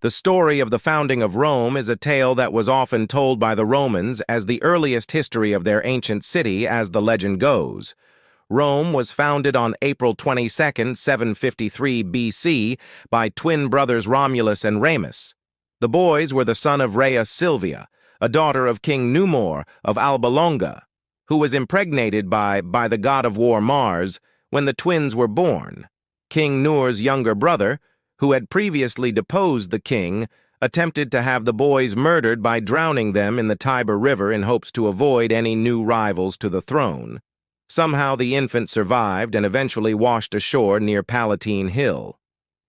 The story of the founding of Rome is a tale that was often told by the Romans as the earliest history of their ancient city, as the legend goes. Rome was founded on April 22, 753 BC, by twin brothers Romulus and Remus. The boys were the son of Rhea Silvia, a daughter of King Numor of Alba Longa, who was impregnated by the god of war Mars when the twins were born. King Nur's younger brother, who had previously deposed the king, attempted to have the boys murdered by drowning them in the Tiber River in hopes to avoid any new rivals to the throne. Somehow the infant survived and eventually washed ashore near Palatine Hill.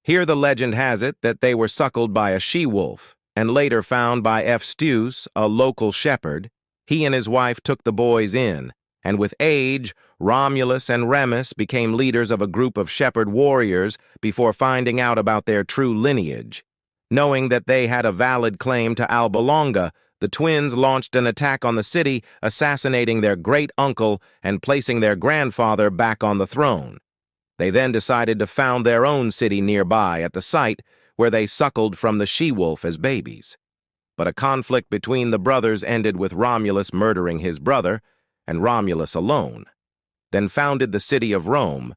Here the legend has it that they were suckled by a she-wolf, and later found by Steus, a local shepherd. He and his wife took the boys in, and with age, Romulus and Remus became leaders of a group of shepherd warriors before finding out about their true lineage. Knowing that they had a valid claim to Alba Longa, the twins launched an attack on the city, assassinating their great-uncle and placing their grandfather back on the throne. They then decided to found their own city nearby at the site where they suckled from the she-wolf as babies. But a conflict between the brothers ended with Romulus murdering his brother, and Romulus alone, then founded the city of Rome,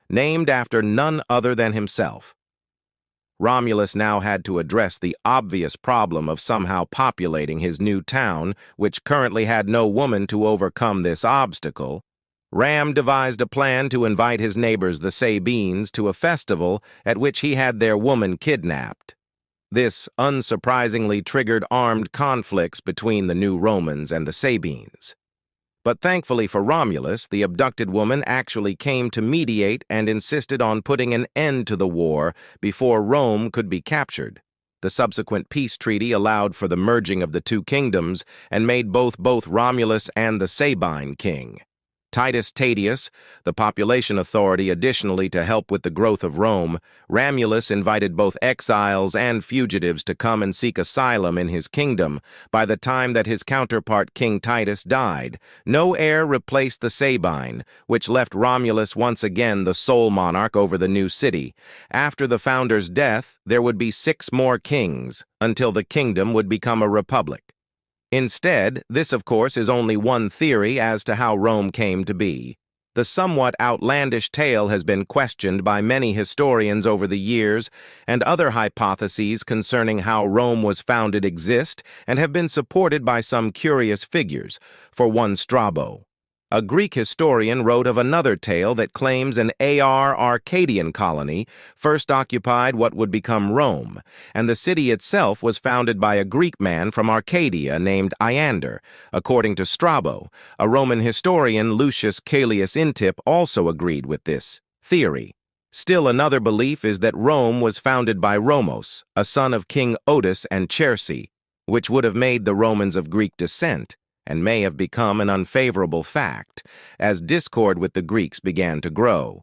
named after none other than himself. Romulus now had to address the obvious problem of somehow populating his new town, which currently had no woman to overcome this obstacle. Ram devised a plan to invite his neighbors, the Sabines, to a festival at which he had their woman kidnapped. This unsurprisingly triggered armed conflicts between the new Romans and the Sabines. But thankfully for Romulus, the abducted woman actually came to mediate and insisted on putting an end to the war before Rome could be captured. The subsequent peace treaty allowed for the merging of the two kingdoms and made both Romulus and the Sabine king. Titus Tatius, the population authority, additionally to help with the growth of Rome, Romulus invited both exiles and fugitives to come and seek asylum in his kingdom. By the time that his counterpart King Titus died, no heir replaced the Sabine, which left Romulus once again the sole monarch over the new city. After the founder's death, there would be 6 more kings, until the kingdom would become a republic. Instead, this of course is only one theory as to how Rome came to be. The somewhat outlandish tale has been questioned by many historians over the years, and other hypotheses concerning how Rome was founded exist and have been supported by some curious figures. For one, Strabo, a Greek historian, wrote of another tale that claims an Arcadian colony first occupied what would become Rome, and the city itself was founded by a Greek man from Arcadia named Iander. According to Strabo, a Roman historian, Lucius Caelius Intip, also agreed with this theory. Still another belief is that Rome was founded by Romos, a son of King Otus and Chersi, which would have made the Romans of Greek descent, and may have become an unfavorable fact as discord with the Greeks began to grow.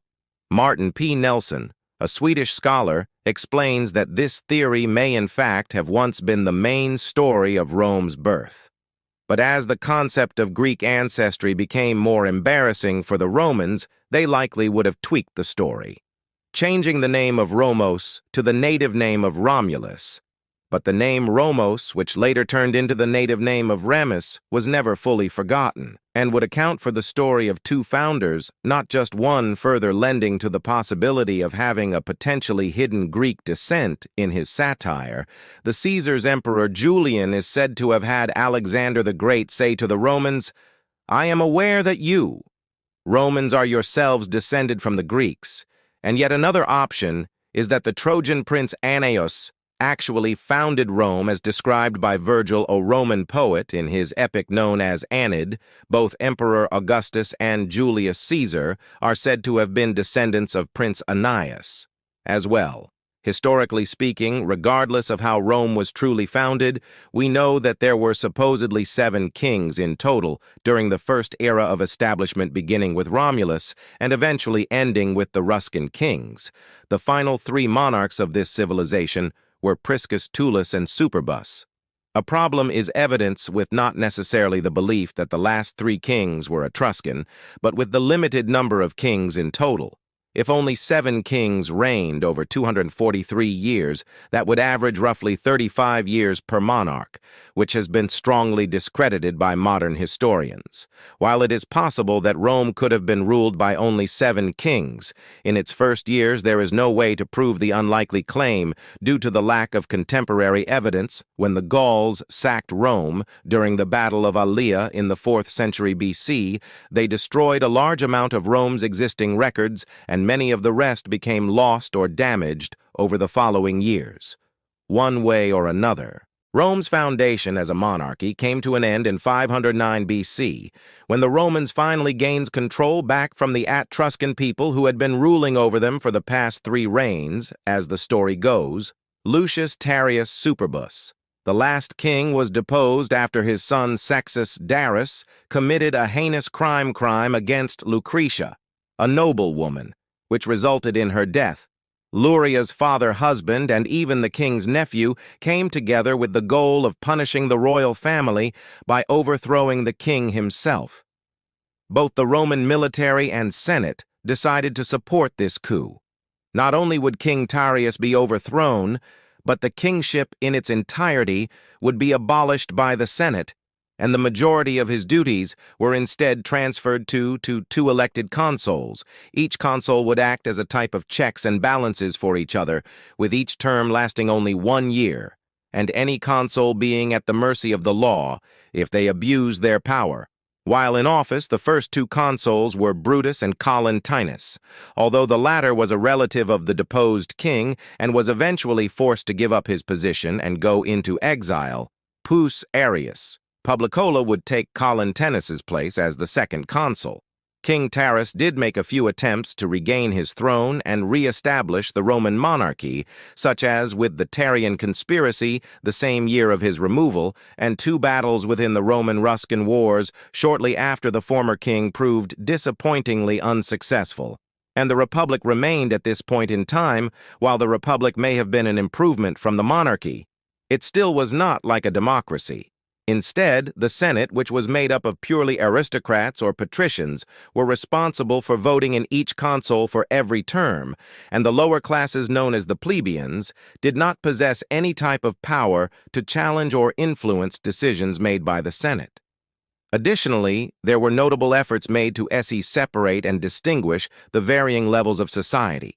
Martin P. Nelson, a Swedish scholar, explains that this theory may in fact have once been the main story of Rome's birth. But as the concept of Greek ancestry became more embarrassing for the Romans, they likely would have tweaked the story, changing the name of Romos to the native name of Romulus. But the name Romos, which later turned into the native name of Remus, was never fully forgotten, and would account for the story of 2 founders, not just one, further lending to the possibility of having a potentially hidden Greek descent in his satire. The Caesar's emperor Julian is said to have had Alexander the Great say to the Romans, "I am aware that you, Romans, are yourselves descended from the Greeks," and yet another option is that the Trojan prince Aeneas actually founded Rome as described by Virgil, a Roman poet, in his epic known as Aeneid. Both Emperor Augustus and Julius Caesar are said to have been descendants of Prince Aeneas as well. Historically speaking, regardless of how Rome was truly founded, we know that there were supposedly 7 kings in total during the first era of establishment, beginning with Romulus and eventually ending with the Ruscan kings. The final 3 monarchs of this civilization were Priscus, Tullus, and Superbus. A problem is evidence with not necessarily the belief that the last 3 kings were Etruscan, but with the limited number of kings in total. If only 7 kings reigned over 243 years, that would average roughly 35 years per monarch, which has been strongly discredited by modern historians. While it is possible that Rome could have been ruled by only 7 kings, in its first years there is no way to prove the unlikely claim due to the lack of contemporary evidence. When the Gauls sacked Rome during the Battle of Allia in the 4th century BC, they destroyed a large amount of Rome's existing records, and many of the rest became lost or damaged over the following years. One way or another, Rome's foundation as a monarchy came to an end in 509 BC, when the Romans finally gained control back from the Etruscan people who had been ruling over them for the past 3 reigns. As the story goes, Lucius Tarius Superbus, the last king, was deposed after his son Sextus Darus committed a heinous crime against Lucretia, a noblewoman, which resulted in her death. Luria's father-husband and even the king's nephew came together with the goal of punishing the royal family by overthrowing the king himself. Both the Roman military and Senate decided to support this coup. Not only would King Tarius be overthrown, but the kingship in its entirety would be abolished by the Senate, and the majority of his duties were instead transferred to 2 elected consuls. Each consul would act as a type of checks and balances for each other, with each term lasting only 1 year, and any consul being at the mercy of the law if they abused their power. While in office, the first 2 consuls were Brutus and Colentinus, although the latter was a relative of the deposed king and was eventually forced to give up his position and go into exile. Publius Arrius Publicola would take Colentinus's place as the second consul. King Taras did make a few attempts to regain his throne and re-establish the Roman monarchy, such as with the Tarian conspiracy the same year of his removal, and 2 battles within the Roman-Ruscan Wars shortly after the former king proved disappointingly unsuccessful. And the Republic remained at this point in time. While the Republic may have been an improvement from the monarchy, it still was not like a democracy. Instead, the Senate, which was made up of purely aristocrats or patricians, were responsible for voting in each consul for every term, and the lower classes, known as the plebeians, did not possess any type of power to challenge or influence decisions made by the Senate. Additionally, there were notable efforts made to separate and distinguish the varying levels of society.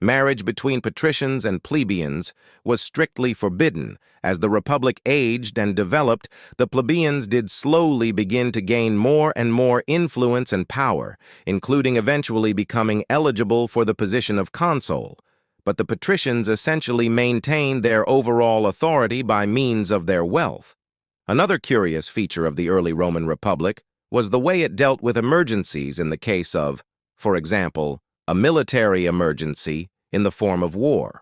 Marriage between patricians and plebeians was strictly forbidden. As the Republic aged and developed, the plebeians did slowly begin to gain more and more influence and power, including eventually becoming eligible for the position of consul. But the patricians essentially maintained their overall authority by means of their wealth. Another curious feature of the early Roman Republic was the way it dealt with emergencies in the case of, for example, a military emergency in the form of war.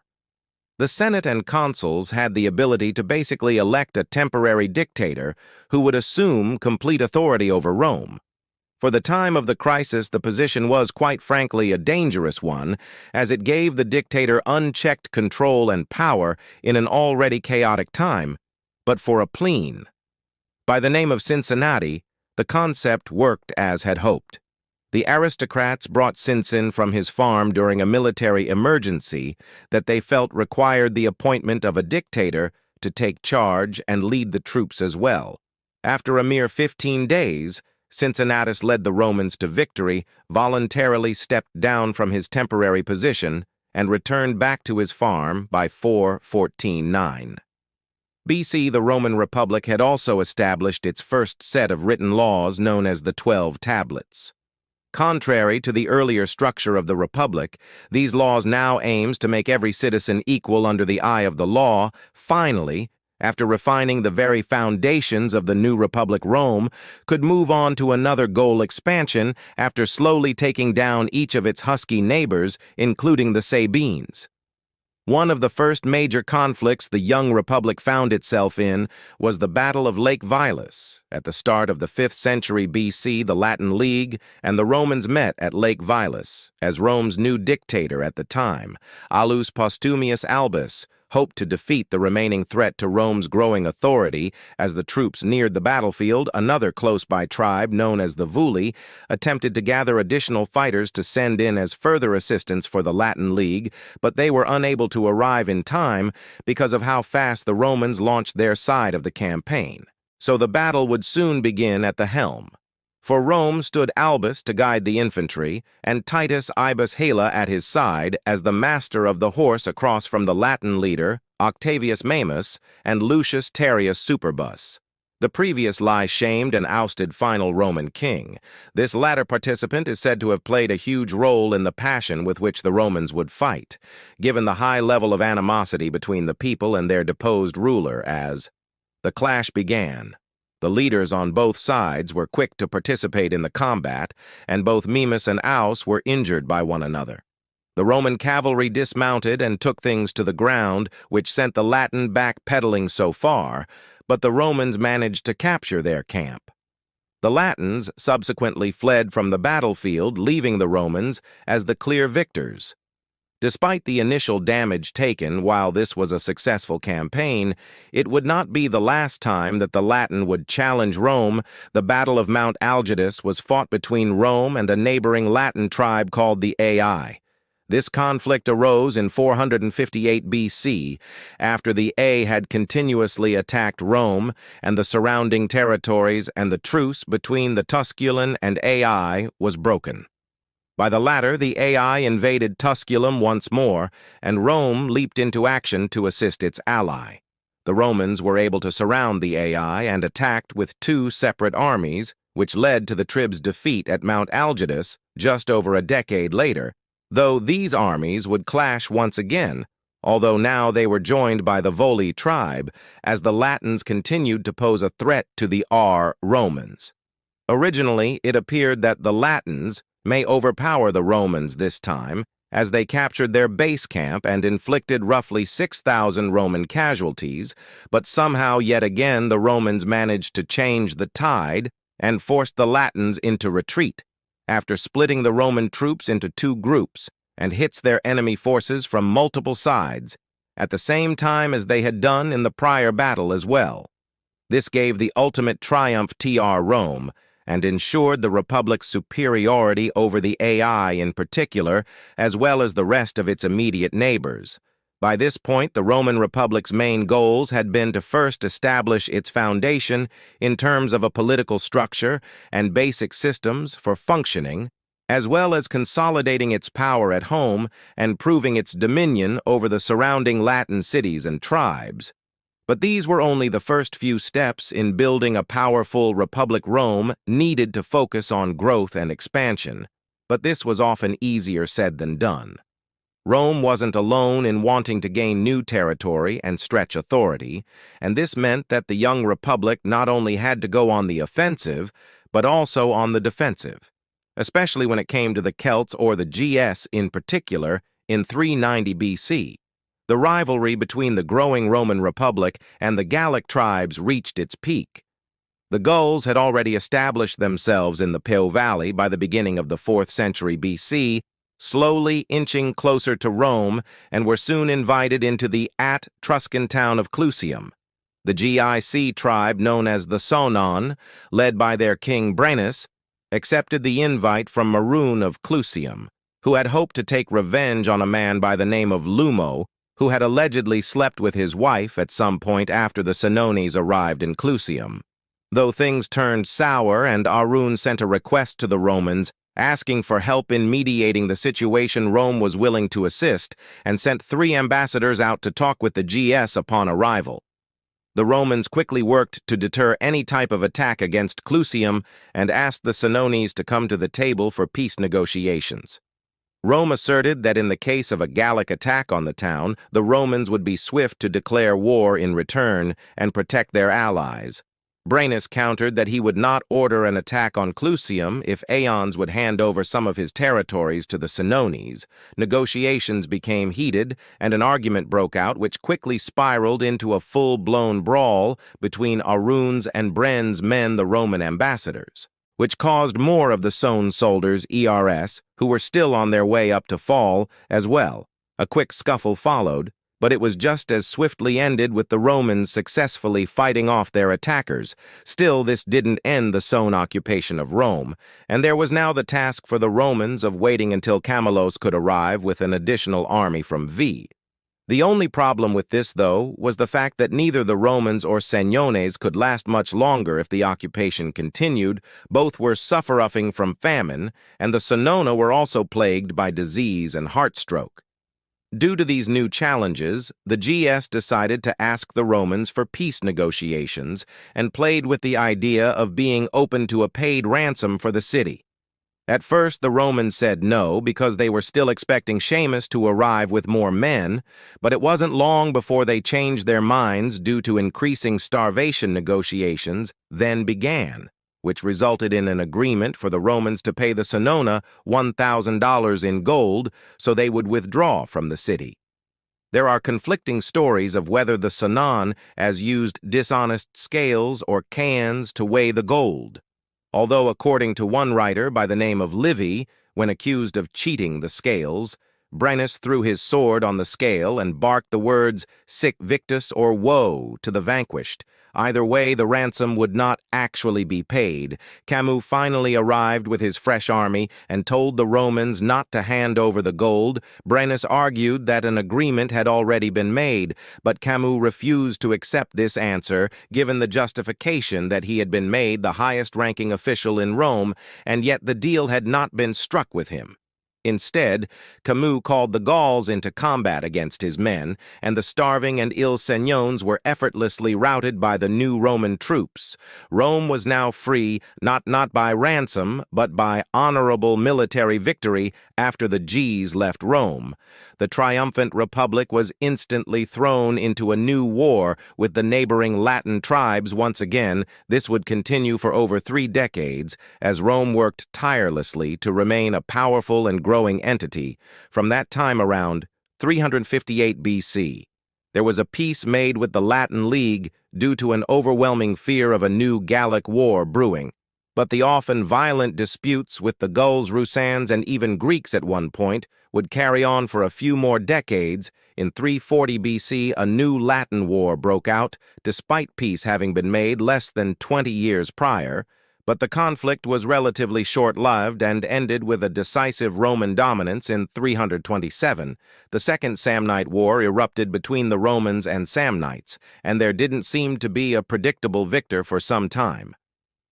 The Senate and consuls had the ability to basically elect a temporary dictator who would assume complete authority over Rome. For the time of the crisis, the position was, quite frankly, a dangerous one, as it gave the dictator unchecked control and power in an already chaotic time, but for a plebe. By the name of Cincinnati, the concept worked as had hoped. The aristocrats brought Cincin from his farm during a military emergency that they felt required the appointment of a dictator to take charge and lead the troops as well. After a mere 15 days, Cincinnatus led the Romans to victory, voluntarily stepped down from his temporary position, and returned back to his farm by 414-9. BC, the Roman Republic had also established its first set of written laws known as the 12 Tablets. Contrary to the earlier structure of the Republic, these laws now aims to make every citizen equal under the eye of the law. Finally, after refining the very foundations of the new Republic, Rome could move on to another goal: expansion, after slowly taking down each of its husky neighbors, including the Sabines. One of the first major conflicts the young Republic found itself in was the Battle of Lake Vilus. At the start of the 5th century BC, the Latin League and the Romans met at Lake Vilus, as Rome's new dictator at the time, Aulus Postumius Albus, hoped to defeat the remaining threat to Rome's growing authority. As the troops neared the battlefield, another close-by tribe, known as the Vulli, attempted to gather additional fighters to send in as further assistance for the Latin League, but they were unable to arrive in time because of how fast the Romans launched their side of the campaign. So the battle would soon begin at the helm. For Rome stood Albus to guide the infantry, and Titus Ibus Hala at his side as the master of the horse across from the Latin leader, Octavius Mamus, and Lucius Terrius Superbus. The previous lie shamed and ousted final Roman king. This latter participant is said to have played a huge role in the passion with which the Romans would fight, given the high level of animosity between the people and their deposed ruler. As the clash began, the leaders on both sides were quick to participate in the combat, and both Mimas and Aus were injured by one another. The Roman cavalry dismounted and took things to the ground, which sent the Latin back-pedaling so far, but the Romans managed to capture their camp. The Latins subsequently fled from the battlefield, leaving the Romans as the clear victors. Despite the initial damage taken while this was a successful campaign, it would not be the last time that the Latin would challenge Rome. The Battle of Mount Algidus was fought between Rome and a neighboring Latin tribe called the Ai. This conflict arose in 458 BC, after the Ai had continuously attacked Rome and the surrounding territories, and the truce between the Tusculan and Ai was broken. By the latter, the Ai invaded Tusculum once more, and Rome leaped into action to assist its ally. The Romans were able to surround the Ai and attacked with two separate armies, which led to the tribes' defeat at Mount Algidus just over a decade later, though these armies would clash once again, although now they were joined by the Vulli tribe, as the Latins continued to pose a threat to the Romans. Originally, it appeared that the Latins may overpower the Romans this time, as they captured their base camp and inflicted roughly 6,000 Roman casualties, but somehow yet again the Romans managed to change the tide and forced the Latins into retreat, after splitting the Roman troops into two groups, and hits their enemy forces from multiple sides, at the same time as they had done in the prior battle as well. This gave the ultimate triumph to Rome, and ensured the Republic's superiority over the Ai in particular, as well as the rest of its immediate neighbors. By this point, the Roman Republic's main goals had been to first establish its foundation in terms of a political structure and basic systems for functioning, as well as consolidating its power at home and proving its dominion over the surrounding Latin cities and tribes. But these were only the first few steps in building a powerful Republic. Rome needed to focus on growth and expansion, but this was often easier said than done. Rome wasn't alone in wanting to gain new territory and stretch authority, and this meant that the young Republic not only had to go on the offensive, but also on the defensive, especially when it came to the Celts, or the GS in particular, in 390 BC. The rivalry between the growing Roman Republic and the Gallic tribes reached its peak. The Gauls had already established themselves in the Po Valley by the beginning of the 4th century BC, slowly inching closer to Rome, and were soon invited into the Etruscan town of Clusium. The GIC tribe, known as the Sonon, led by their king Brennus, accepted the invite from Maroon of Clusium, who had hoped to take revenge on a man by the name of Lumo, who had allegedly slept with his wife at some point after the Senones arrived in Clusium. Though things turned sour and Arun sent a request to the Romans asking for help in mediating the situation, Rome was willing to assist and sent 3 ambassadors out to talk with the GS upon arrival. The Romans quickly worked to deter any type of attack against Clusium and asked the Senones to come to the table for peace negotiations. Rome asserted that in the case of a Gallic attack on the town, the Romans would be swift to declare war in return and protect their allies. Brennus countered that he would not order an attack on Clusium if Aeons would hand over some of his territories to the Senones. Negotiations became heated, and an argument broke out which quickly spiraled into a full-blown brawl between Arun's and Bren's men, the Roman ambassadors, which caused more of the Sown soldiers, who were still on their way up to fall, as well. A quick scuffle followed, but it was just as swiftly ended with the Romans successfully fighting off their attackers. Still, this didn't end the sown occupation of Rome, and there was now the task for the Romans of waiting until Camelos could arrive with an additional army from V. The only problem with this, though, was the fact that neither the Romans or Senones could last much longer if the occupation continued. Both were suffering from famine, and the Senona were also plagued by disease and heart stroke. Due to these new challenges, the GS decided to ask the Romans for peace negotiations and played with the idea of being open to a paid ransom for the city. At first, the Romans said no because they were still expecting Seamus to arrive with more men, but it wasn't long before they changed their minds due to increasing starvation negotiations then began, which resulted in an agreement for the Romans to pay the Senona $1,000 in gold so they would withdraw from the city. There are conflicting stories of whether the Senon used dishonest scales or cans to weigh the gold. Although, according to one writer by the name of Livy, when accused of cheating the scales, Brennus threw his sword on the scale and barked the words "sic victus" or "woe" to the vanquished. Either way, the ransom would not actually be paid. Camus finally arrived with his fresh army and told the Romans not to hand over the gold. Brennus argued that an agreement had already been made, but Camus refused to accept this answer, given the justification that he had been made the highest-ranking official in Rome, and yet the deal had not been struck with him. Instead, Camus called the Gauls into combat against his men, and the starving and ill Senones were effortlessly routed by the new Roman troops. Rome was now free, not by ransom, but by honorable military victory after the Gs left Rome. The triumphant republic was instantly thrown into a new war with the neighboring Latin tribes once again. This would continue for over 3 decades, as Rome worked tirelessly to remain a powerful and growing entity. From that time around, 358 BC, there was a peace made with the Latin League due to an overwhelming fear of a new Gallic war brewing. But the often violent disputes with the Gauls, Rusans, and even Greeks at one point would carry on for a few more decades. In 340 BC, a new Latin war broke out, despite peace having been made less than 20 years prior. But the conflict was relatively short-lived and ended with a decisive Roman dominance in 327. The Second Samnite War erupted between the Romans and Samnites, and there didn't seem to be a predictable victor for some time.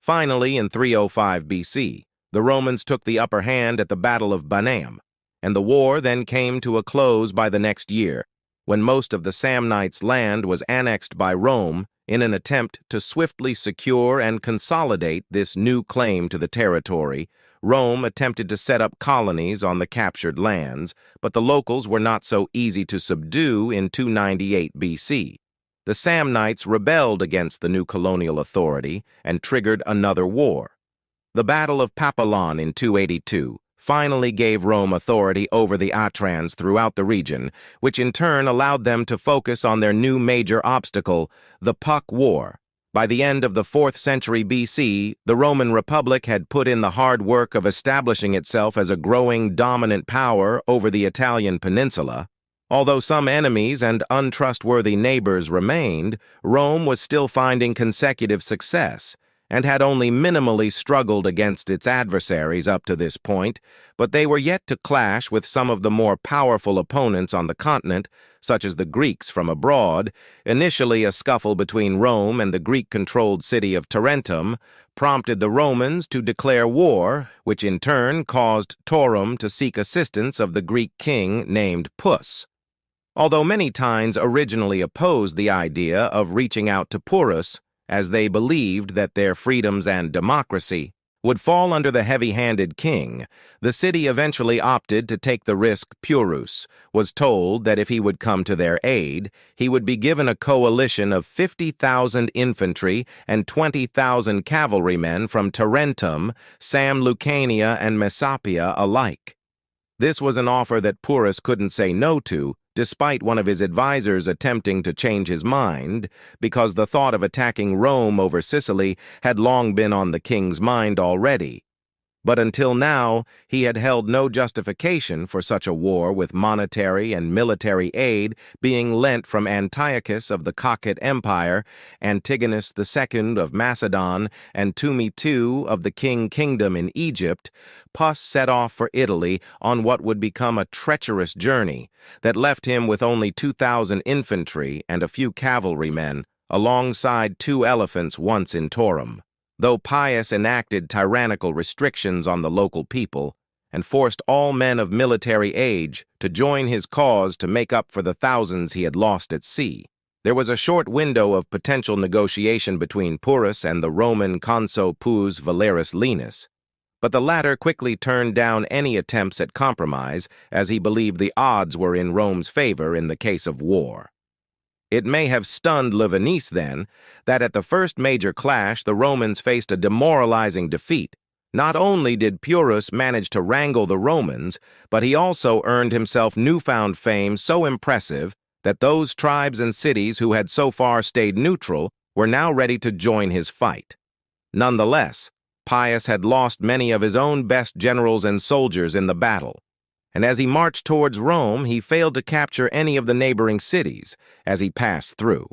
Finally, in 305 BC, the Romans took the upper hand at the Battle of Banaum, and the war then came to a close by the next year, when most of the Samnites' land was annexed by Rome in an attempt to swiftly secure and consolidate this new claim to the territory. Rome attempted to set up colonies on the captured lands, but the locals were not so easy to subdue in 298 BC. The Samnites rebelled against the new colonial authority and triggered another war. The Battle of Papillon in 282 finally gave Rome authority over the Atrans throughout the region, which in turn allowed them to focus on their new major obstacle, the Puck War. By the end of the 4th century BC, the Roman Republic had put in the hard work of establishing itself as a growing dominant power over the Italian peninsula. Although some enemies and untrustworthy neighbors remained, Rome was still finding consecutive success and had only minimally struggled against its adversaries up to this point, but they were yet to clash with some of the more powerful opponents on the continent, such as the Greeks from abroad. Initially, a scuffle between Rome and the Greek-controlled city of Tarentum prompted the Romans to declare war, which in turn caused Taurus to seek assistance of the Greek king named Pus. Although many Tines originally opposed the idea of reaching out to Purus, as they believed that their freedoms and democracy would fall under the heavy-handed king, the city eventually opted to take the risk. Purus was told that if he would come to their aid, he would be given a coalition of 50,000 infantry and 20,000 cavalrymen from Tarentum, Lucania, and Messapia alike. This was an offer that Purus couldn't say no to, despite one of his advisors attempting to change his mind, because the thought of attacking Rome over Sicily had long been on the king's mind already. But until now, he had held no justification for such a war, with monetary and military aid being lent from Antiochus of the Cockit Empire, Antigonus II of Macedon, and Tumi II of the Kingdom in Egypt. Puss set off for Italy on what would become a treacherous journey that left him with only 2,000 infantry and a few cavalrymen, alongside 2 elephants once in Torum. Though Pius enacted tyrannical restrictions on the local people and forced all men of military age to join his cause to make up for the thousands he had lost at sea, there was a short window of potential negotiation between Pyrrhus and the Roman consul Publius Valerius Linus, but the latter quickly turned down any attempts at compromise, as he believed the odds were in Rome's favor in the case of war. It may have stunned Levinus then that at the first major clash the Romans faced a demoralizing defeat. Not only did Pyrrhus manage to wrangle the Romans, but he also earned himself newfound fame so impressive that those tribes and cities who had so far stayed neutral were now ready to join his fight. Nonetheless, Pius had lost many of his own best generals and soldiers in the battle, and as he marched towards Rome, he failed to capture any of the neighboring cities as he passed through.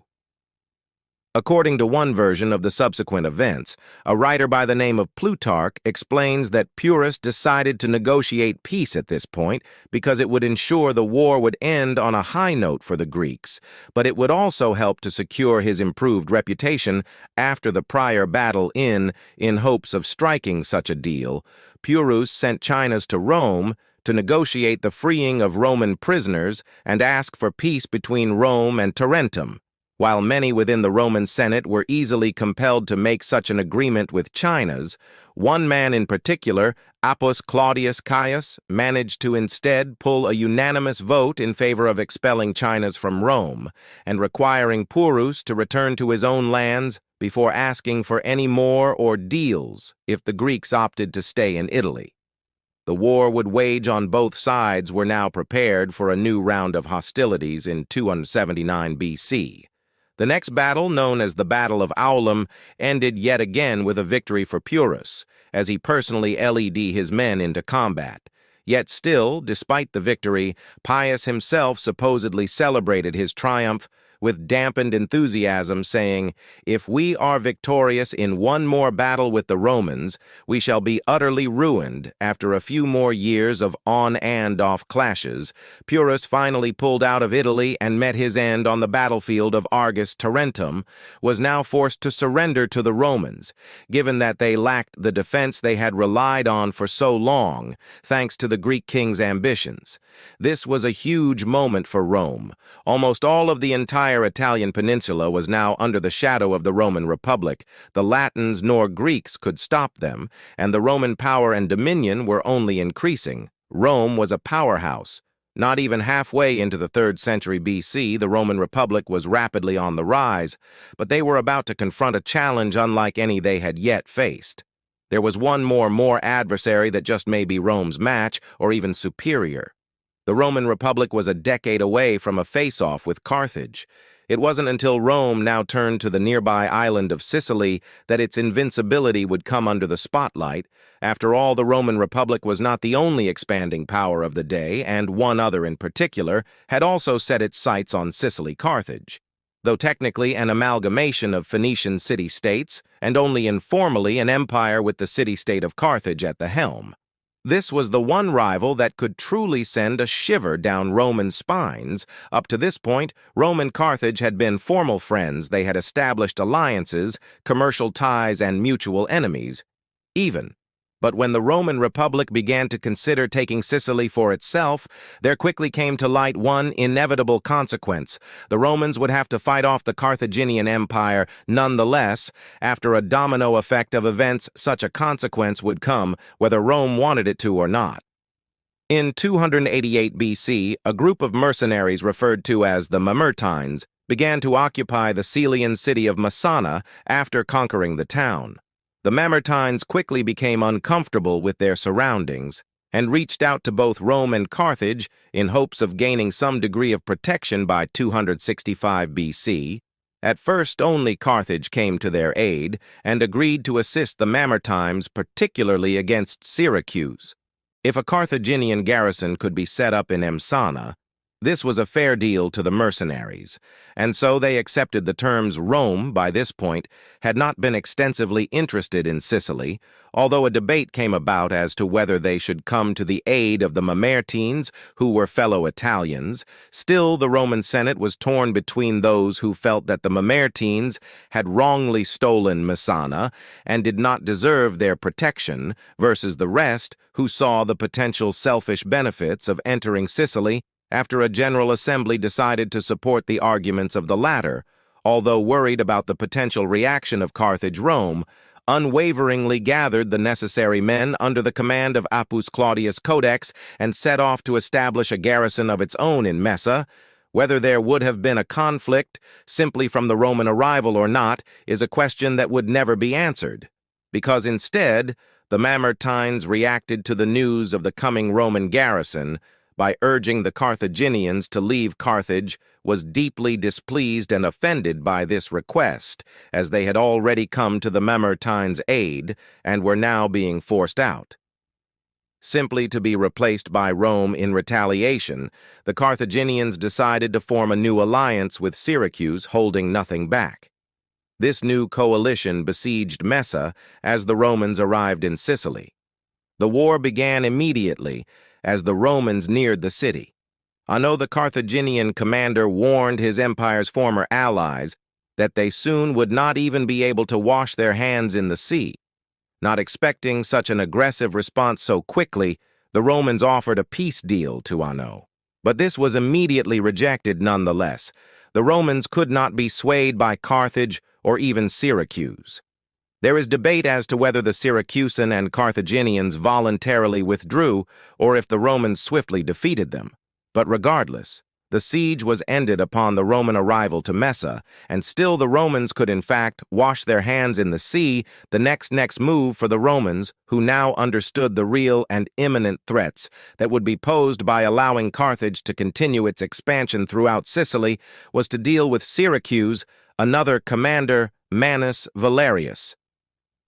According to one version of the subsequent events, a writer by the name of Plutarch explains that Pyrrhus decided to negotiate peace at this point because it would ensure the war would end on a high note for the Greeks, but it would also help to secure his improved reputation after the prior battle. In hopes of striking such a deal, Pyrrhus sent Chinas to Rome to negotiate the freeing of Roman prisoners and ask for peace between Rome and Tarentum. While many within the Roman Senate were easily compelled to make such an agreement with Chinas, one man in particular, Appius Claudius Caius, managed to instead pull a unanimous vote in favor of expelling Chinas from Rome and requiring Pyrrhus to return to his own lands before asking for any more or deals if the Greeks opted to stay in Italy. The war would wage on both sides were now prepared for a new round of hostilities in 279 BC. The next battle, known as the Battle of Aulum, ended yet again with a victory for Pyrrhus, as he personally led his men into combat. Yet still, despite the victory, Pius himself supposedly celebrated his triumph with dampened enthusiasm, saying, "If we are victorious in one more battle with the Romans, we shall be utterly ruined." After a few more years of on and off clashes, Pyrrhus finally pulled out of Italy and met his end on the battlefield of Argus Tarentum, was now forced to surrender to the Romans, given that they lacked the defense they had relied on for so long, thanks to the Greek king's ambitions. This was a huge moment for Rome. Almost all of the entire Italian peninsula was now under the shadow of the Roman Republic. The Latins nor Greeks could stop them, and the Roman power and dominion were only increasing. Rome was a powerhouse. Not even halfway into the 3rd century BC, the Roman Republic was rapidly on the rise, but they were about to confront a challenge unlike any they had yet faced. There was one more adversary that just may be Rome's match, or even superior. The Roman Republic was a decade away from a face-off with Carthage. It wasn't until Rome now turned to the nearby island of Sicily that its invincibility would come under the spotlight. After all, the Roman Republic was not the only expanding power of the day, and one other in particular had also set its sights on Sicily-Carthage. Though technically an amalgamation of Phoenician city-states, and only informally an empire with the city-state of Carthage at the helm. This was the one rival that could truly send a shiver down Roman spines. Up to this point, Rome and Carthage had been formal friends. They had established alliances, commercial ties, and mutual enemies. But when the Roman Republic began to consider taking Sicily for itself, there quickly came to light one inevitable consequence. The Romans would have to fight off the Carthaginian Empire. Nonetheless, after a domino effect of events, such a consequence would come, whether Rome wanted it to or not. In 288 BC, a group of mercenaries referred to as the Mamertines began to occupy the Celian city of Messana after conquering the town. The Mamertines quickly became uncomfortable with their surroundings and reached out to both Rome and Carthage in hopes of gaining some degree of protection by 265 BC. At first, only Carthage came to their aid and agreed to assist the Mamertines, particularly against Syracuse. If a Carthaginian garrison could be set up in Msana, this was a fair deal to the mercenaries, and so they accepted the terms. Rome, by this point, had not been extensively interested in Sicily, although a debate came about as to whether they should come to the aid of the Mamertines, who were fellow Italians. Still, the Roman Senate was torn between those who felt that the Mamertines had wrongly stolen Messana and did not deserve their protection, versus the rest, who saw the potential selfish benefits of entering Sicily after a General Assembly decided to support the arguments of the latter, although worried about the potential reaction of Carthage. Rome unwaveringly gathered the necessary men under the command of Appius Claudius Codex and set off to establish a garrison of its own in Messa. Whether there would have been a conflict simply from the Roman arrival or not is a question that would never be answered, because instead, the Mamertines reacted to the news of the coming Roman garrison by urging the Carthaginians to leave Carthage, was deeply displeased and offended by this request, as they had already come to the Mamertines' aid and were now being forced out. Simply to be replaced by Rome in retaliation, the Carthaginians decided to form a new alliance with Syracuse, holding nothing back. This new coalition besieged Messa as the Romans arrived in Sicily. The war began immediately as the Romans neared the city. I know the Carthaginian commander warned his empire's former allies that they soon would not even be able to wash their hands in the sea. Not expecting such an aggressive response so quickly, the Romans offered a peace deal to Anno. But this was immediately rejected nonetheless. The Romans could not be swayed by Carthage or even Syracuse. There is debate as to whether the Syracusan and Carthaginians voluntarily withdrew or if the Romans swiftly defeated them. But regardless, the siege was ended upon the Roman arrival to Messa, and still the Romans could in fact wash their hands in the sea, the next move for the Romans, who now understood the real and imminent threats that would be posed by allowing Carthage to continue its expansion throughout Sicily, was to deal with Syracuse, another commander, Manus Valerius.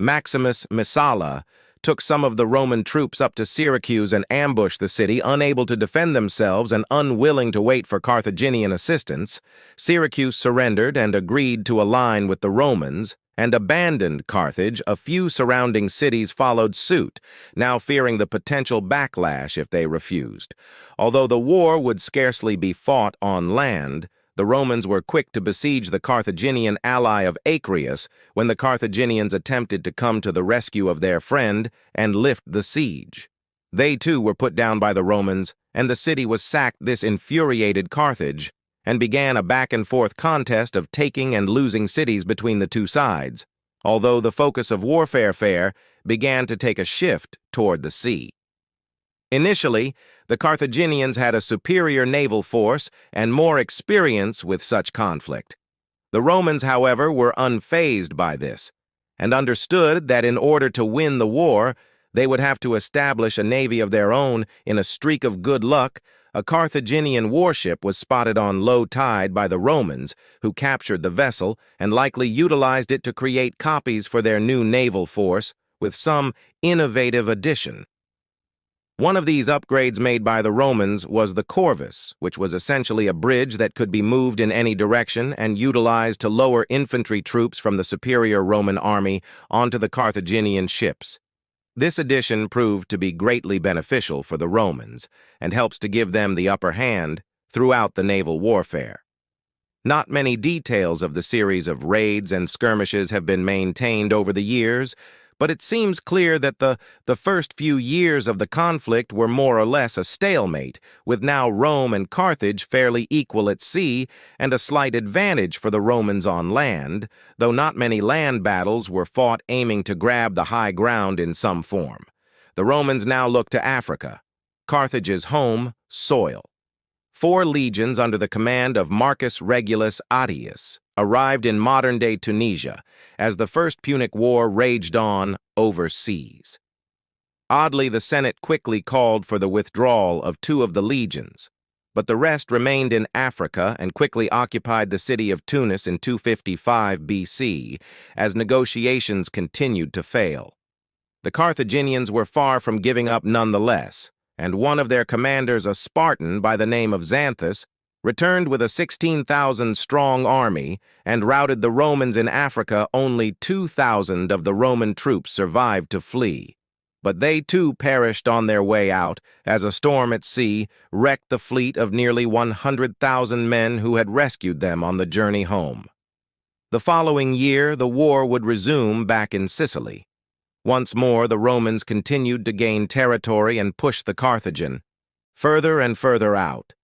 Maximus Messala took some of the Roman troops up to Syracuse and ambushed the city, unable to defend themselves and unwilling to wait for Carthaginian assistance. Syracuse surrendered and agreed to align with the Romans and abandoned Carthage. A few surrounding cities followed suit, now fearing the potential backlash if they refused. Although the war would scarcely be fought on land, the Romans were quick to besiege the Carthaginian ally of Acreus when the Carthaginians attempted to come to the rescue of their friend and lift the siege. They too were put down by the Romans, and the city was sacked. This infuriated Carthage, and began a back-and-forth contest of taking and losing cities between the two sides, although the focus of warfare began to take a shift toward the sea. Initially, the Carthaginians had a superior naval force and more experience with such conflict. The Romans, however, were unfazed by this, and understood that in order to win the war, they would have to establish a navy of their own. In a streak of good luck, a Carthaginian warship was spotted on low tide by the Romans, who captured the vessel and likely utilized it to create copies for their new naval force, with some innovative addition. One of these upgrades made by the Romans was the corvus, which was essentially a bridge that could be moved in any direction and utilized to lower infantry troops from the superior Roman army onto the Carthaginian ships. This addition proved to be greatly beneficial for the Romans and helps to give them the upper hand throughout the naval warfare. Not many details of the series of raids and skirmishes have been maintained over the years, but it seems clear that the first few years of the conflict were more or less a stalemate, with now Rome and Carthage fairly equal at sea and a slight advantage for the Romans on land, though not many land battles were fought aiming to grab the high ground in some form. The Romans now looked to Africa, Carthage's home soil. 4 legions under the command of Marcus Regulus Attius arrived in modern-day Tunisia as the First Punic War raged on overseas. Oddly, the Senate quickly called for the withdrawal of 2 of the legions, but the rest remained in Africa and quickly occupied the city of Tunis in 255 BC, as negotiations continued to fail. The Carthaginians were far from giving up nonetheless, and one of their commanders, a Spartan by the name of Xanthus, returned with a 16,000-strong army and routed the Romans in Africa. Only 2,000 of the Roman troops survived to flee, but they too perished on their way out, as a storm at sea wrecked the fleet of nearly 100,000 men who had rescued them on the journey home. The following year, the war would resume back in Sicily. Once more, the Romans continued to gain territory and push the Carthaginians further and further out.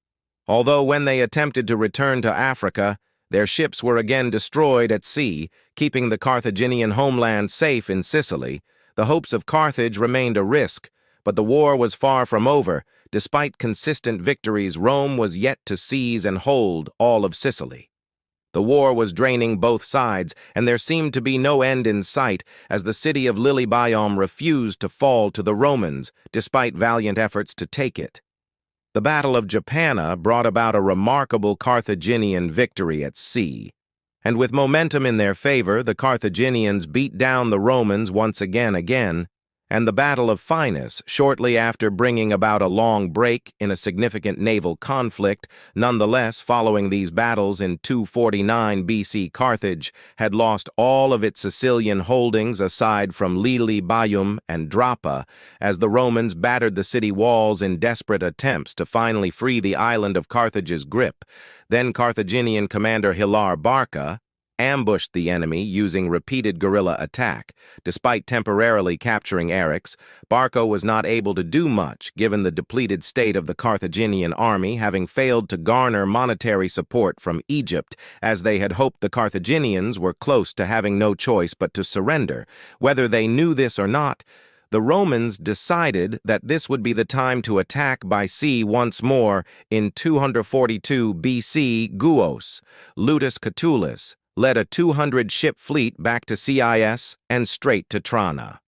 Although when they attempted to return to Africa, their ships were again destroyed at sea, keeping the Carthaginian homeland safe in Sicily, the hopes of Carthage remained a risk, but the war was far from over. Despite consistent victories, Rome was yet to seize and hold all of Sicily. The war was draining both sides, and there seemed to be no end in sight, as the city of Lilybaeum refused to fall to the Romans, despite valiant efforts to take it. The Battle of Japana brought about a remarkable Carthaginian victory at sea, and with momentum in their favor, the Carthaginians beat down the Romans once again, and the Battle of Phinus, shortly after, bringing about a long break in a significant naval conflict. Nonetheless, following these battles in 249 BC, Carthage had lost all of its Sicilian holdings aside from Lilybaeum and Drapa, as the Romans battered the city walls in desperate attempts to finally free the island of Carthage's grip. Then Carthaginian commander Hilar Barca ambushed the enemy using repeated guerrilla attack. Despite temporarily capturing Eryx, Barca was not able to do much given the depleted state of the Carthaginian army, having failed to garner monetary support from Egypt, as they had hoped. The Carthaginians were close to having no choice but to surrender. Whether they knew this or not, the Romans decided that this would be the time to attack by sea once more. In 242 BC, Guos, Lutus Catullus, led a 200-ship fleet back to Cis and straight to Trana.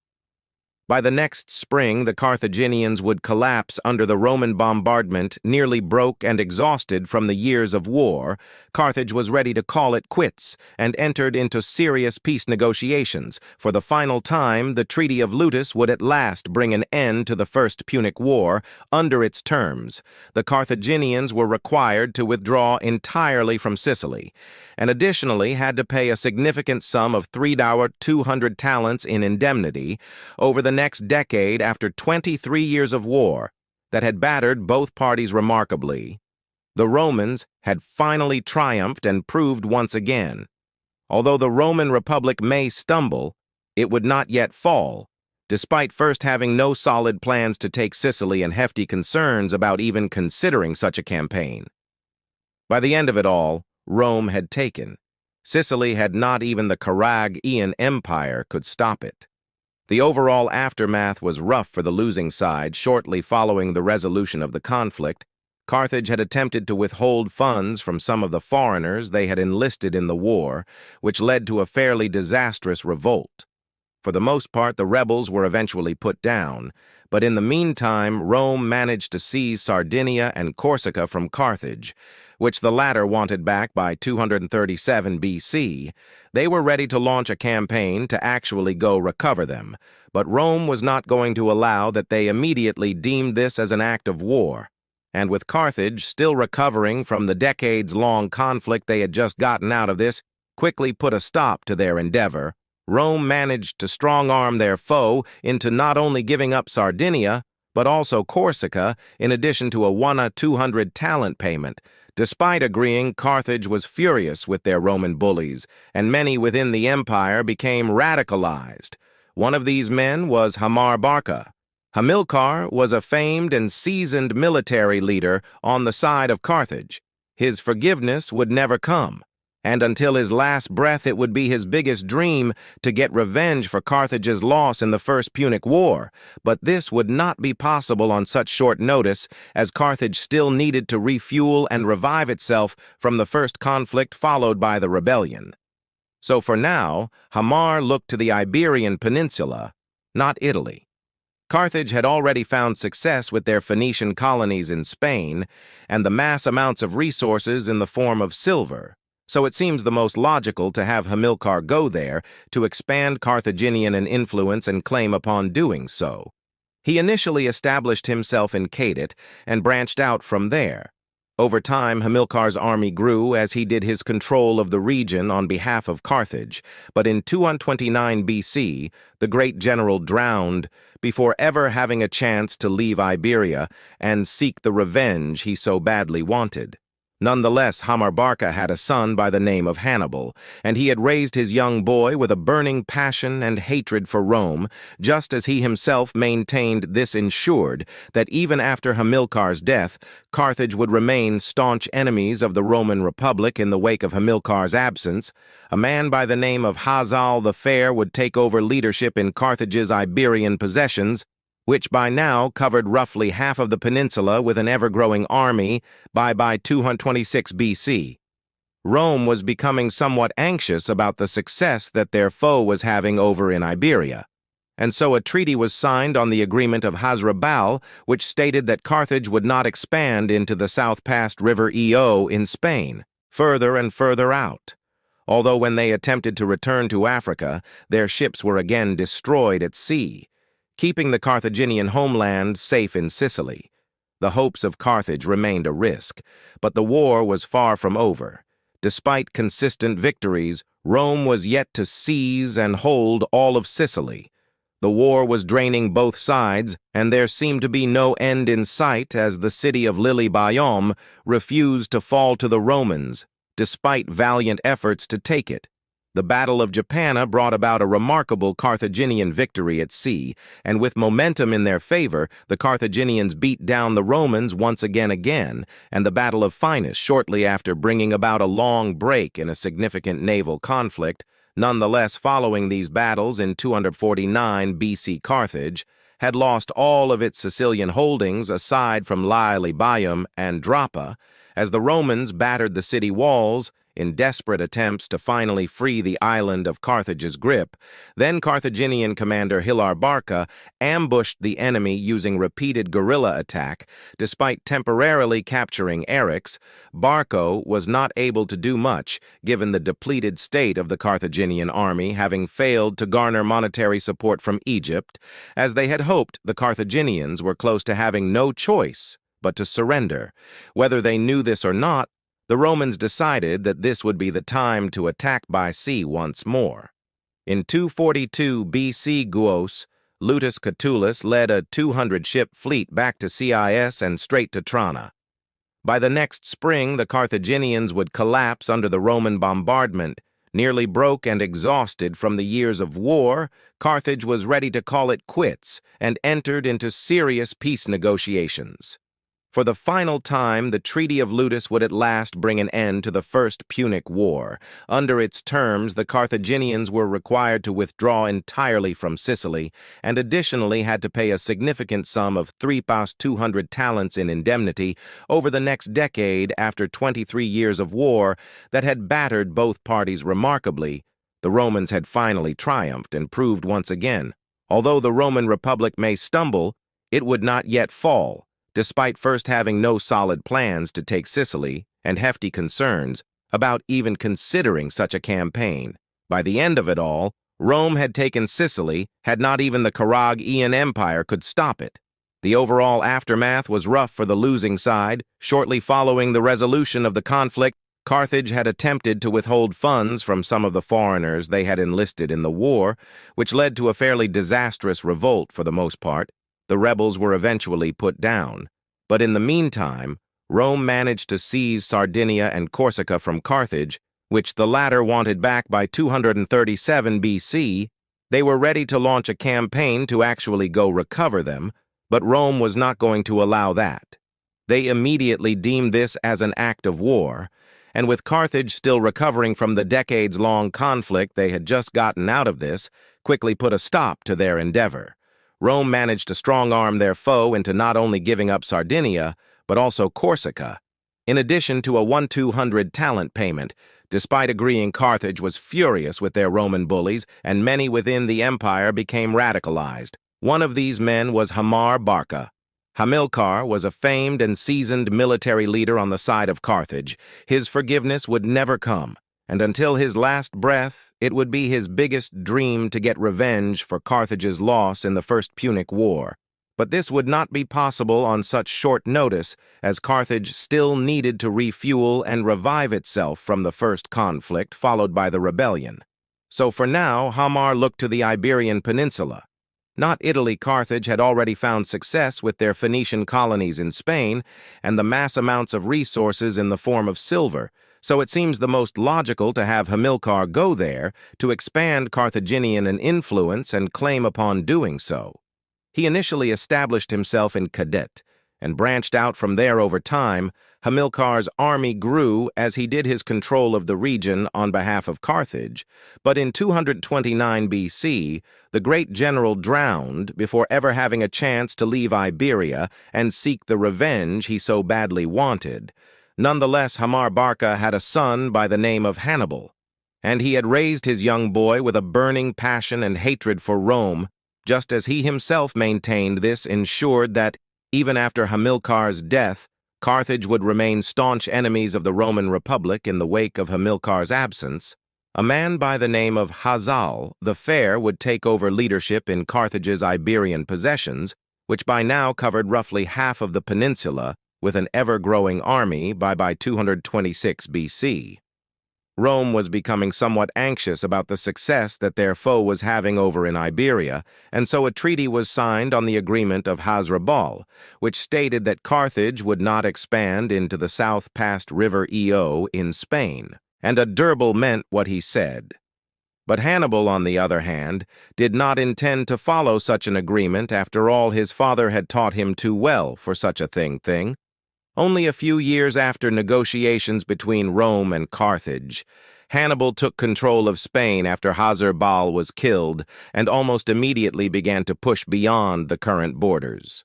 By the next spring, the Carthaginians would collapse under the Roman bombardment. Nearly broke and exhausted from the years of war, Carthage was ready to call it quits and entered into serious peace negotiations. For the final time, the Treaty of Lutus would at last bring an end to the First Punic War. Under its terms, the Carthaginians were required to withdraw entirely from Sicily, and additionally had to pay a significant sum of 3,200 talents in indemnity. Over the next decade, after 23 years of war that had battered both parties remarkably, the Romans had finally triumphed and proved once again. Although the Roman Republic may stumble, it would not yet fall, despite first having no solid plans to take Sicily and hefty concerns about even considering such a campaign. By the end of it all, Rome had taken. Sicily had not even the Carthaginian Empire could stop it. The overall aftermath was rough for the losing side. Shortly following the resolution of the conflict, Carthage had attempted to withhold funds from some of the foreigners they had enlisted in the war, which led to a fairly disastrous revolt. For the most part, the rebels were eventually put down, but in the meantime, Rome managed to seize Sardinia and Corsica from Carthage, which the latter wanted back by 237 BC. They were ready to launch a campaign to actually go recover them, but Rome was not going to allow that. They immediately deemed this as an act of war, and with Carthage still recovering from the decades-long conflict they had just gotten out of, this quickly put a stop to their endeavor. Rome managed to strong-arm their foe into not only giving up Sardinia, but also Corsica, in addition to a 1,200 talent payment. Despite agreeing, Carthage was furious with their Roman bullies, and many within the empire became radicalized. One of these men was Hamilcar Barca. Hamilcar was a famed and seasoned military leader on the side of Carthage. His forgiveness would never come, and until his last breath it would be his biggest dream to get revenge for Carthage's loss in the First Punic War. But this would not be possible on such short notice, as Carthage still needed to refuel and revive itself from the first conflict followed by the rebellion. So for now, Hamar looked to the Iberian Peninsula, not Italy. Carthage had already found success with their Phoenician colonies in Spain and the mass amounts of resources in the form of silver, so it seems the most logical to have Hamilcar go there to expand Carthaginian influence and claim upon doing so. He initially established himself in Cadit and branched out from there. Over time, Hamilcar's army grew as he did his control of the region on behalf of Carthage, but in 229 BC, the great general drowned before ever having a chance to leave Iberia and seek the revenge he so badly wanted. Nonetheless, Hamarbarca had a son by the name of Hannibal, and he had raised his young boy with a burning passion and hatred for Rome, just as he himself maintained. This ensured that even after Hamilcar's death, Carthage would remain staunch enemies of the Roman Republic in the wake of Hamilcar's absence. A man by the name of Hazal the Fair would take over leadership in Carthage's Iberian possessions, which by now covered roughly half of the peninsula with an ever-growing army by 226 BC. Rome was becoming somewhat anxious about the success that their foe was having over in Iberia, and so a treaty was signed on the agreement of Hasdrubal, which stated that Carthage would not expand into the south past River Eo in Spain, further and further out. Although when they attempted to return to Africa, their ships were again destroyed at sea, keeping the Carthaginian homeland safe in Sicily. The hopes of Carthage remained a risk, but the war was far from over. Despite consistent victories, Rome was yet to seize and hold all of Sicily. The war was draining both sides, and there seemed to be no end in sight as the city of Lille-Bayaume refused to fall to the Romans, despite valiant efforts to take it. The Battle of Japana brought about a remarkable Carthaginian victory at sea, and with momentum in their favor, the Carthaginians beat down the Romans once again, and the Battle of Phoenix shortly after, bringing about a long break in a significant naval conflict. Nonetheless, following these battles in 249 BC, Carthage had lost all of its Sicilian holdings aside from Lille-Bayaume and Drapa, as the Romans battered the city walls in desperate attempts to finally free the island of Carthage's grip. Then Carthaginian commander Hilar Barca ambushed the enemy using repeated guerrilla attack. Despite temporarily capturing Eryx, Barca was not able to do much, given the depleted state of the Carthaginian army, having failed to garner monetary support from Egypt. As they had hoped, the Carthaginians were close to having no choice but to surrender. Whether they knew this or not, the Romans decided that this would be the time to attack by sea once more. In 242 BC, Guos, Lutus Catulus led a 200-ship fleet back to Cis and straight to Trana. By the next spring, the Carthaginians would collapse under the Roman bombardment. Nearly broke and exhausted from the years of war, Carthage was ready to call it quits and entered into serious peace negotiations. For the final time, the Treaty of Lutus would at last bring an end to the First Punic War. Under its terms, the Carthaginians were required to withdraw entirely from Sicily, and additionally had to pay a significant sum of 3,200 talents in indemnity over the next decade. After 23 years of war that had battered both parties remarkably, the Romans had finally triumphed and proved once again, although the Roman Republic may stumble, it would not yet fall. Despite first having no solid plans to take Sicily and hefty concerns about even considering such a campaign. By the end of it all, Rome had taken Sicily, had not even the Carthaginian Empire could stop it. The overall aftermath was rough for the losing side. Shortly following the resolution of the conflict, Carthage had attempted to withhold funds from some of the foreigners they had enlisted in the war, which led to a fairly disastrous revolt for the most part. The rebels were eventually put down. But in the meantime, Rome managed to seize Sardinia and Corsica from Carthage, which the latter wanted back by 237 BC. They were ready to launch a campaign to actually go recover them, but Rome was not going to allow that. They immediately deemed this as an act of war, and with Carthage still recovering from the decades-long conflict they had just gotten out of this, quickly put a stop to their endeavor. Rome managed to strong-arm their foe into not only giving up Sardinia, but also Corsica, in addition to a 1,200 talent payment. Despite agreeing, Carthage was furious with their Roman bullies, and many within the empire became radicalized. One of these men was Hamar Barca. Hamilcar was a famed and seasoned military leader on the side of Carthage. His forgiveness would never come, and until his last breath, it would be his biggest dream to get revenge for Carthage's loss in the First Punic War. But this would not be possible on such short notice, as Carthage still needed to refuel and revive itself from the first conflict followed by the rebellion. So for now, Hamar looked to the Iberian Peninsula. Not Italy. Carthage had already found success with their Phoenician colonies in Spain and the mass amounts of resources in the form of silver, so it seems the most logical to have Hamilcar go there to expand Carthaginian influence and claim upon doing so. He initially established himself in Cadet and branched out from there over time. Hamilcar's army grew as he did his control of the region on behalf of Carthage, but in 229 BC, the great general drowned before ever having a chance to leave Iberia and seek the revenge he so badly wanted. Nonetheless, Hamar Barca had a son by the name of Hannibal, and he had raised his young boy with a burning passion and hatred for Rome, just as he himself maintained. This ensured that, even after Hamilcar's death, Carthage would remain staunch enemies of the Roman Republic in the wake of Hamilcar's absence. A man by the name of Hazal the Fair would take over leadership in Carthage's Iberian possessions, which by now covered roughly half of the peninsula, with an ever-growing army by 226 BC. Rome was becoming somewhat anxious about the success that their foe was having over in Iberia, and so a treaty was signed on the agreement of Hasdrubal, which stated that Carthage would not expand into the south past River Eo in Spain, and Hasdrubal meant what he said. But Hannibal, on the other hand, did not intend to follow such an agreement. After all, his father had taught him too well for such a thing. Only a few years after negotiations between Rome and Carthage, Hannibal took control of Spain after Hasdrubal was killed and almost immediately began to push beyond the current borders.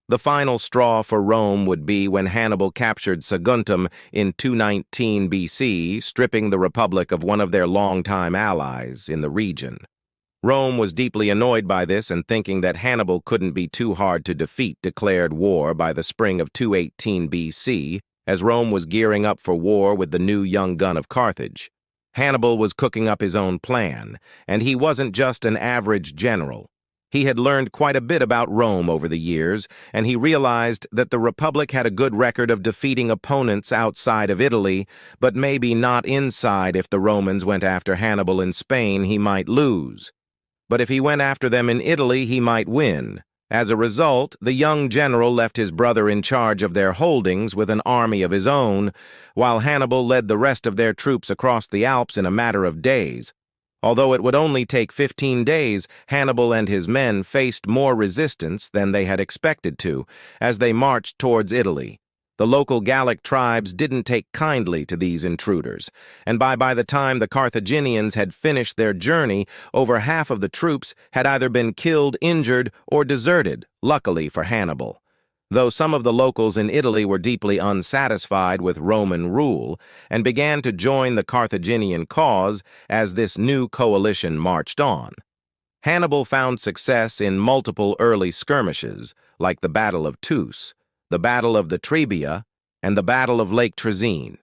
The final straw for Rome would be when Hannibal captured Saguntum in 219 BC, stripping the Republic of one of their longtime allies in the region. Rome was deeply annoyed by this, and thinking that Hannibal couldn't be too hard to defeat, declared war by the spring of 218 BC, as Rome was gearing up for war with the new young gun of Carthage. Hannibal was cooking up his own plan, and he wasn't just an average general. He had learned quite a bit about Rome over the years, and he realized that the Republic had a good record of defeating opponents outside of Italy, but maybe not inside. If the Romans went after Hannibal in Spain, he might lose. But if he went after them in Italy, he might win. As a result, the young general left his brother in charge of their holdings with an army of his own, while Hannibal led the rest of their troops across the Alps in a matter of days. Although it would only take 15 days, Hannibal and his men faced more resistance than they had expected to as they marched towards Italy. The local Gallic tribes didn't take kindly to these intruders, and by the time the Carthaginians had finished their journey, over half of the troops had either been killed, injured, or deserted, luckily for Hannibal. Though some of the locals in Italy were deeply unsatisfied with Roman rule and began to join the Carthaginian cause as this new coalition marched on. Hannibal found success in multiple early skirmishes, like the Battle of Tus, the Battle of the Trebia, and the Battle of Lake Trasimene.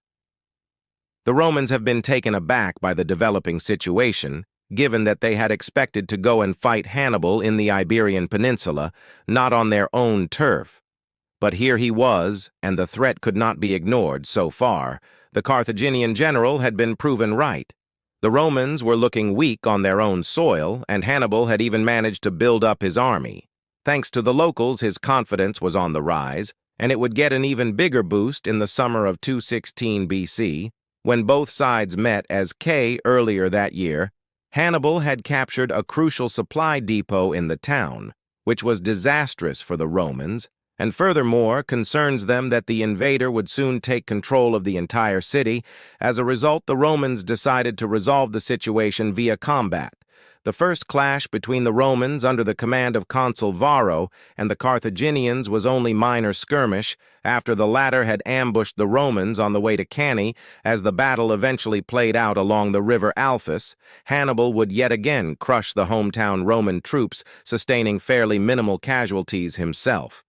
The Romans have been taken aback by the developing situation, given that they had expected to go and fight Hannibal in the Iberian Peninsula, not on their own turf. But here he was, and the threat could not be ignored. So far, the Carthaginian general had been proven right. The Romans were looking weak on their own soil, and Hannibal had even managed to build up his army. Thanks to the locals, his confidence was on the rise, and it would get an even bigger boost in the summer of 216 BC, when both sides met as earlier that year. Hannibal had captured a crucial supply depot in the town, which was disastrous for the Romans, and furthermore concerns them that the invader would soon take control of the entire city. As a result, the Romans decided to resolve the situation via combat. The first clash between the Romans under the command of Consul Varro and the Carthaginians was only minor skirmish after the latter had ambushed the Romans on the way to Cannae. As the battle eventually played out along the river Alphus, Hannibal would yet again crush the hometown Roman troops, sustaining fairly minimal casualties himself.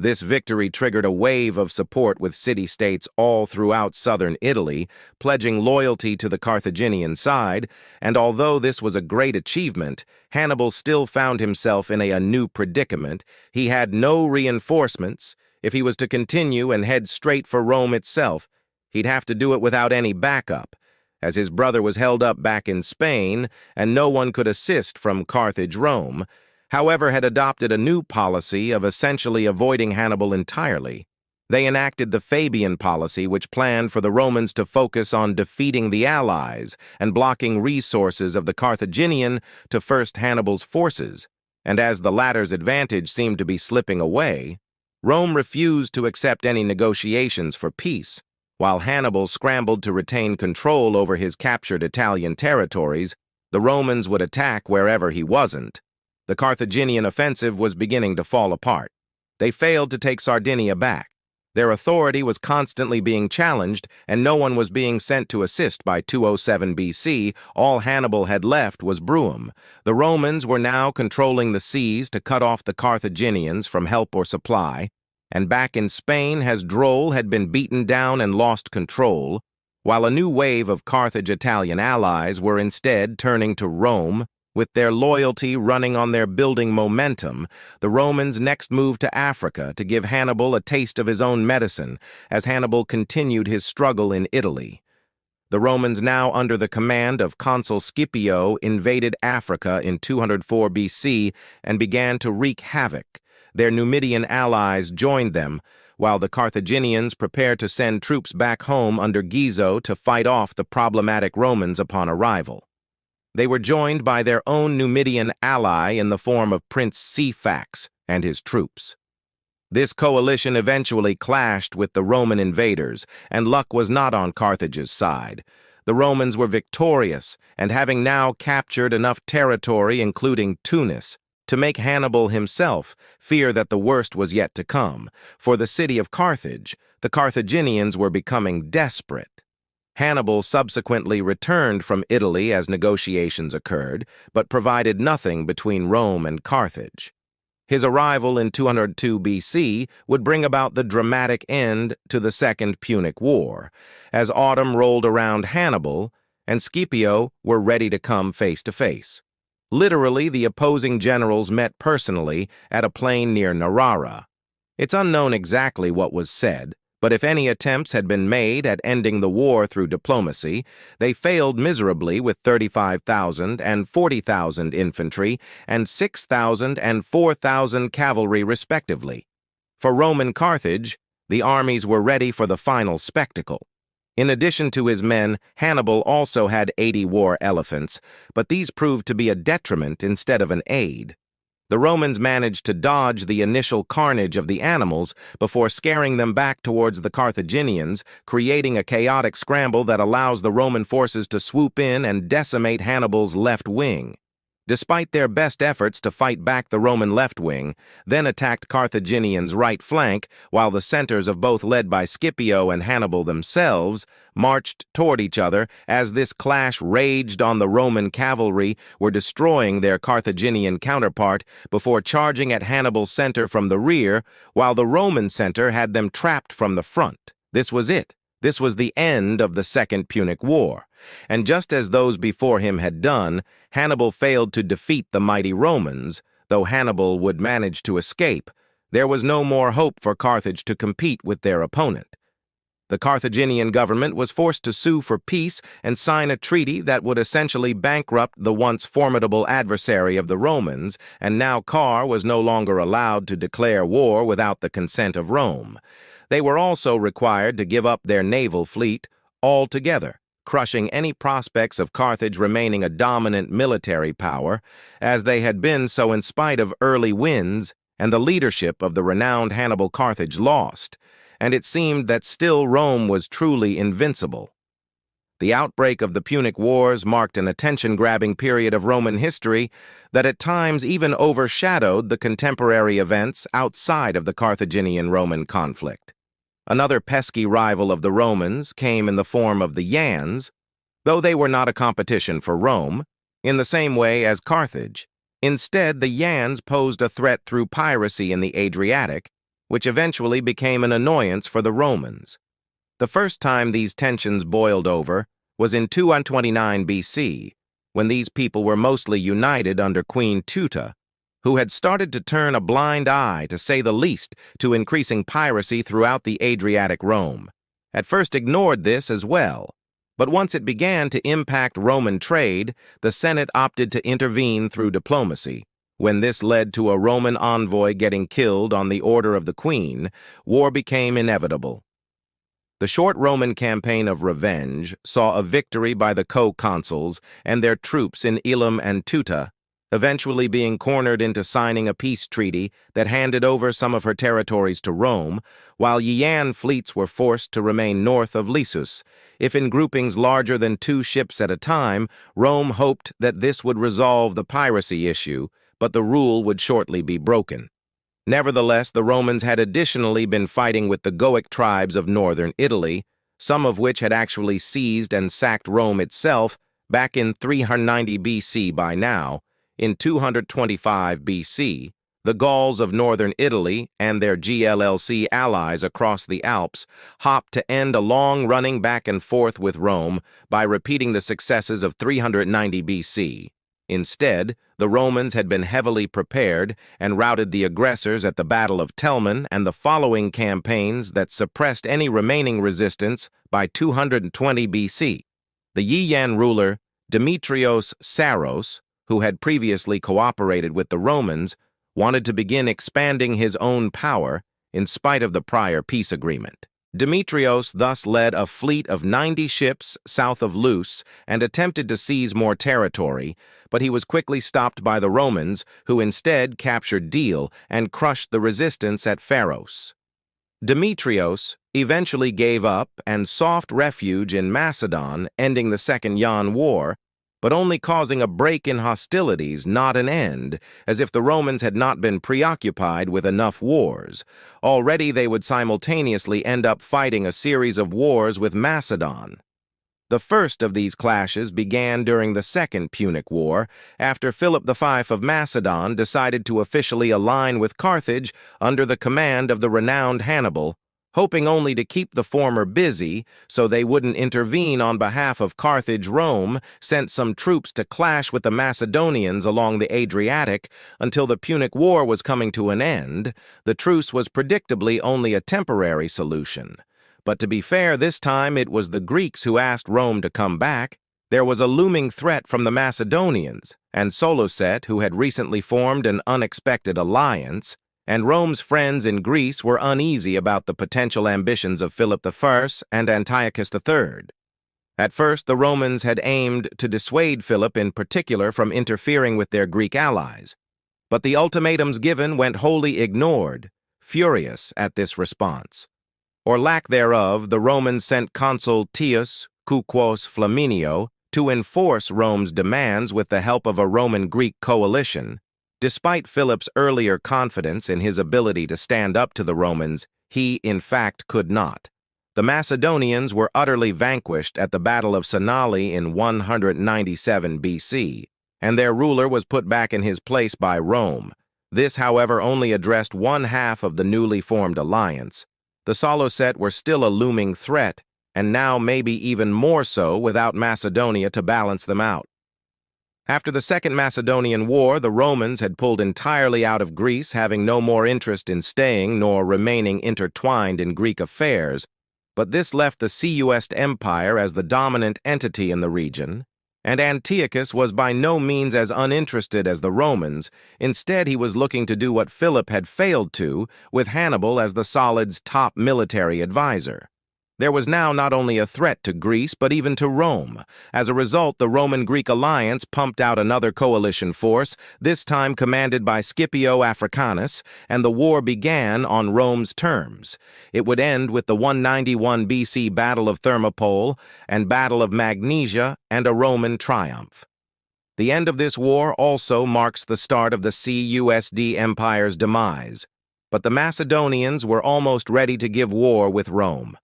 This victory triggered a wave of support with city-states all throughout southern Italy, pledging loyalty to the Carthaginian side, and although this was a great achievement, Hannibal still found himself in a new predicament. He had no reinforcements. If he was to continue and head straight for Rome itself, he'd have to do it without any backup, as his brother was held up back in Spain and no one could assist from Carthage-Rome, however, had adopted a new policy of essentially avoiding Hannibal entirely. They enacted the Fabian policy, which planned for the Romans to focus on defeating the allies and blocking resources of the Carthaginian to first Hannibal's forces, and as the latter's advantage seemed to be slipping away, Rome refused to accept any negotiations for peace, while Hannibal scrambled to retain control over his captured Italian territories. The Romans would attack wherever he wasn't. The Carthaginian offensive was beginning to fall apart. They failed to take Sardinia back. Their authority was constantly being challenged, and no one was being sent to assist. By 207 BC, all Hannibal had left was Bruum. The Romans were now controlling the seas to cut off the Carthaginians from help or supply, and back in Spain, Hasdrubal had been beaten down and lost control, while a new wave of Carthage-Italian allies were instead turning to Rome. With their loyalty running on their building momentum, the Romans next moved to Africa to give Hannibal a taste of his own medicine as Hannibal continued his struggle in Italy. The Romans, now under the command of Consul Scipio, invaded Africa in 204 BC and began to wreak havoc. Their Numidian allies joined them, while the Carthaginians prepared to send troops back home under Gizo to fight off the problematic Romans upon arrival. They were joined by their own Numidian ally in the form of Prince Cefax and his troops. This coalition eventually clashed with the Roman invaders, and luck was not on Carthage's side. The Romans were victorious, and having now captured enough territory, including Tunis, to make Hannibal himself fear that the worst was yet to come. For the city of Carthage, the Carthaginians were becoming desperate. Hannibal subsequently returned from Italy as negotiations occurred, but provided nothing between Rome and Carthage. His arrival in 202 BC would bring about the dramatic end to the Second Punic War, as autumn rolled around. Hannibal and Scipio were ready to come face to face. Literally, the opposing generals met personally at a plain near Narara. It's unknown exactly what was said, but if any attempts had been made at ending the war through diplomacy, they failed miserably with 35,000 and 40,000 infantry and 6,000 and 4,000 cavalry respectively. For Rome and Carthage, the armies were ready for the final spectacle. In addition to his men, Hannibal also had 80 war elephants, but these proved to be a detriment instead of an aid. The Romans managed to dodge the initial carnage of the animals before scaring them back towards the Carthaginians, creating a chaotic scramble that allows the Roman forces to swoop in and decimate Hannibal's left wing. Despite their best efforts to fight back, the Roman left wing then attacked Carthaginians' right flank, while the centers of both, led by Scipio and Hannibal themselves, marched toward each other. As this clash raged on, the Roman cavalry were destroying their Carthaginian counterpart before charging at Hannibal's center from the rear, while the Roman center had them trapped from the front. This was it. This was the end of the Second Punic War. And just as those before him had done, Hannibal failed to defeat the mighty Romans. Though Hannibal would manage to escape, there was no more hope for Carthage to compete with their opponent. The Carthaginian government was forced to sue for peace and sign a treaty that would essentially bankrupt the once formidable adversary of the Romans, and now Car was no longer allowed to declare war without the consent of Rome. They were also required to give up their naval fleet altogether, crushing any prospects of Carthage remaining a dominant military power, as they had been so in spite of early wins and the leadership of the renowned Hannibal. Carthage lost, and it seemed that still Rome was truly invincible. The outbreak of the Punic Wars marked an attention-grabbing period of Roman history that at times even overshadowed the contemporary events outside of the Carthaginian-Roman conflict. Another pesky rival of the Romans came in the form of the Yans, though they were not a competition for Rome, in the same way as Carthage. Instead, the Yans posed a threat through piracy in the Adriatic, which eventually became an annoyance for the Romans. The first time these tensions boiled over was in 229 BC, when these people were mostly united under Queen Tuta, who had started to turn a blind eye, to say the least, to increasing piracy throughout the Adriatic Rome. At first ignored this as well, but once it began to impact Roman trade, the Senate opted to intervene through diplomacy. When this led to a Roman envoy getting killed on the order of the queen, war became inevitable. The short Roman campaign of revenge saw a victory by the co-consuls and their troops in Elam and Tuta, eventually being cornered into signing a peace treaty that handed over some of her territories to Rome, while Yan fleets were forced to remain north of Lissus. If in groupings larger than 2 ships at a time, Rome hoped that this would resolve the piracy issue, but the rule would shortly be broken. Nevertheless, the Romans had additionally been fighting with the Goic tribes of northern Italy, some of which had actually seized and sacked Rome itself back in 390 BC by now. In 225 BC, the Gauls of northern Italy and their GLLC allies across the Alps hopped to end a long-running back and forth with Rome by repeating the successes of 390 BC. Instead, the Romans had been heavily prepared and routed the aggressors at the Battle of Telman and the following campaigns that suppressed any remaining resistance by 220 BC. The Yian ruler Demetrios Saros, who had previously cooperated with the Romans, wanted to begin expanding his own power in spite of the prior peace agreement. Demetrios thus led a fleet of 90 ships south of Leuce and attempted to seize more territory, but he was quickly stopped by the Romans, who instead captured Deal and crushed the resistance at Pharos. Demetrios eventually gave up and sought refuge in Macedon, ending the Second Yan War, but only causing a break in hostilities, not an end, as if the Romans had not been preoccupied with enough wars. Already they would simultaneously end up fighting a series of wars with Macedon. The first of these clashes began during the Second Punic War, after Philip V of Macedon decided to officially align with Carthage under the command of the renowned Hannibal, hoping only to keep the former busy so they wouldn't intervene on behalf of Carthage. Rome sent some troops to clash with the Macedonians along the Adriatic until the Punic War was coming to an end. The truce was predictably only a temporary solution. But to be fair, this time it was the Greeks who asked Rome to come back. There was a looming threat from the Macedonians, and Seleucus, who had recently formed an unexpected alliance, and Rome's friends in Greece were uneasy about the potential ambitions of Philip I and Antiochus III. At first, the Romans had aimed to dissuade Philip in particular from interfering with their Greek allies, but the ultimatums given went wholly ignored. Furious at this response, or lack thereof, the Romans sent consul Tius Cuquos Flaminio to enforce Rome's demands with the help of a Roman-Greek coalition. Despite Philip's earlier confidence in his ability to stand up to the Romans, he, in fact, could not. The Macedonians were utterly vanquished at the Battle of Sanali in 197 BC, and their ruler was put back in his place by Rome. This, however, only addressed one half of the newly formed alliance. The Seleucids were still a looming threat, and now maybe even more so without Macedonia to balance them out. After the Second Macedonian War, the Romans had pulled entirely out of Greece, having no more interest in staying nor remaining intertwined in Greek affairs, but this left the Caused Empire as the dominant entity in the region, and Antiochus was by no means as uninterested as the Romans. Instead, he was looking to do what Philip had failed to, with Hannibal as the Solid's top military advisor. There was now not only a threat to Greece, but even to Rome. As a result, the Roman-Greek alliance pumped out another coalition force, this time commanded by Scipio Africanus, and the war began on Rome's terms. It would end with the 191 BC Battle of Thermopylae and Battle of Magnesia and a Roman triumph. The end of this war also marks the start of the CUSD Empire's demise. But the Macedonians were almost ready to give war with Rome.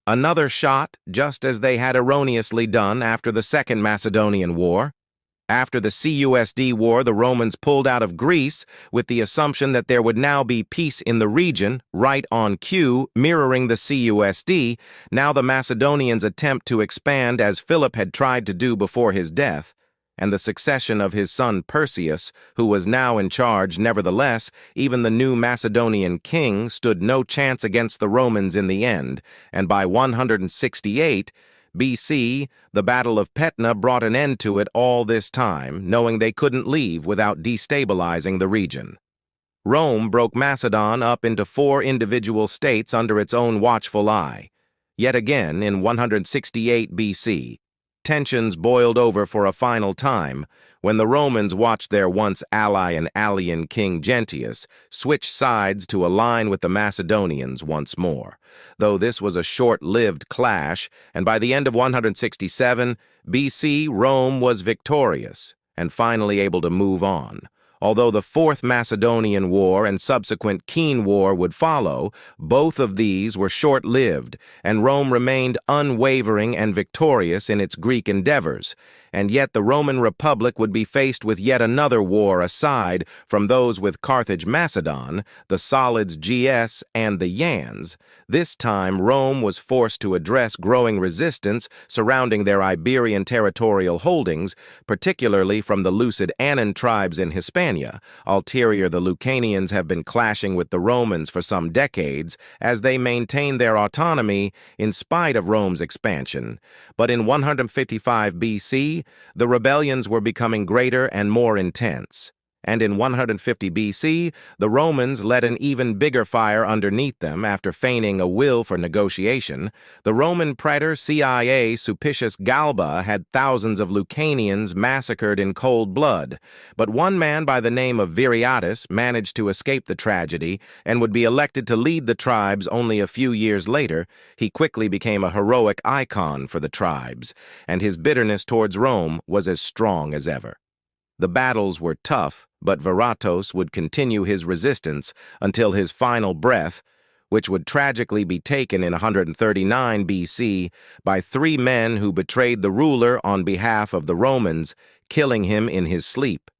Another shot, just as they had erroneously done after the Second Macedonian War. After the CUSD War, the Romans pulled out of Greece with the assumption that there would now be peace in the region, right on cue, mirroring the CUSD. Now the Macedonians attempt to expand as Philip had tried to do before his death, and the succession of his son Perseus, who was now in charge. Nevertheless, even the new Macedonian king stood no chance against the Romans in the end, and by 168 BC, the Battle of Pydna brought an end to it all this time, knowing they couldn't leave without destabilizing the region. Rome broke Macedon up into 4 individual states under its own watchful eye. Yet again, in 168 BC, tensions boiled over for a final time when the Romans watched their once ally and alien king Gentius switch sides to align with the Macedonians once more. Though this was a short-lived clash, and by the end of 167 BC, Rome was victorious and finally able to move on. Although the Fourth Macedonian War and subsequent Keen War would follow, both of these were short-lived, and Rome remained unwavering and victorious in its Greek endeavors. And yet the Roman Republic would be faced with yet another war aside from those with Carthage-Macedon, the Solids GS, and the Yans. This time, Rome was forced to address growing resistance surrounding their Iberian territorial holdings, particularly from the Lucidanan tribes in Hispania. Ulterior, the Lucanians have been clashing with the Romans for some decades as they maintain their autonomy in spite of Rome's expansion. But in 155 BC, the rebellions were becoming greater and more intense. And in 150 BC, the Romans led an even bigger fire underneath them after feigning a will for negotiation. The Roman praetor CIA Sulpicius Galba had thousands of Lucanians massacred in cold blood, but one man by the name of Viriatus managed to escape the tragedy and would be elected to lead the tribes only a few years later. He quickly became a heroic icon for the tribes, and his bitterness towards Rome was as strong as ever. The battles were tough, but Viriatus would continue his resistance until his final breath, which would tragically be taken in 139 BC by 3 men who betrayed the ruler on behalf of the Romans, killing him in his sleep.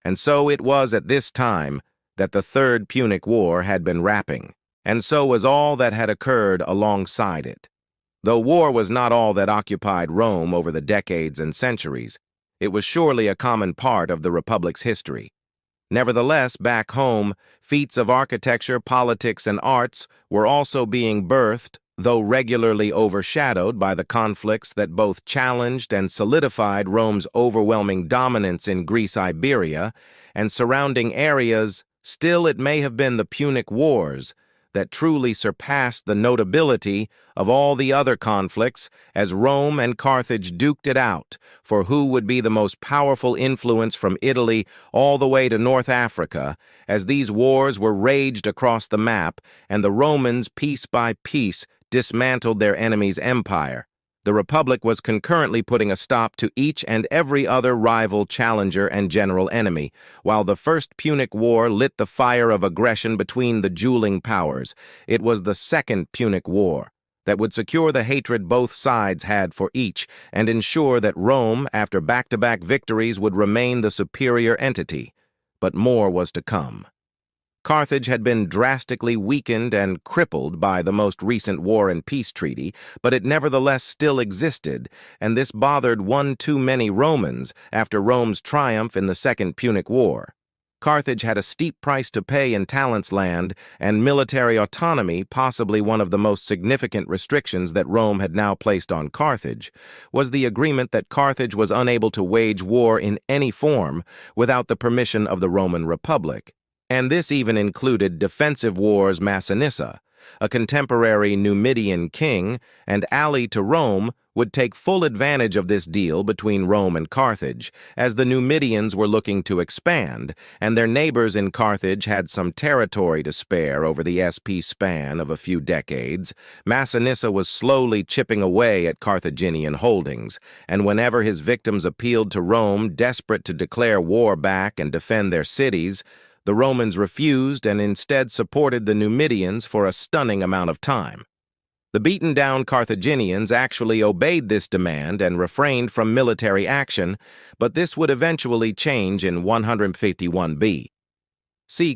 And so it was at this time that the Third Punic War had been wrapping, and so was all that had occurred alongside it. Though war was not all that occupied Rome over the decades and centuries, it was surely a common part of the Republic's history. Nevertheless, back home, feats of architecture, politics, and arts were also being birthed, though regularly overshadowed by the conflicts that both challenged and solidified Rome's overwhelming dominance in Greece, Iberia, and surrounding areas. Still, it may have been the Punic Wars that truly surpassed the notability of all the other conflicts as Rome and Carthage duked it out for who would be the most powerful influence from Italy all the way to North Africa, as these wars were raged across the map and the Romans piece by piece dismantled their enemy's empire. The Republic was concurrently putting a stop to each and every other rival, challenger, and general enemy, while the First Punic War lit the fire of aggression between the dueling powers. It was the Second Punic War that would secure the hatred both sides had for each and ensure that Rome, after back-to-back victories, would remain the superior entity. But more was to come. Carthage had been drastically weakened and crippled by the most recent War and Peace Treaty, but it nevertheless still existed, and this bothered one too many Romans after Rome's triumph in the Second Punic War. Carthage had a steep price to pay in talents, land, and military autonomy. Possibly one of the most significant restrictions that Rome had now placed on Carthage was the agreement that Carthage was unable to wage war in any form without the permission of the Roman Republic. And this even included defensive wars Massinissa, a contemporary Numidian king and ally to Rome, would take full advantage of this deal between Rome and Carthage, as the Numidians were looking to expand, and their neighbors in Carthage had some territory to spare over the span of a few decades. Massinissa was slowly chipping away at Carthaginian holdings, and whenever his victims appealed to Rome, desperate to declare war back and defend their cities, the Romans refused and instead supported the Numidians for a stunning amount of time. The beaten-down Carthaginians actually obeyed this demand and refrained from military action, but this would eventually change in 151 B.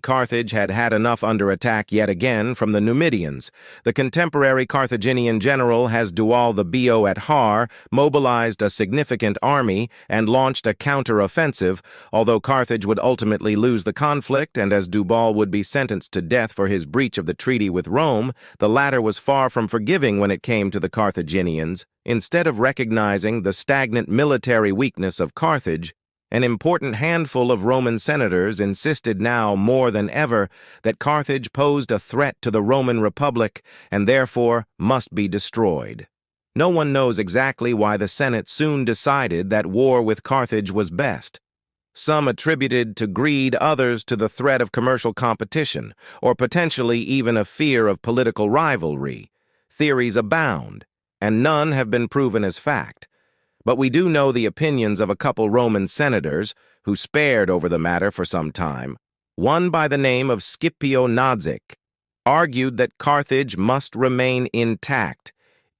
Carthage had had enough under attack yet again from the Numidians. The contemporary Carthaginian general Hasdrubal the Bio at Har mobilized a significant army and launched a counter-offensive, although Carthage would ultimately lose the conflict and Hasdrubal would be sentenced to death for his breach of the treaty with Rome. The latter was far from forgiving when it came to the Carthaginians. Instead of recognizing the stagnant military weakness of Carthage, an important handful of Roman senators insisted now more than ever that Carthage posed a threat to the Roman Republic and therefore must be destroyed. No one knows exactly why the Senate soon decided that war with Carthage was best. Some attributed to greed, others to the threat of commercial competition, or potentially even a fear of political rivalry. Theories abound, and none have been proven as fact. But we do know the opinions of a couple Roman senators who spared over the matter for some time. One by the name of Scipio Nodzik argued that Carthage must remain intact.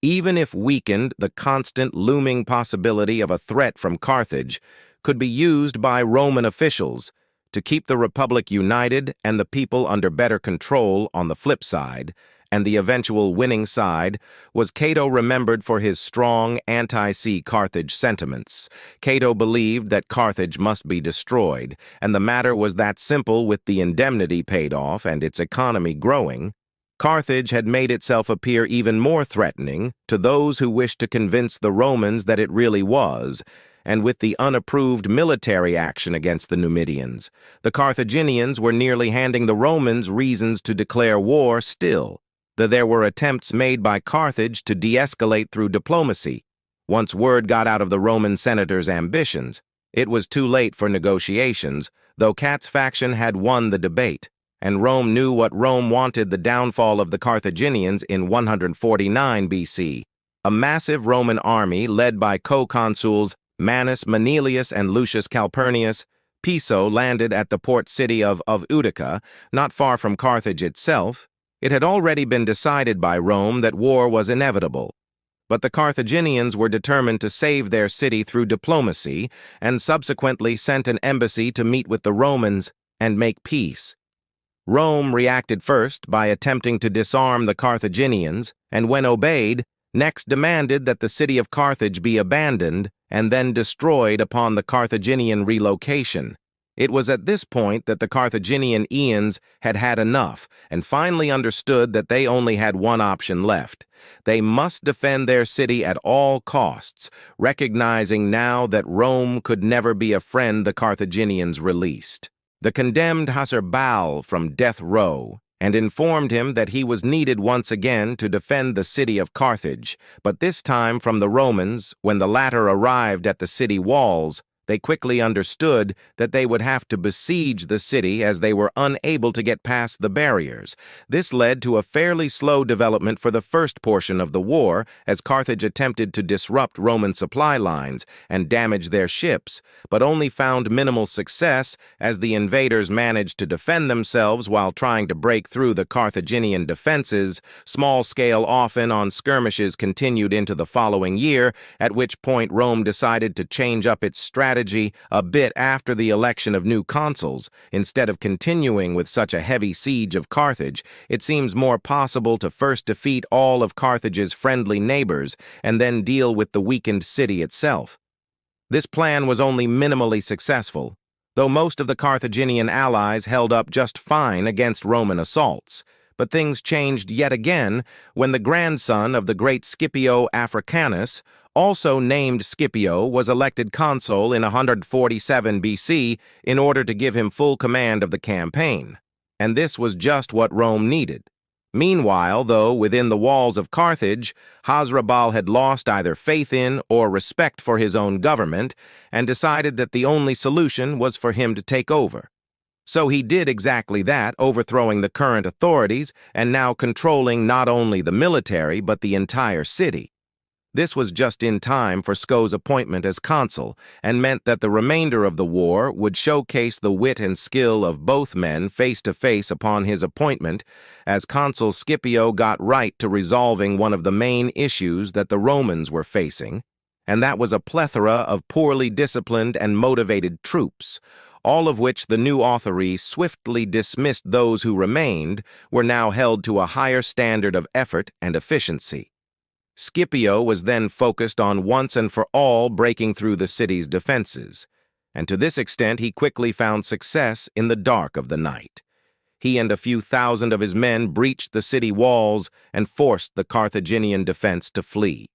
Even if weakened, the constant looming possibility of a threat from Carthage could be used by Roman officials to keep the Republic united and the people under better control. On the flip side, and the eventual winning side, was Cato, remembered for his strong anti-see Carthage sentiments. Cato believed that Carthage must be destroyed, and the matter was that simple. With the indemnity paid off and its economy growing, Carthage had made itself appear even more threatening to those who wished to convince the Romans that it really was. And with the unapproved military action against the Numidians, the Carthaginians were nearly handing the Romans reasons to declare war still. There were attempts made by Carthage to de-escalate through diplomacy. Once word got out of the Roman senators' ambitions, it was too late for negotiations, though Cat's faction had won the debate, and Rome knew what Rome wanted: the downfall of the Carthaginians in 149 BC. A massive Roman army led by co-consuls Manus Manilius and Lucius Calpurnius Piso landed at the port city of Utica, not far from Carthage itself. It had already been decided by Rome that war was inevitable, but the Carthaginians were determined to save their city through diplomacy and subsequently sent an embassy to meet with the Romans and make peace. Rome reacted first by attempting to disarm the Carthaginians, and when obeyed, next demanded that the city of Carthage be abandoned and then destroyed upon the Carthaginian relocation. It was at this point that the Carthaginian Aeons had had enough and finally understood that they only had one option left. They must defend their city at all costs, recognizing now that Rome could never be a friend the Carthaginians released. The condemned Hasdrubal from death row and informed him that he was needed once again to defend the city of Carthage, but this time from the Romans. When the latter arrived at the city walls, they quickly understood that they would have to besiege the city as they were unable to get past the barriers. This led to a fairly slow development for the first portion of the war, as Carthage attempted to disrupt Roman supply lines and damage their ships, but only found minimal success as the invaders managed to defend themselves while trying to break through the Carthaginian defenses. Small-scale off-and-on skirmishes continued into the following year, at which point Rome decided to change up its strategy a bit after the election of new consuls. Instead of continuing with such a heavy siege of Carthage, it seems more possible to first defeat all of Carthage's friendly neighbors and then deal with the weakened city itself. This plan was only minimally successful, though most of the Carthaginian allies held up just fine against Roman assaults. But things changed yet again when the grandson of the great Scipio Africanus, also named Scipio, was elected consul in 147 BC in order to give him full command of the campaign. And this was just what Rome needed. Meanwhile, though, within the walls of Carthage, Hasdrubal had lost either faith in or respect for his own government and decided that the only solution was for him to take over. So he did exactly that, overthrowing the current authorities and now controlling not only the military but the entire city. This was just in time for Sco's appointment as consul and meant that the remainder of the war would showcase the wit and skill of both men face to face upon his appointment, as Consul Scipio got right to resolving one of the main issues that the Romans were facing, and that was a plethora of poorly disciplined and motivated troops, all of which the new authority swiftly dismissed. Those who remained were now held to a higher standard of effort and efficiency. Scipio was then focused on once and for all breaking through the city's defenses, and to this extent he quickly found success in the dark of the night. He and a few thousand of his men breached the city walls and forced the Carthaginian defense to flee.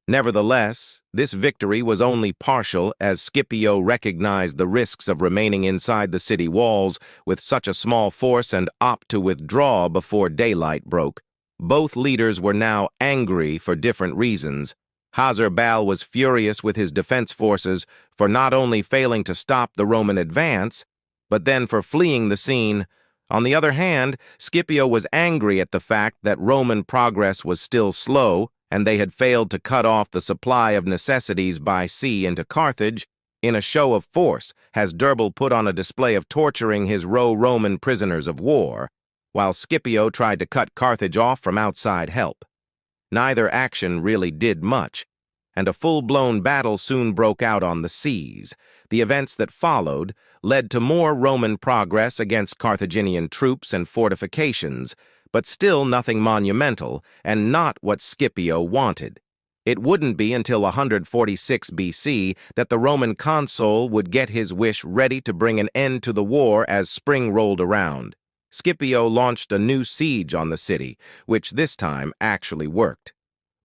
Nevertheless, this victory was only partial, as Scipio recognized the risks of remaining inside the city walls with such a small force and opted to withdraw before daylight broke. Both leaders were now angry for different reasons. Hasdrubal was furious with his defense forces for not only failing to stop the Roman advance, but then for fleeing the scene. On the other hand, Scipio was angry at the fact that Roman progress was still slow, and they had failed to cut off the supply of necessities by sea into Carthage. In a show of force, Hasdrubal put on a display of torturing his Roman prisoners of war, while Scipio tried to cut Carthage off from outside help. Neither action really did much, and a full-blown battle soon broke out on the seas. The events that followed led to more Roman progress against Carthaginian troops and fortifications, but still nothing monumental and not what Scipio wanted. It wouldn't be until 146 BC that the Roman consul would get his wish, ready to bring an end to the war as spring rolled around. Scipio launched a new siege on the city, which this time actually worked.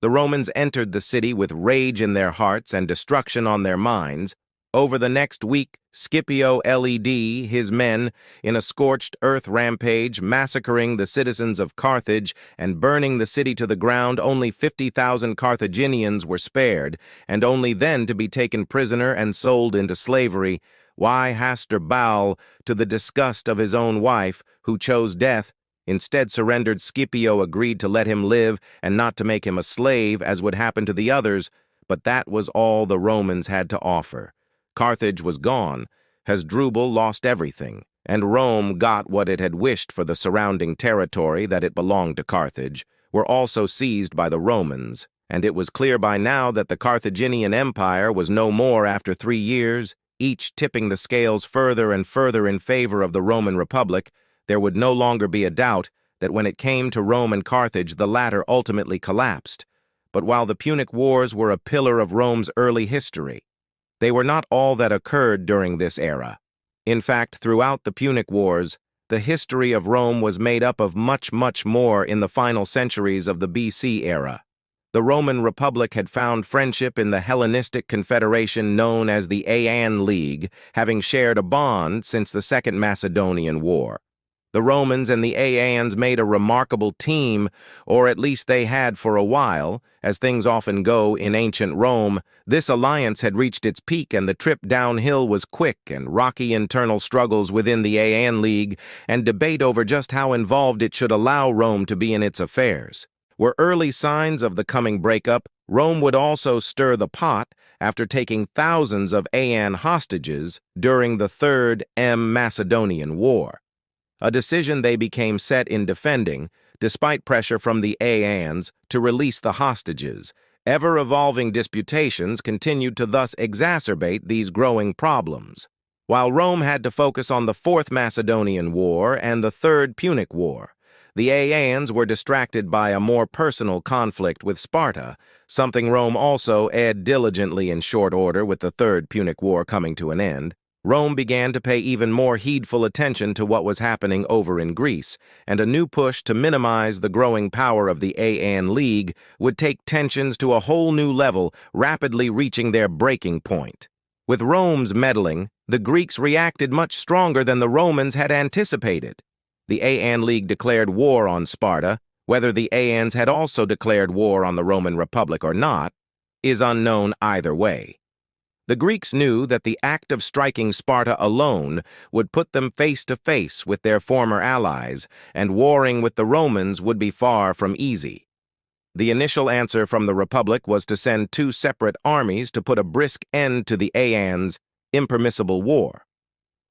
The Romans entered the city with rage in their hearts and destruction on their minds. Over the next week, Scipio led his men in a scorched earth rampage, massacring the citizens of Carthage and burning the city to the ground. Only 50,000 Carthaginians were spared, and only then to be taken prisoner and sold into slavery. Why Hasdrubal, to the disgust of his own wife, who chose death, instead surrendered. Scipio agreed to let him live and not to make him a slave, as would happen to the others, but that was all the Romans had to offer. Carthage was gone, Hasdrubal lost everything, and Rome got what it had wished, for the surrounding territory that it belonged to Carthage were also seized by the Romans, and it was clear by now that the Carthaginian Empire was no more after 3 years, each tipping the scales further and further in favor of the Roman Republic. There would no longer be a doubt that when it came to Rome and Carthage, the latter ultimately collapsed. But while the Punic Wars were a pillar of Rome's early history, they were not all that occurred during this era. In fact, throughout the Punic Wars, the history of Rome was made up of much, much more. In the final centuries of the BC era, the Roman Republic had found friendship in the Hellenistic confederation known as the Aean League, having shared a bond since the Second Macedonian War. The Romans and the Aeans made a remarkable team, or at least they had for a while. As things often go in ancient Rome, this alliance had reached its peak, and the trip downhill was quick, and rocky internal struggles within the Aean League and debate over just how involved it should allow Rome to be in its affairs were early signs of the coming breakup. Rome would also stir the pot after taking thousands of Aean hostages during the Third Macedonian War, a decision they became set in defending, despite pressure from the Aeans to release the hostages. Ever-evolving disputations continued to thus exacerbate these growing problems, while Rome had to focus on the Fourth Macedonian War and the Third Punic War. The Aeans were distracted by a more personal conflict with Sparta, something Rome also aired diligently in short order. With the Third Punic War coming to an end, Rome began to pay even more heedful attention to what was happening over in Greece, and a new push to minimize the growing power of the Aean League would take tensions to a whole new level, rapidly reaching their breaking point. With Rome's meddling, the Greeks reacted much stronger than the Romans had anticipated. The Aean League declared war on Sparta. Whether the Aeans had also declared war on the Roman Republic or not is unknown either way. The Greeks knew that the act of striking Sparta alone would put them face to face with their former allies, and warring with the Romans would be far from easy. The initial answer from the Republic was to send two separate armies to put a brisk end to the Aeans' impermissible war.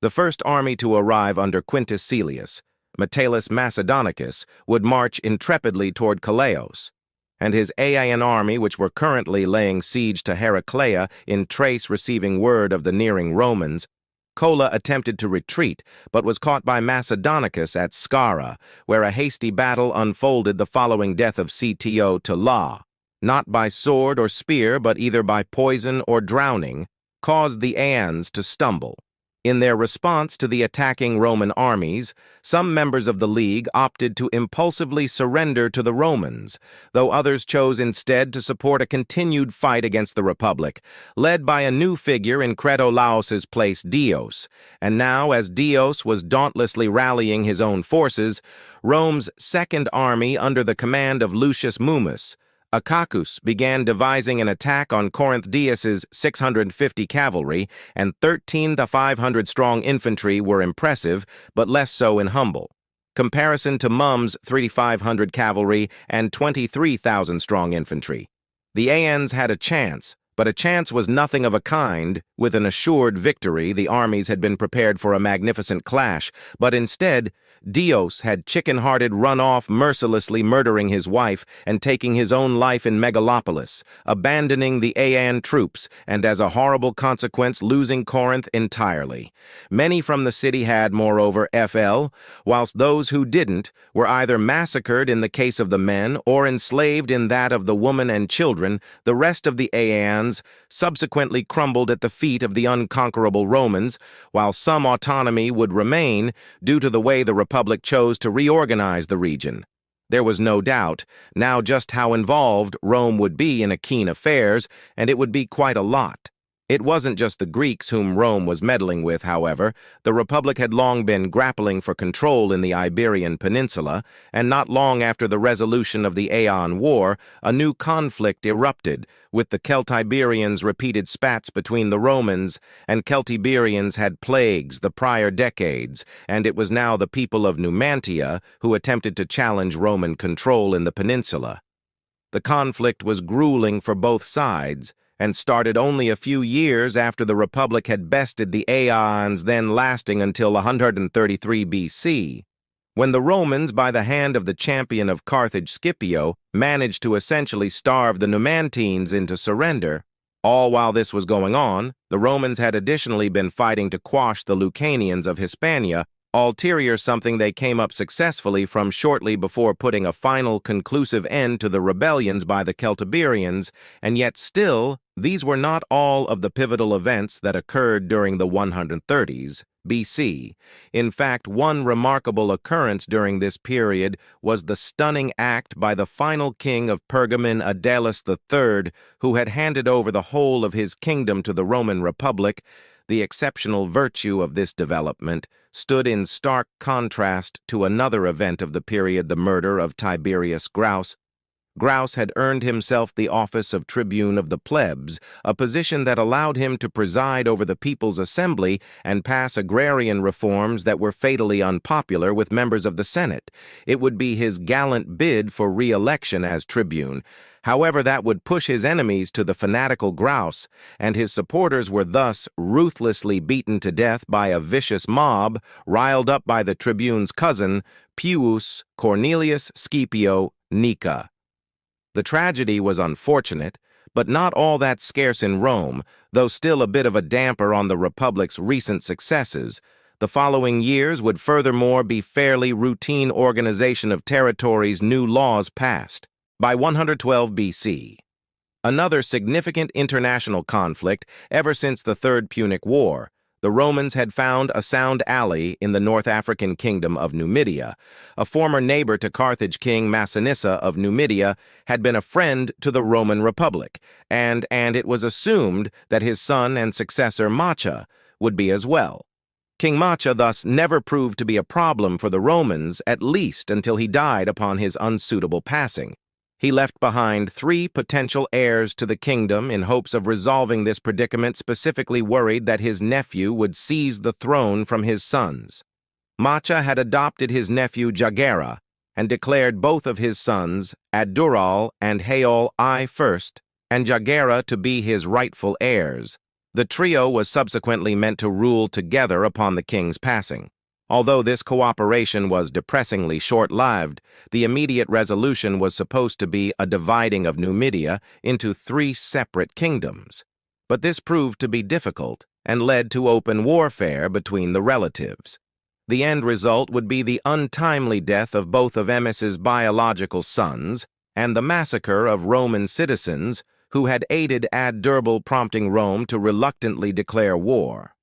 The first army to arrive under Quintus Caelius, Metellus Macedonicus, would march intrepidly toward Kalaos, and his Aean army, which were currently laying siege to Heraclea in Thrace, receiving word of the nearing Romans. Cola attempted to retreat, but was caught by Macedonicus at Skara, where a hasty battle unfolded the following death of Cto to La, not by sword or spear, but either by poison or drowning, caused the Aeans to stumble. In their response to the attacking Roman armies, some members of the League opted to impulsively surrender to the Romans, though others chose instead to support a continued fight against the Republic, led by a new figure in Cretolaus's place, Dios. And now, as Dios was dauntlessly rallying his own forces, Rome's Second Army, under the command of Lucius Mummus, Acacus, began devising an attack on Corinth. Dios's 650 cavalry and 13,500-strong infantry were impressive, but less so in humble comparison to Mum's 3,500 cavalry and 23,000-strong infantry. The Aeans had a chance, but a chance was nothing of a kind. With an assured victory, the armies had been prepared for a magnificent clash, but instead, Dios had chicken-hearted run off, mercilessly murdering his wife and taking his own life in Megalopolis, abandoning the Aean troops, and as a horrible consequence, losing Corinth entirely. Many from the city had, moreover, FL, whilst those who didn't were either massacred in the case of the men or enslaved in that of the women and children. The rest of the Aeans subsequently crumbled at the feet of the unconquerable Romans, while some autonomy would remain due to the way the Republic chose to reorganize the region. There was no doubt now just how involved Rome would be in Achaean affairs, and it would be quite a lot. It wasn't just the Greeks whom Rome was meddling with, however. The Republic had long been grappling for control in the Iberian Peninsula, and not long after the resolution of the Aean War, a new conflict erupted, with the Celtiberians. Repeated spats between the Romans and Celtiberians had plagued the prior decades, and it was now the people of Numantia who attempted to challenge Roman control in the peninsula. The conflict was grueling for both sides, and started only a few years after the Republic had bested the Aeons, then lasting until 133 BC, when the Romans, by the hand of the champion of Carthage, Scipio, managed to essentially starve the Numantines into surrender. All while this was going on, the Romans had additionally been fighting to quash the Lucanians of Hispania, ulterior, something they came up successfully from shortly before putting a final conclusive end to the rebellions by the Celtiberians, and yet still, these were not all of the pivotal events that occurred during the 130s BC. In fact, one remarkable occurrence during this period was the stunning act by the final king of Pergamon, Adalus III, who had handed over the whole of his kingdom to the Roman Republic. The exceptional virtue of this development stood in stark contrast to another event of the period, the murder of Tiberius Gracchus. Gracchus had earned himself the office of tribune of the plebs, a position that allowed him to preside over the people's assembly and pass agrarian reforms that were fatally unpopular with members of the Senate. It would be his gallant bid for re-election as tribune. However, that would push his enemies to the fanatical Gracchus, and his supporters were thus ruthlessly beaten to death by a vicious mob riled up by the tribune's cousin, Publius Cornelius Scipio Nica. The tragedy was unfortunate, but not all that scarce in Rome, though still a bit of a damper on the Republic's recent successes. The following years would furthermore be fairly routine organization of territories, new laws passed. By 112 BC, another significant international conflict ever since the Third Punic War, the Romans had found a sound ally in the North African kingdom of Numidia. A former neighbor to Carthage king Massinissa of Numidia had been a friend to the Roman Republic, and it was assumed that his son and successor Macha would be as well. King Macha thus never proved to be a problem for the Romans, at least until he died upon his unsuitable passing. He left behind 3 potential heirs to the kingdom in hopes of resolving this predicament, specifically worried that his nephew would seize the throne from his sons. Macha had adopted his nephew Jagera and declared both of his sons, Ad-Dural and Haol I first, and Jagera to be his rightful heirs. The trio was subsequently meant to rule together upon the king's passing. Although this cooperation was depressingly short-lived, the immediate resolution was supposed to be a dividing of Numidia into 3 separate kingdoms. But this proved to be difficult and led to open warfare between the relatives. The end result would be the untimely death of both of Emes's biological sons and the massacre of Roman citizens who had aided Ad-Durbal, prompting Rome to reluctantly declare war.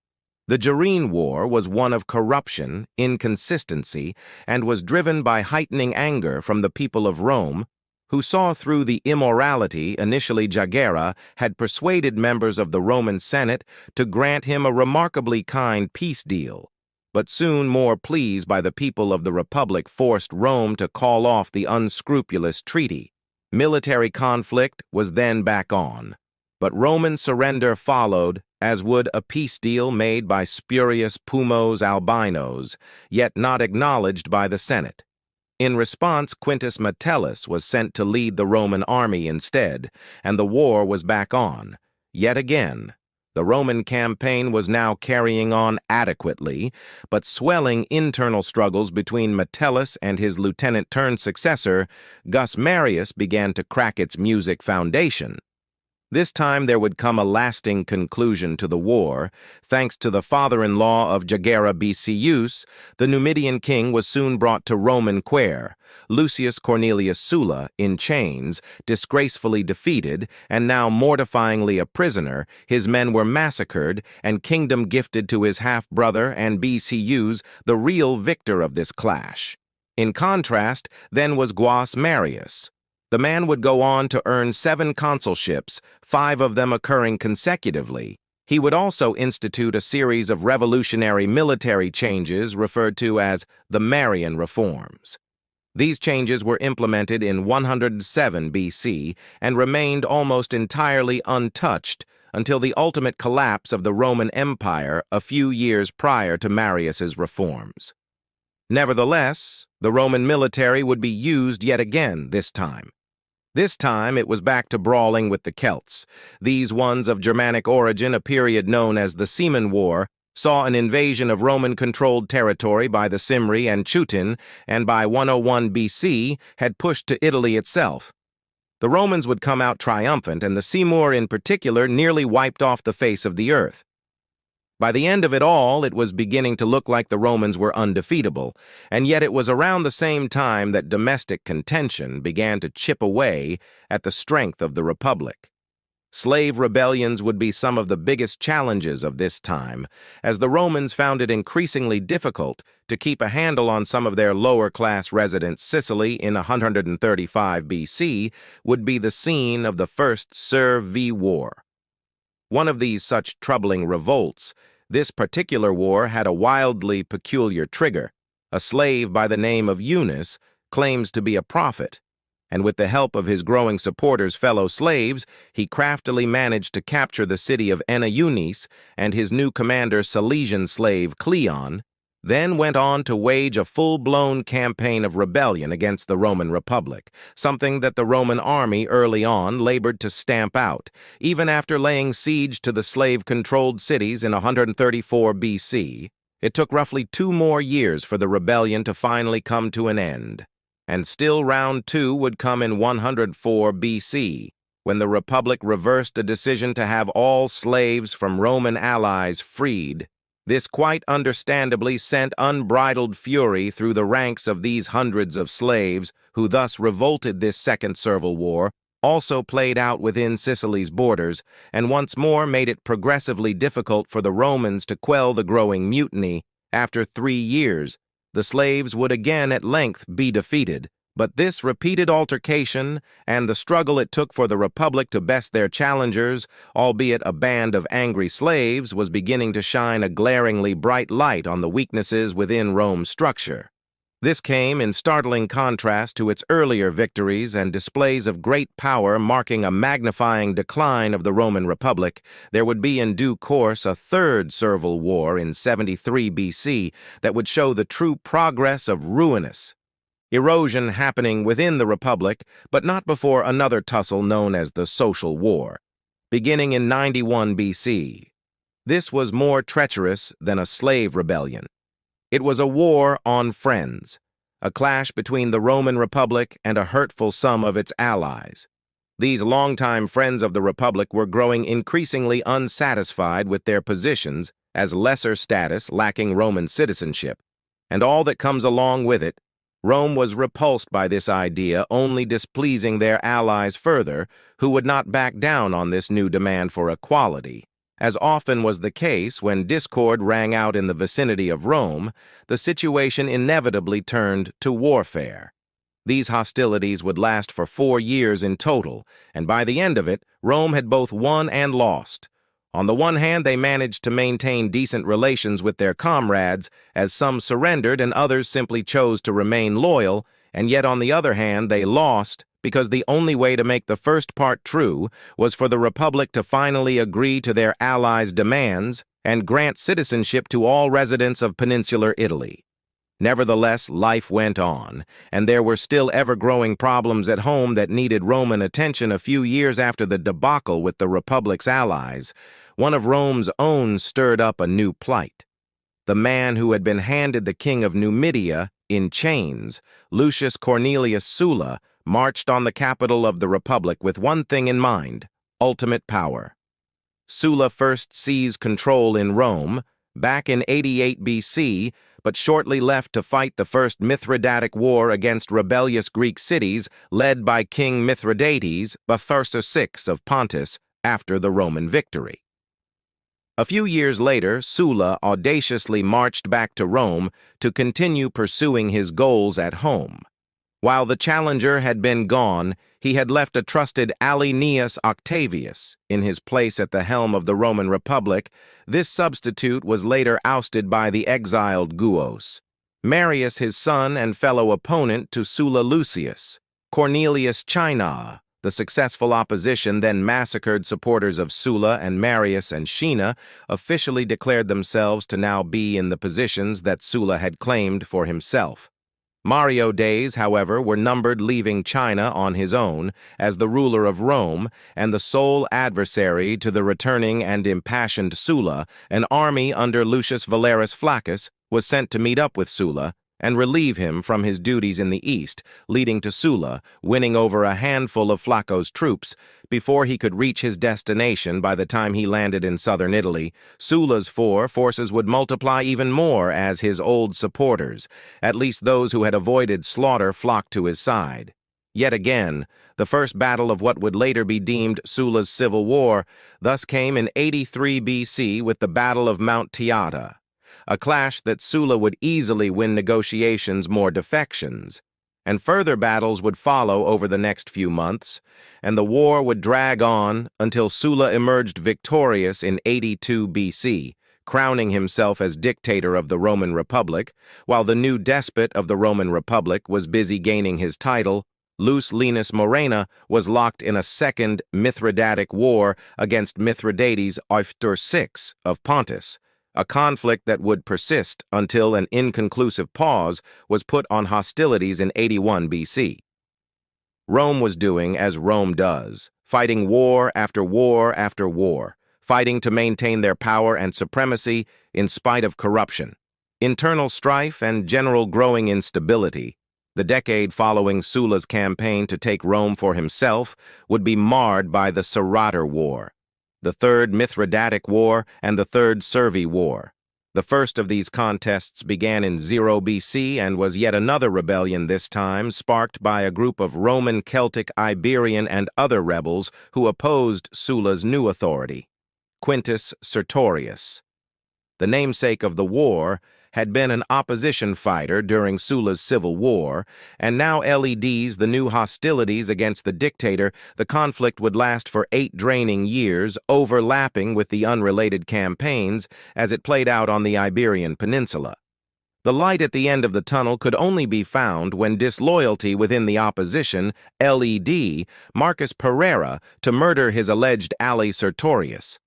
The Gerene War was one of corruption, inconsistency, and was driven by heightening anger from the people of Rome, who saw through the immorality initially Jagera had persuaded members of the Roman Senate to grant him a remarkably kind peace deal. But soon more pleased by the people of the Republic forced Rome to call off the unscrupulous treaty. Military conflict was then back on, but Roman surrender followed, as would a peace deal made by spurious Pumos Albinos, yet not acknowledged by the Senate. In response, Quintus Metellus was sent to lead the Roman army instead, and the war was back on, yet again. The Roman campaign was now carrying on adequately, but swelling internal struggles between Metellus and his lieutenant-turned-successor, Gus Marius, began to crack its music foundation. This time there would come a lasting conclusion to the war. Thanks to the father-in-law of Jagera Besius, the Numidian king was soon brought to Roman Quair. Lucius Cornelius Sulla, in chains, disgracefully defeated, and now mortifyingly a prisoner, his men were massacred, and kingdom gifted to his half-brother and Besius, the real victor of this clash. In contrast, then was Gus Marius. The man would go on to earn 7 consulships, 5 of them occurring consecutively. He would also institute a series of revolutionary military changes referred to as the Marian Reforms. These changes were implemented in 107 BC and remained almost entirely untouched until the ultimate collapse of the Roman Empire a few years prior to Marius's reforms. Nevertheless, the Roman military would be used yet again this time. This time it was back to brawling with the Celts. These ones of Germanic origin, a period known as the Seaman War, saw an invasion of Roman-controlled territory by the Cimri and Teuton, and by 101 BC had pushed to Italy itself. The Romans would come out triumphant, and the Simur in particular nearly wiped off the face of the earth. By the end of it all, it was beginning to look like the Romans were undefeatable, and yet it was around the same time that domestic contention began to chip away at the strength of the Republic. Slave rebellions would be some of the biggest challenges of this time, as the Romans found it increasingly difficult to keep a handle on some of their lower-class residents. Sicily, in 135 BC, would be the scene of the First Serv War. One of these such troubling revolts, this particular war had a wildly peculiar trigger. A slave by the name of Eunice claims to be a prophet, and with the help of his growing supporters' fellow slaves, he craftily managed to capture the city of Enna Eunice and his new commander Silesian slave Cleon, then went on to wage a full-blown campaign of rebellion against the Roman Republic, something that the Roman army early on labored to stamp out, even after laying siege to the slave-controlled cities in 134 BC. It took roughly 2 more years for the rebellion to finally come to an end, and still round 2 would come in 104 BC, when the Republic reversed a decision to have all slaves from Roman allies freed. This quite understandably sent unbridled fury through the ranks of these hundreds of slaves, who thus revolted. This Second Servile War also played out within Sicily's borders, and once more made it progressively difficult for the Romans to quell the growing mutiny. After 3 years, the slaves would again at length be defeated, But this repeated altercation and the struggle it took for the Republic to best their challengers, albeit a band of angry slaves, was beginning to shine a glaringly bright light on the weaknesses within Rome's structure. This came in startling contrast to its earlier victories and displays of great power, marking a magnifying decline of the Roman Republic. There would be in due course a third Servile War in 73 BC that would show the true progress of ruinous erosion happening within the Republic, but not before another tussle known as the Social War, beginning in 91 BC. This was more treacherous than a slave rebellion. It was a war on friends, a clash between the Roman Republic and a hurtful some of its allies. These longtime friends of the Republic were growing increasingly unsatisfied with their positions as lesser status lacking Roman citizenship, and all that comes along with it. Rome was repulsed by this idea, only displeasing their allies further, who would not back down on this new demand for equality. As often was the case when discord rang out in the vicinity of Rome, the situation inevitably turned to warfare. These hostilities would last for 4 years in total, and by the end of it, Rome had both won and lost. On the one hand, they managed to maintain decent relations with their comrades, as some surrendered and others simply chose to remain loyal, and yet on the other hand, they lost because the only way to make the first part true was for the Republic to finally agree to their allies' demands and grant citizenship to all residents of peninsular Italy. Nevertheless, life went on, and there were still ever-growing problems at home that needed Roman attention. A few years after the debacle with the Republic's allies, one of Rome's own stirred up a new plight. The man who had been handed the king of Numidia in chains, Lucius Cornelius Sulla, marched on the capital of the Republic with one thing in mind: ultimate power. Sulla first seized control in Rome back in 88 BC, but shortly left to fight the First Mithridatic War against rebellious Greek cities led by King Mithridates, Batharsa VI of Pontus, after the Roman victory. A few years later, Sulla audaciously marched back to Rome to continue pursuing his goals at home. While the challenger had been gone, he had left a trusted ally, Gnaeus Octavius, in his place at the helm of the Roman Republic. This substitute was later ousted by the exiled Guos. Marius, his son and fellow opponent to Sulla Lucius, Cornelius Cinna, the successful opposition, then massacred supporters of Sulla, and Marius and Cinna officially declared themselves to now be in the positions that Sulla had claimed for himself. Mario's days, however, were numbered, leaving Cinna on his own as the ruler of Rome and the sole adversary to the returning and impassioned Sulla. An army under Lucius Valerius Flaccus was sent to meet up with Sulla and relieve him from his duties in the east, leading to Sulla winning over a handful of Flacco's troops before he could reach his destination. By the time he landed in southern Italy, Sulla's forces would multiply even more as his old supporters, at least those who had avoided slaughter, flocked to his side. Yet again, the first battle of what would later be deemed Sulla's civil war thus came in 83 BC with the Battle of Mount Teata, a clash that Sulla would easily win negotiations, more defections, and further battles would follow over the next few months, and the war would drag on until Sulla emerged victorious in 82 BC, crowning himself as dictator of the Roman Republic. While the new despot of the Roman Republic was busy gaining his title, Lucius Linus Murena was locked in a second Mithridatic war against Mithridates Batharsa VI of Pontus, a conflict that would persist until an inconclusive pause was put on hostilities in 81 BC. Rome was doing as Rome does, fighting war after war after war, fighting to maintain their power and supremacy in spite of corruption, internal strife, and general growing instability. The decade following Sulla's campaign to take Rome for himself would be marred by the Servile War, the Third Mithridatic War, and the Third Servile War. The first of these contests began in 0 BC and was yet another rebellion, this time sparked by a group of Roman, Celtic, Iberian, and other rebels who opposed Sulla's new authority, Quintus Sertorius. The namesake of the war had been an opposition fighter during Sulla's civil war, and now LEDs the new hostilities against the dictator. The conflict would last for 8 draining years, overlapping with the unrelated campaigns as it played out on the Iberian Peninsula. The light at the end of the tunnel could only be found when disloyalty within the opposition, LED, Marcus Pereira, to murder his alleged ally Sertorius.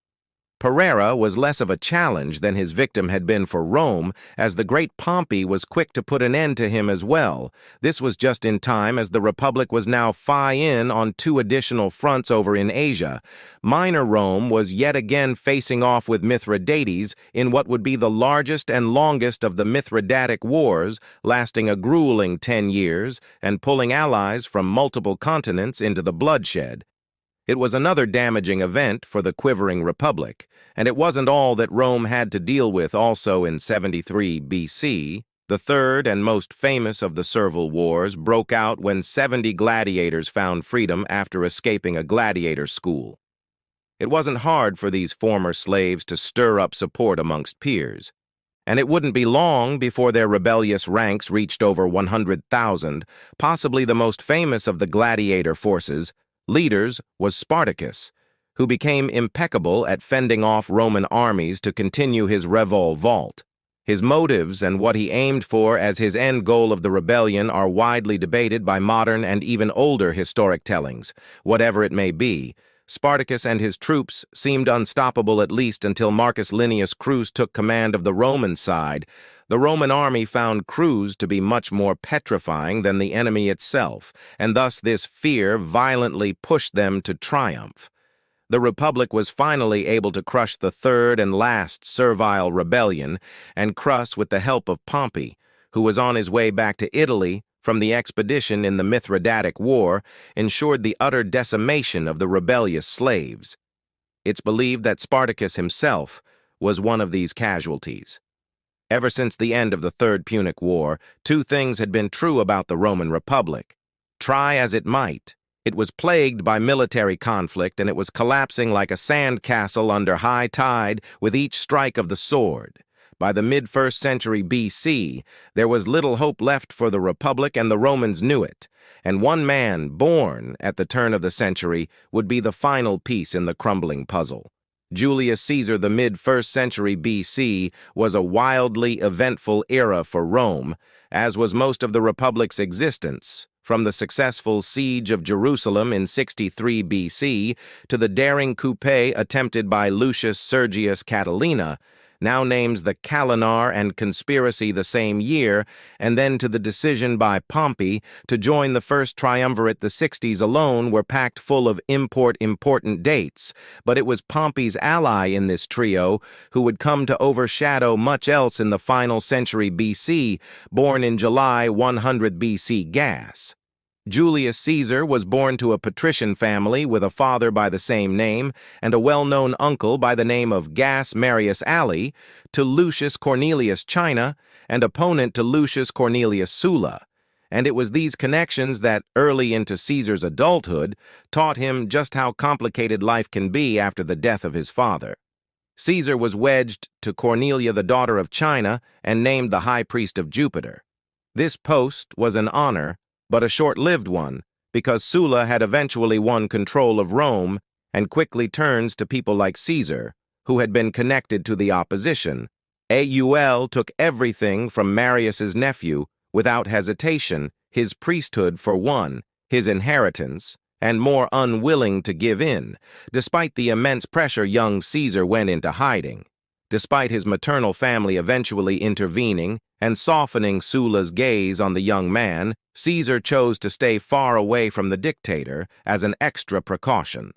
Pereira was less of a challenge than his victim had been for Rome, as the great Pompey was quick to put an end to him as well. This was just in time, as the Republic was now in on 2 additional fronts over in Asia. Minor Rome was yet again facing off with Mithridates in what would be the largest and longest of the Mithridatic Wars, lasting a grueling 10 years and pulling allies from multiple continents into the bloodshed. It was another damaging event for the quivering Republic, and it wasn't all that Rome had to deal with. Also in 73 BC, the third and most famous of the Servile Wars broke out when 70 gladiators found freedom after escaping a gladiator school. It wasn't hard for these former slaves to stir up support amongst peers, and it wouldn't be long before their rebellious ranks reached over 100,000, possibly the most famous of the gladiator forces. Leaders was Spartacus, who became impeccable at fending off Roman armies to continue his revolt. His motives and what he aimed for as his end goal of the rebellion are widely debated by modern and even older historic tellings. Whatever it may be, Spartacus and his troops seemed unstoppable, at least until Marcus Linnæus Crus took command of the Roman side. The Roman army found Crus to be much more petrifying than the enemy itself, and thus this fear violently pushed them to triumph. The Republic was finally able to crush the third and last servile rebellion, and Crus, with the help of Pompey, who was on his way back to Italy from the expedition in the Mithridatic War, ensured the utter decimation of the rebellious slaves. It's believed that Spartacus himself was one of these casualties. Ever since the end of the Third Punic War, 2 things had been true about the Roman Republic. Try as it might, it was plagued by military conflict, and it was collapsing like a sandcastle under high tide with each strike of the sword. By the mid-1st century BC, there was little hope left for the Republic, and the Romans knew it. And one man, born at the turn of the century, would be the final piece in the crumbling puzzle. Julius Caesar, the mid-1st century BC, was a wildly eventful era for Rome, as was most of the Republic's existence, from the successful siege of Jerusalem in 63 BC to the daring coup attempted by Lucius Sergius Catilina, now names the Calinar and conspiracy the same year, and then to the decision by Pompey to join the first triumvirate. The 60s alone were packed full of important dates, but it was Pompey's ally in this trio who would come to overshadow much else in the final century BC, born in July 100 BC Gas. Julius Caesar was born to a patrician family with a father by the same name and a well-known uncle by the name of Gas Marius Alli, to Lucius Cornelius China, and opponent to Lucius Cornelius Sulla. And it was these connections that, early into Caesar's adulthood, taught him just how complicated life can be after the death of his father. Caesar was wedged to Cornelia, the daughter of China, and named the high priest of Jupiter. This post was an honor, but a short-lived one, because Sulla had eventually won control of Rome and quickly turns to people like Caesar, who had been connected to the opposition. Aul took everything from Marius's nephew, without hesitation, his priesthood for one, his inheritance, and more unwilling to give in. Despite the immense pressure, young Caesar went into hiding. Despite his maternal family eventually intervening and softening Sulla's gaze on the young man, Caesar chose to stay far away from the dictator as an extra precaution.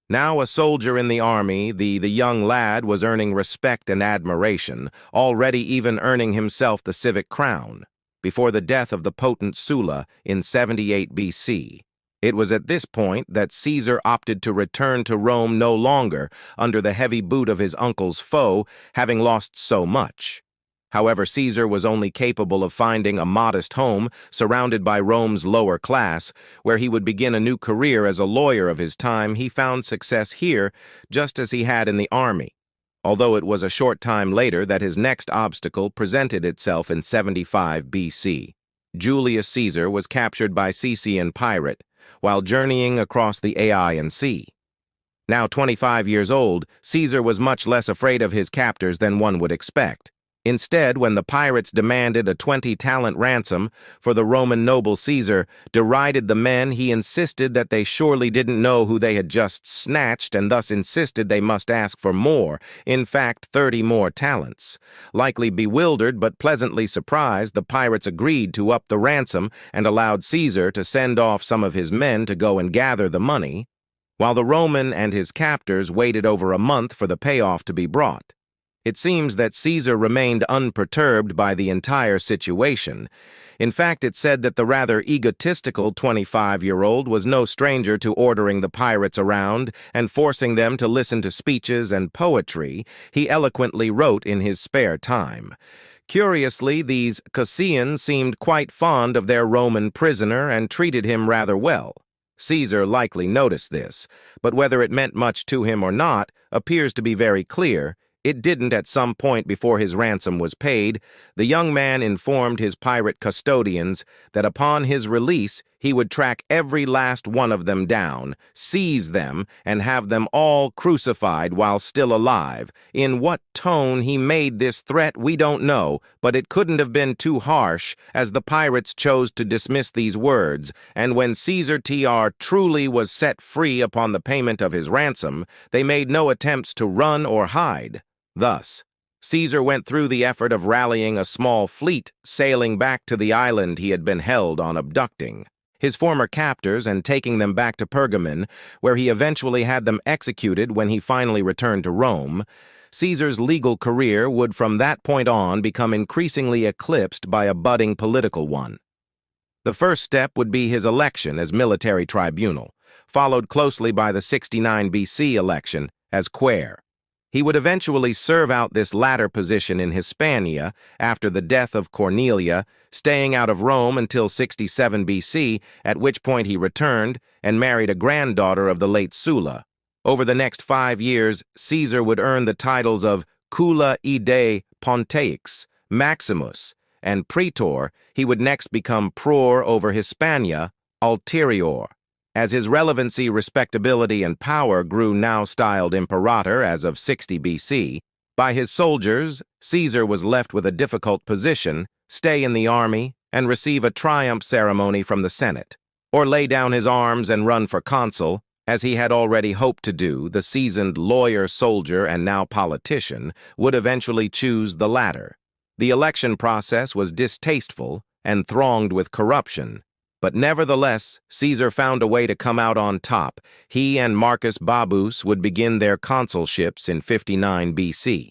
Now a soldier in the army, the young lad was earning respect and admiration, already even earning himself the civic crown, before the death of the potent Sulla in 78 BC. It was at this point that Caesar opted to return to Rome, no longer under the heavy boot of his uncle's foe, having lost so much. However, Caesar was only capable of finding a modest home surrounded by Rome's lower class, where he would begin a new career as a lawyer of his time. He found success here, just as he had in the army. although it was a short time later that his next obstacle presented itself in 75 BC. Julius Caesar was captured by Sicyan pirate while journeying across the Aegean Sea. Now 25 years old, Caesar was much less afraid of his captors than one would expect. Instead, when the pirates demanded a 20-talent ransom for the Roman noble Caesar derided the men, he insisted that they surely didn't know who they had just snatched and thus insisted they must ask for more, in fact 30 more talents. Likely bewildered but pleasantly surprised, the pirates agreed to up the ransom and allowed Caesar to send off some of his men to go and gather the money, while the Roman and his captors waited over a month for the payoff to be brought. It seems that Caesar remained unperturbed by the entire situation. In fact, it said that the rather egotistical 25-year-old was no stranger to ordering the pirates around and forcing them to listen to speeches and poetry he eloquently wrote in his spare time. Curiously, these Caesians seemed quite fond of their Roman prisoner and treated him rather well. Caesar likely noticed this, but whether it meant much to him or not appears to be very clear. It didn't. At some point before his ransom was paid, the young man informed his pirate custodians that upon his release he would track every last one of them down, seize them, and have them all crucified while still alive. In what tone he made this threat we don't know, but it couldn't have been too harsh, as the pirates chose to dismiss these words, and when Caesar truly was set free upon the payment of his ransom, they made no attempts to run or hide. Thus, Caesar went through the effort of rallying a small fleet, sailing back to the island he had been held on abducting his former captors and taking them back to Pergamon, where he eventually had them executed when he finally returned to Rome. Caesar's legal career would from that point on become increasingly eclipsed by a budding political one. The first step would be his election as military tribunal, followed closely by the 69 BC election as quaere. He would eventually serve out this latter position in Hispania after the death of Cornelia, staying out of Rome until 67 BC, at which point he returned and married a granddaughter of the late Sulla. Over the next 5 years, Caesar would earn the titles of Culla Ide Ponteix, Maximus, and Praetor. He would next become Praetor over Hispania, Ulterior. As his relevancy, respectability, and power grew, now styled Imperator as of 60 BC, by his soldiers, Caesar was left with a difficult position: stay in the army and receive a triumph ceremony from the Senate, or lay down his arms and run for consul, as he had already hoped to do. The seasoned lawyer, soldier, and now politician would eventually choose the latter. The election process was distasteful and thronged with corruption. But nevertheless, Caesar found a way to come out on top. He and Marcus Babus would begin their consulships in 59 BC.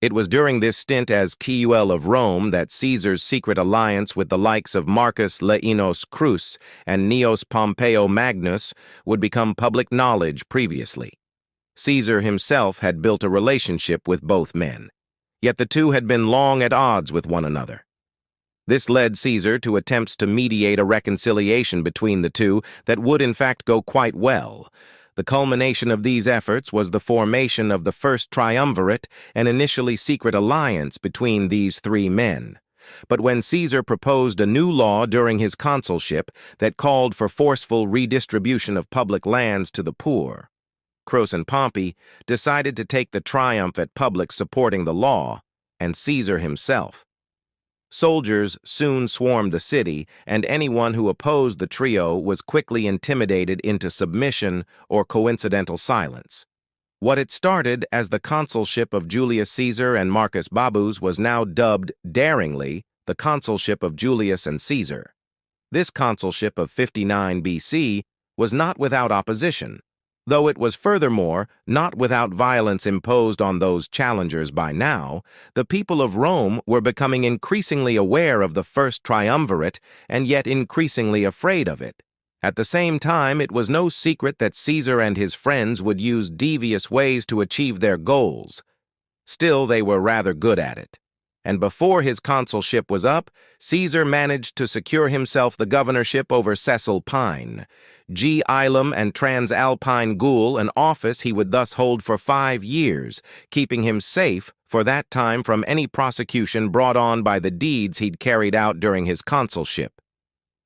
It was during this stint as Consul of Rome that Caesar's secret alliance with the likes of Marcus Laenas Crus and Gnaeus Pompeo Magnus would become public knowledge previously. Caesar himself had built a relationship with both men, yet the two had been long at odds with one another. This led Caesar to attempts to mediate a reconciliation between the two that would in fact go quite well. The culmination of these efforts was the formation of the first triumvirate, an initially secret alliance between these three men. But when Caesar proposed a new law during his consulship that called for forceful redistribution of public lands to the poor, Crus and Pompey decided to take the triumph at public supporting the law, and Caesar himself. Soldiers soon swarmed the city, and anyone who opposed the trio was quickly intimidated into submission or coincidental silence. What had started as the consulship of Julius Caesar and Marcus Babus was now dubbed, daringly, the consulship of Julius and Caesar. This consulship of 59 BC was not without opposition, though it was furthermore not without violence imposed on those challengers. By now, the people of Rome were becoming increasingly aware of the first triumvirate and yet increasingly afraid of it. At the same time, it was no secret that Caesar and his friends would use devious ways to achieve their goals. Still, they were rather good at it. And before his consulship was up, Caesar managed to secure himself the governorship over Cisalpine, G-Ilum and Transalpine Gaul, an office he would thus hold for 5 years, keeping him safe for that time from any prosecution brought on by the deeds he'd carried out during his consulship.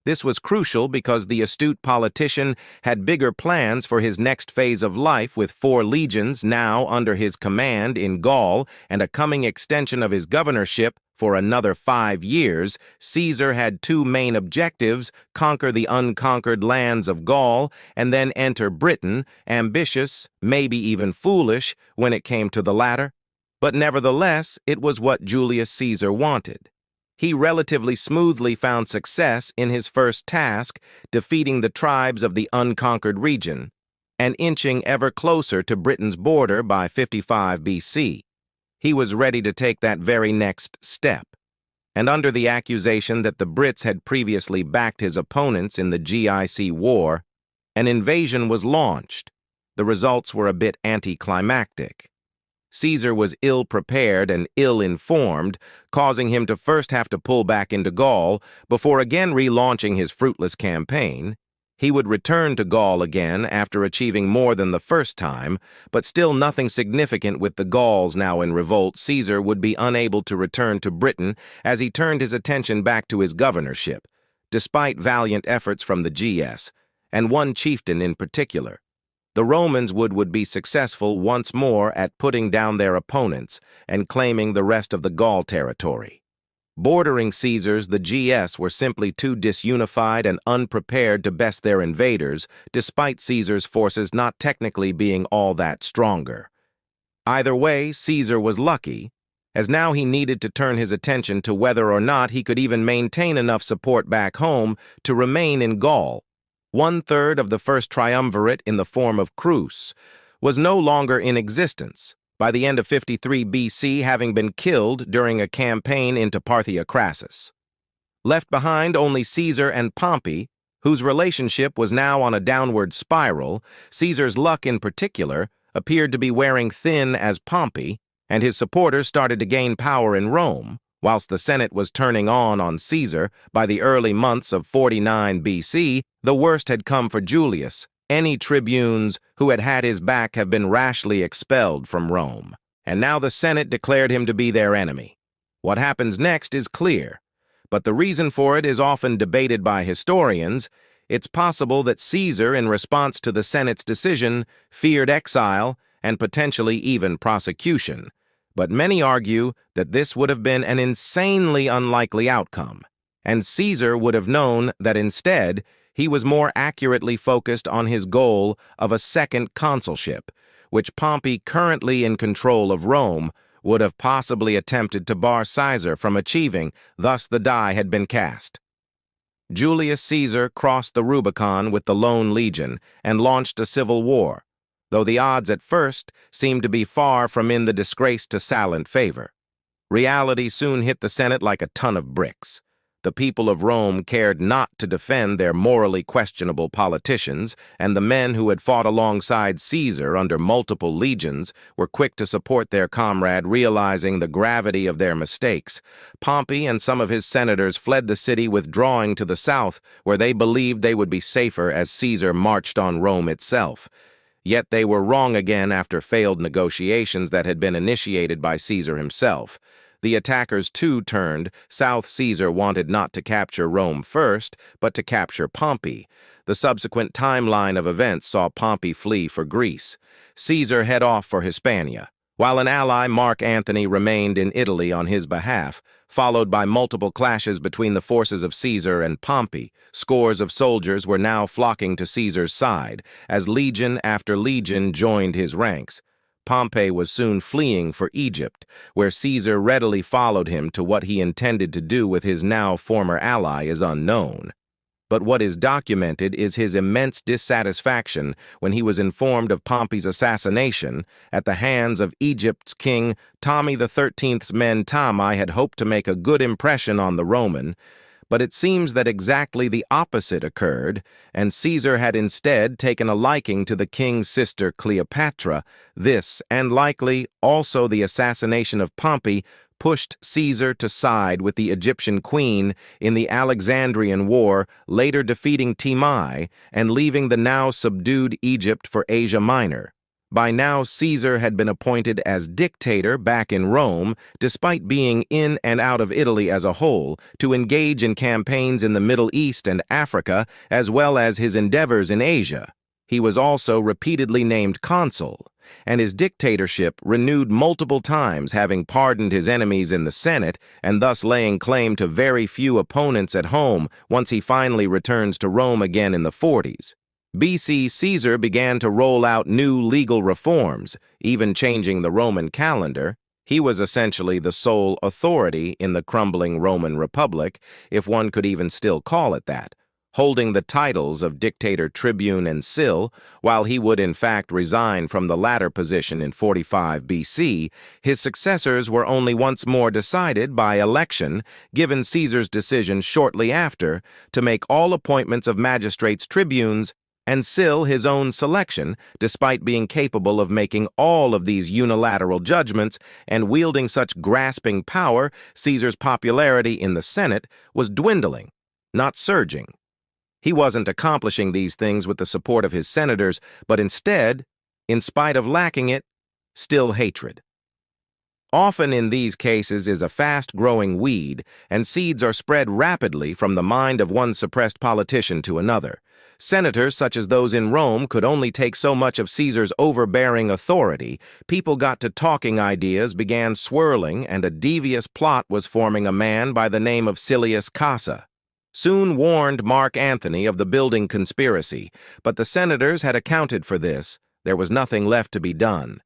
This was crucial because the astute politician had bigger plans for his next phase of life, with 4 legions now under his command in Gaul and a coming extension of his governorship for another 5 years. Caesar had 2 main objectives: conquer the unconquered lands of Gaul and then enter Britain, ambitious, maybe even foolish, when it came to the latter. But nevertheless, it was what Julius Caesar wanted. He relatively smoothly found success in his first task, defeating the tribes of the unconquered region, and inching ever closer to Britain's border by 55 BC. He was ready to take that very next step. And under the accusation that the Brits had previously backed his opponents in the GIC War, an invasion was launched. The results were a bit anticlimactic. Caesar was ill-prepared and ill-informed, causing him to first have to pull back into Gaul before again relaunching his fruitless campaign. He would return to Gaul again after achieving more than the first time, but still nothing significant with the Gauls now in revolt. Caesar would be unable to return to Britain as he turned his attention back to his governorship, despite valiant efforts from the GS, and one chieftain in particular. The Romans would be successful once more at putting down their opponents and claiming the rest of the Gaul territory. Bordering Caesar's, the GS were simply too disunified and unprepared to best their invaders, despite Caesar's forces not technically being all that stronger. Either way, Caesar was lucky, as now he needed to turn his attention to whether or not he could even maintain enough support back home to remain in Gaul. 1/3 of the first triumvirate, in the form of Crus, was no longer in existence, by the end of 53 BC having been killed during a campaign into Parthia Crassus. Left behind only Caesar and Pompey, whose relationship was now on a downward spiral. Caesar's luck in particular appeared to be wearing thin as Pompey, and his supporters started to gain power in Rome, whilst the Senate was turning on Caesar. By the early months of 49 BC, the worst had come for Julius. Any tribunes who had had his back have been rashly expelled from Rome, and now the Senate declared him to be their enemy. What happens next is clear, but the reason for it is often debated by historians. It's possible that Caesar, in response to the Senate's decision, feared exile and potentially even prosecution. But many argue that this would have been an insanely unlikely outcome, and Caesar would have known that instead he was more accurately focused on his goal of a second consulship, which Pompey, currently in control of Rome, would have possibly attempted to bar Caesar from achieving. Thus the die had been cast. Julius Caesar crossed the Rubicon with the Lone Legion and launched a civil war, though the odds at first seemed to be far from in the disgrace to Sallant favor. Reality soon hit the Senate like a ton of bricks. The people of Rome cared not to defend their morally questionable politicians, and the men who had fought alongside Caesar under multiple legions were quick to support their comrade, realizing the gravity of their mistakes. Pompey and some of his senators fled the city, withdrawing to the south, where they believed they would be safer as Caesar marched on Rome itself. Yet they were wrong again after failed negotiations that had been initiated by Caesar himself. The attackers too turned south. Caesar wanted not to capture Rome first, but to capture Pompey. The subsequent timeline of events saw Pompey flee for Greece, Caesar head off for Hispania, while an ally, Mark Antony, remained in Italy on his behalf, followed by multiple clashes between the forces of Caesar and Pompey. Scores of soldiers were now flocking to Caesar's side, as legion after legion joined his ranks. Pompey was soon fleeing for Egypt, where Caesar readily followed him. To what he intended to do with his now former ally is unknown. But what is documented is his immense dissatisfaction when he was informed of Pompey's assassination at the hands of Egypt's king. Ptolemy XIII's men. Ptolemy had hoped to make a good impression on the Roman, but it seems that exactly the opposite occurred, and Caesar had instead taken a liking to the king's sister Cleopatra. This, and likely also the assassination of Pompey, pushed Caesar to side with the Egyptian queen in the Alexandrian War, later defeating Timai and leaving the now subdued Egypt for Asia Minor. By now, Caesar had been appointed as dictator back in Rome, despite being in and out of Italy as a whole, to engage in campaigns in the Middle East and Africa, as well as his endeavors in Asia. He was also repeatedly named consul, and his dictatorship renewed multiple times, having pardoned his enemies in the Senate and thus laying claim to very few opponents at home once he finally returns to Rome again in the 40s. BC Caesar began to roll out new legal reforms, even changing the Roman calendar. He was essentially the sole authority in the crumbling Roman Republic, if one could even still call it that, holding the titles of dictator, tribune, and sil. While he would in fact resign from the latter position in 45 BC, his successors were only once more decided by election, given Caesar's decision shortly after to make all appointments of magistrates tribunes and sil his own selection, despite being capable of making all of these unilateral judgments and wielding such grasping power. Caesar's popularity in the Senate was dwindling, not surging. He wasn't accomplishing these things with the support of his senators, but instead, in spite of lacking it, still hatred. Often in these cases is a fast-growing weed, and seeds are spread rapidly from the mind of one suppressed politician to another. Senators, such as those in Rome, could only take so much of Caesar's overbearing authority. People got to talking, ideas began swirling, and a devious plot was forming a man by the name of Silius Casa. Soon warned Mark Antony of the building conspiracy, but the senators had accounted for this. There was nothing left to be done.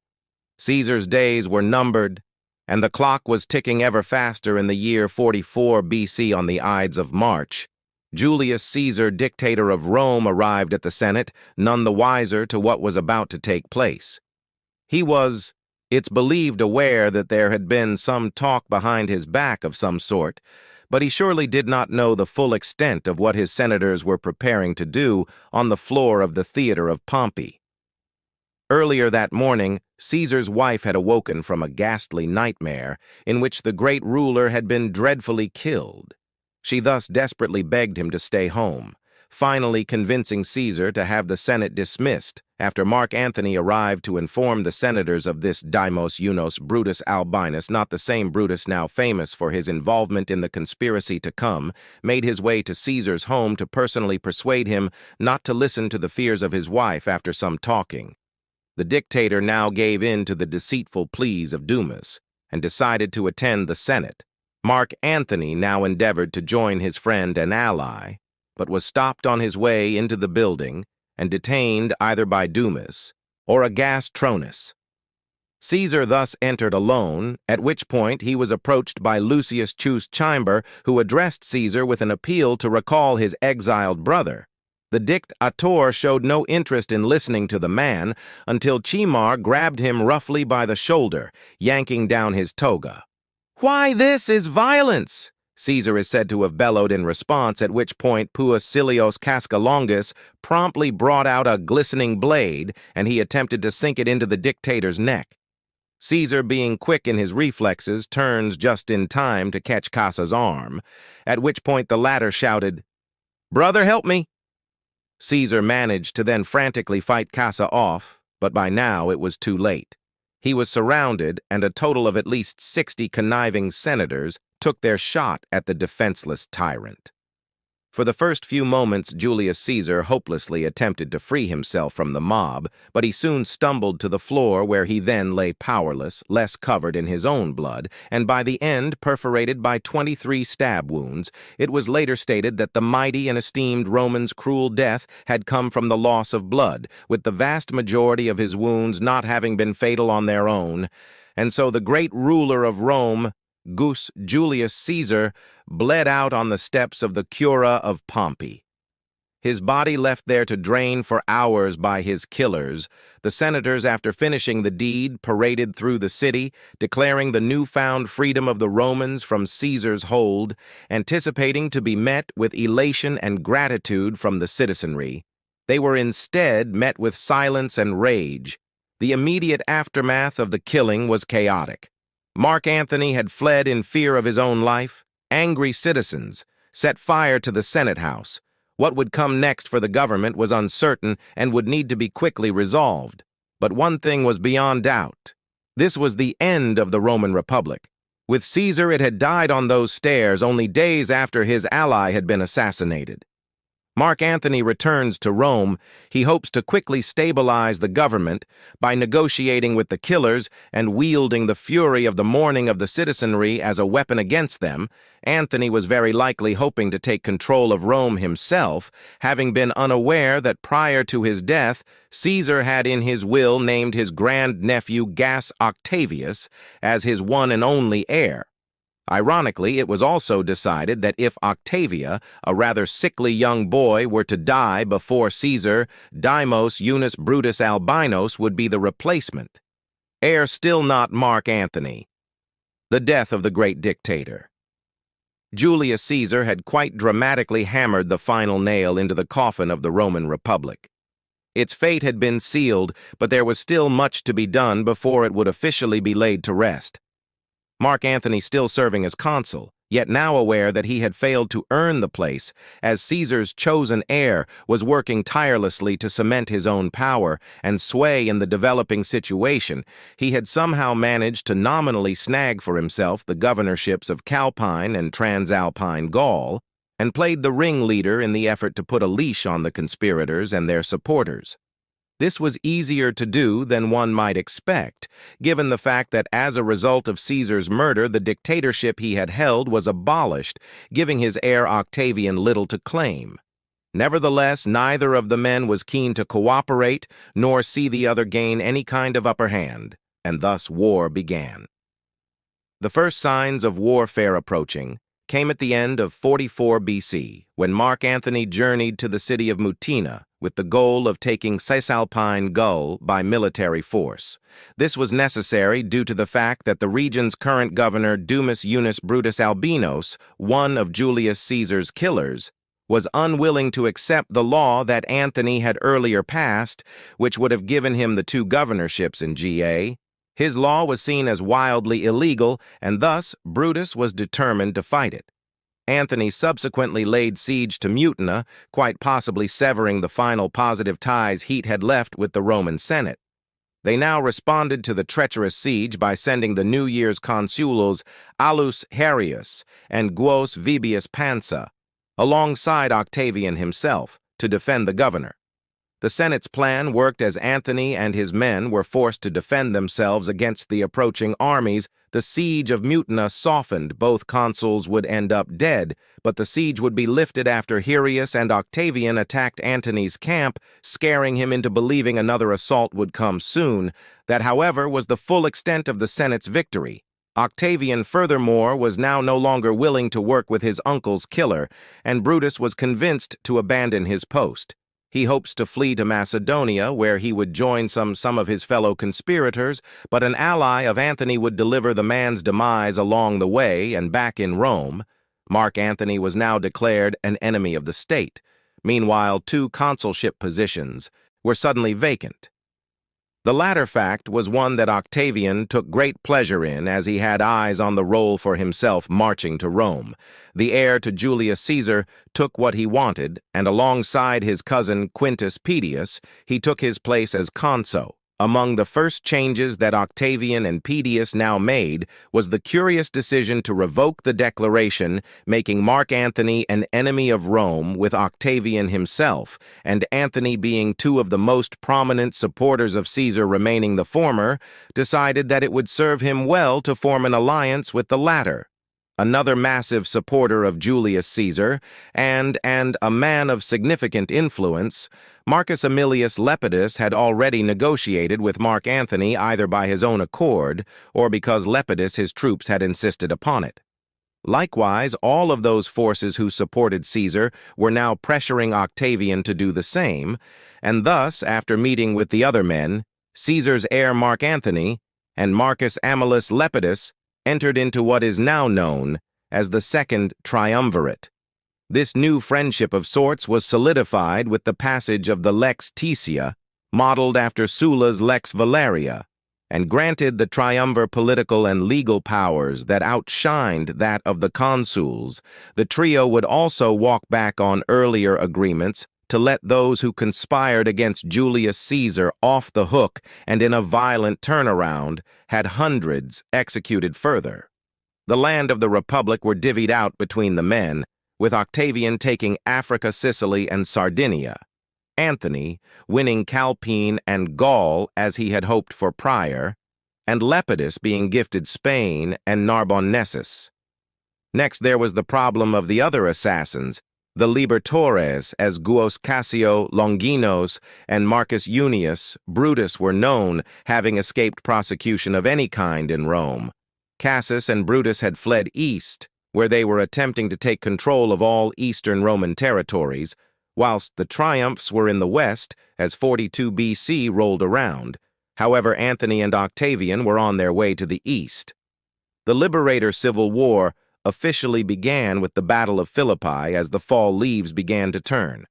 Caesar's days were numbered, and the clock was ticking ever faster in the year 44 BC on the Ides of March. Julius Caesar, dictator of Rome, arrived at the Senate, none the wiser to what was about to take place. He was, it's believed, aware that there had been some talk behind his back of some sort, but he surely did not know the full extent of what his senators were preparing to do on the floor of the theater of Pompey. Earlier that morning, Caesar's wife had awoken from a ghastly nightmare in which the great ruler had been dreadfully killed. She thus desperately begged him to stay home, finally convincing Caesar to have the Senate dismissed after Mark Antony arrived to inform the senators of this. Dimos Unos Brutus Albinus, not the same Brutus now famous for his involvement in the conspiracy to come, made his way to Caesar's home to personally persuade him not to listen to the fears of his wife after some talking. The dictator now gave in to the deceitful pleas of Dumas and decided to attend the Senate. Mark Antony now endeavored to join his friend and ally, but was stopped on his way into the building and detained either by Dumas or Agastronus. Caesar thus entered alone, at which point he was approached by Lucius Chus Cimber, who addressed Caesar with an appeal to recall his exiled brother. The dictator showed no interest in listening to the man until Cimber grabbed him roughly by the shoulder, yanking down his toga. "Why, this is violence!" Caesar is said to have bellowed in response, at which point Puis Silios Cascalongus promptly brought out a glistening blade, and he attempted to sink it into the dictator's neck. Caesar, being quick in his reflexes, turns just in time to catch Casa's arm, at which point the latter shouted, "Brother, help me!" Caesar managed to then frantically fight Casa off, but by now it was too late. He was surrounded, and a total of at least 60 conniving senators took their shot at the defenseless tyrant. For the first few moments, Julius Caesar hopelessly attempted to free himself from the mob, but he soon stumbled to the floor, where he then lay powerless, less covered in his own blood, and by the end perforated by 23 stab wounds. It was later stated that the mighty and esteemed Roman's cruel death had come from the loss of blood, with the vast majority of his wounds not having been fatal on their own, and so the great ruler of Rome, Gus Julius Caesar, bled out on the steps of the Cura of Pompey. His body left there to drain for hours by his killers, the senators, after finishing the deed, paraded through the city, declaring the newfound freedom of the Romans from Caesar's hold, anticipating to be met with elation and gratitude from the citizenry. They were instead met with silence and rage. The immediate aftermath of the killing was chaotic. Mark Antony had fled in fear of his own life. Angry citizens set fire to the Senate House. What would come next for the government was uncertain and would need to be quickly resolved. But one thing was beyond doubt. This was the end of the Roman Republic. With Caesar, it had died on those stairs only days after his ally had been assassinated. Mark Antony returns to Rome. He hopes to quickly stabilize the government by negotiating with the killers and wielding the fury of the mourning of the citizenry as a weapon against them. Antony was very likely hoping to take control of Rome himself, having been unaware that prior to his death, Caesar had in his will named his grandnephew Gaius Octavius as his one and only heir. Ironically, it was also decided that if Octavia, a rather sickly young boy, were to die before Caesar, Dimos Eunice Brutus Albinos would be the replacement. Heir still not Mark Antony. The death of the great dictator. Julius Caesar had quite dramatically hammered the final nail into the coffin of the Roman Republic. Its fate had been sealed, but there was still much to be done before it would officially be laid to rest. Mark Antony still serving as consul, yet now aware that he had failed to earn the place as Caesar's chosen heir, was working tirelessly to cement his own power and sway in the developing situation. He had somehow managed to nominally snag for himself the governorships of Calpine and Transalpine Gaul, and played the ringleader in the effort to put a leash on the conspirators and their supporters. This was easier to do than one might expect, given the fact that as a result of Caesar's murder, the dictatorship he had held was abolished, giving his heir Octavian little to claim. Nevertheless, neither of the men was keen to cooperate, nor see the other gain any kind of upper hand, and thus war began. The first signs of warfare approaching came at the end of 44 BC, when Mark Antony journeyed to the city of Mutina with the goal of taking Cisalpine Gaul by military force. This was necessary due to the fact that the region's current governor, Dumas Eunice Brutus Albinos, one of Julius Caesar's killers, was unwilling to accept the law that Antony had earlier passed, which would have given him the two governorships in GA. His law was seen as wildly illegal, and thus Brutus was determined to fight it. Antony subsequently laid siege to Mutina, quite possibly severing the final positive ties he had left with the Roman Senate. They now responded to the treacherous siege by sending the New Year's consuls Aulus Herius and Gaius Vibius Pansa, alongside Octavian himself, to defend the governor. The Senate's plan worked as Antony and his men were forced to defend themselves against the approaching armies. The siege of Mutina softened. Both consuls would end up dead, but the siege would be lifted after Herius and Octavian attacked Antony's camp, scaring him into believing another assault would come soon. That, however, was the full extent of the Senate's victory. Octavian, furthermore, was now no longer willing to work with his uncle's killer, and Brutus was convinced to abandon his post. He hopes to flee to Macedonia, where he would join some of his fellow conspirators, but an ally of Antony would deliver the man's demise along the way, and back in Rome, Mark Antony was now declared an enemy of the state. Meanwhile, two consulship positions were suddenly vacant. The latter fact was one that Octavian took great pleasure in, as he had eyes on the role for himself marching to Rome. The heir to Julius Caesar took what he wanted, and alongside his cousin Quintus Pedius, he took his place as consul. Among the first changes that Octavian and Pedius now made was the curious decision to revoke the declaration, making Mark Antony an enemy of Rome, with Octavian himself, and Antony being two of the most prominent supporters of Caesar remaining the former, decided that it would serve him well to form an alliance with the latter. Another massive supporter of Julius Caesar, and a man of significant influence, Marcus Aemilius Lepidus had already negotiated with Mark Antony either by his own accord or because Lepidus his troops had insisted upon it. Likewise, all of those forces who supported Caesar were now pressuring Octavian to do the same, and thus, after meeting with the other men, Caesar's heir Mark Antony and Marcus Aemilius Lepidus entered into what is now known as the Second Triumvirate. This new friendship of sorts was solidified with the passage of the Lex Tisia, modeled after Sulla's Lex Valeria. and granted the triumvir political and legal powers that outshined that of the consuls, the trio would also walk back on earlier agreements to let those who conspired against Julius Caesar off the hook and in a violent turnaround had hundreds executed further. The land of the Republic were divvied out between the men, with Octavian taking Africa, Sicily, and Sardinia, Antony winning Calpene and Gaul as he had hoped for prior, and Lepidus being gifted Spain and Narbonensis. Next there was the problem of the other assassins, the libertores, as Guius Cassio Longinos and Marcus Junius Brutus were known, having escaped prosecution of any kind in Rome. Cassius and Brutus had fled east, where they were attempting to take control of all eastern Roman territories, whilst the triumphs were in the west as 42 BC rolled around. However, Antony and Octavian were on their way to the east. The Liberator Civil War officially began with the Battle of Philippi as the fall leaves began to turn.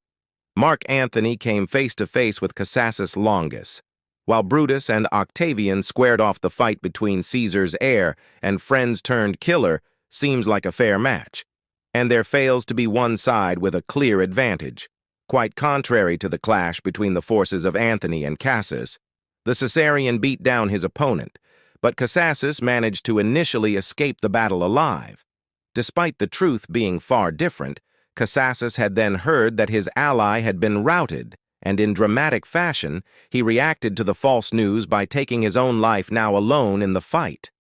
Mark Antony came face to face with Cassus Longus, while Brutus and Octavian squared off the fight between Caesar's heir and friends-turned-killer seems like a fair match, and there fails to be one side with a clear advantage. Quite contrary to the clash between the forces of Antony and Cassus, the Caesarian beat down his opponent, but Cassus managed to initially escape the battle alive. Despite the truth being far different, Cassus had then heard that his ally had been routed, and in dramatic fashion, he reacted to the false news by taking his own life now alone in the fight.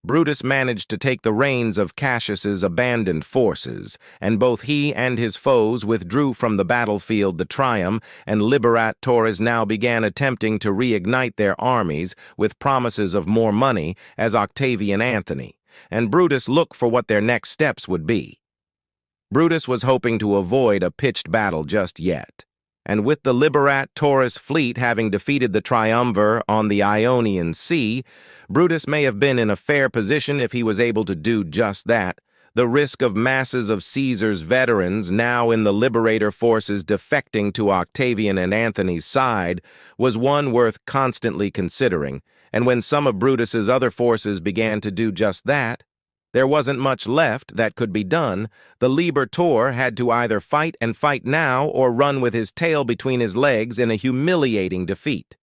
Brutus managed to take the reins of Cassius's abandoned forces, and both he and his foes withdrew from the battlefield the Triumph, and Liberatores now began attempting to reignite their armies with promises of more money as Octavian Antony, and Brutus looked for what their next steps would be. Brutus was hoping to avoid a pitched battle just yet, and with the Liberatores fleet having defeated the Triumvir on the Ionian Sea, Brutus may have been in a fair position if he was able to do just that. The risk of masses of Caesar's veterans now in the Liberator forces defecting to Octavian and Antony's side was one worth constantly considering, and when some of Brutus's other forces began to do just that, there wasn't much left that could be done. The Liberator had to either fight and fight now or run with his tail between his legs in a humiliating defeat.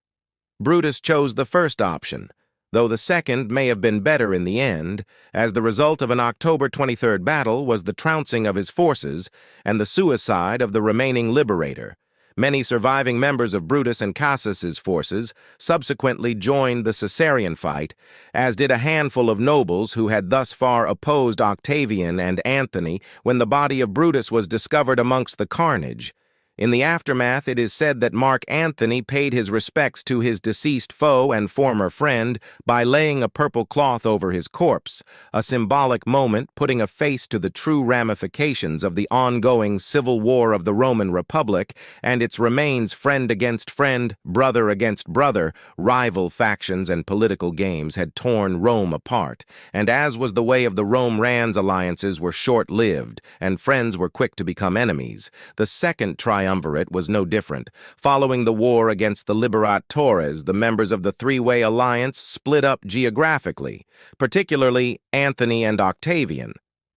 Brutus chose the first option, though the second may have been better in the end, as the result of an October 23rd battle was the trouncing of his forces and the suicide of the remaining Liberator. Many surviving members of Brutus and Cassus's forces subsequently joined the Caesarian fight, as did a handful of nobles who had thus far opposed Octavian and Antony when the body of Brutus was discovered amongst the carnage. In the aftermath, it is said that Mark Antony paid his respects to his deceased foe and former friend by laying a purple cloth over his corpse, a symbolic moment putting a face to the true ramifications of the ongoing civil war of the Roman Republic and its remains. Friend against friend, brother against brother, rival factions and political games had torn Rome apart, and as was the way of the Rome-Rans alliances were short-lived, and friends were quick to become enemies. The second triumvirate was no different. Following the war against the Liberatores, the members of the three-way alliance split up geographically, particularly Antony and Octavian,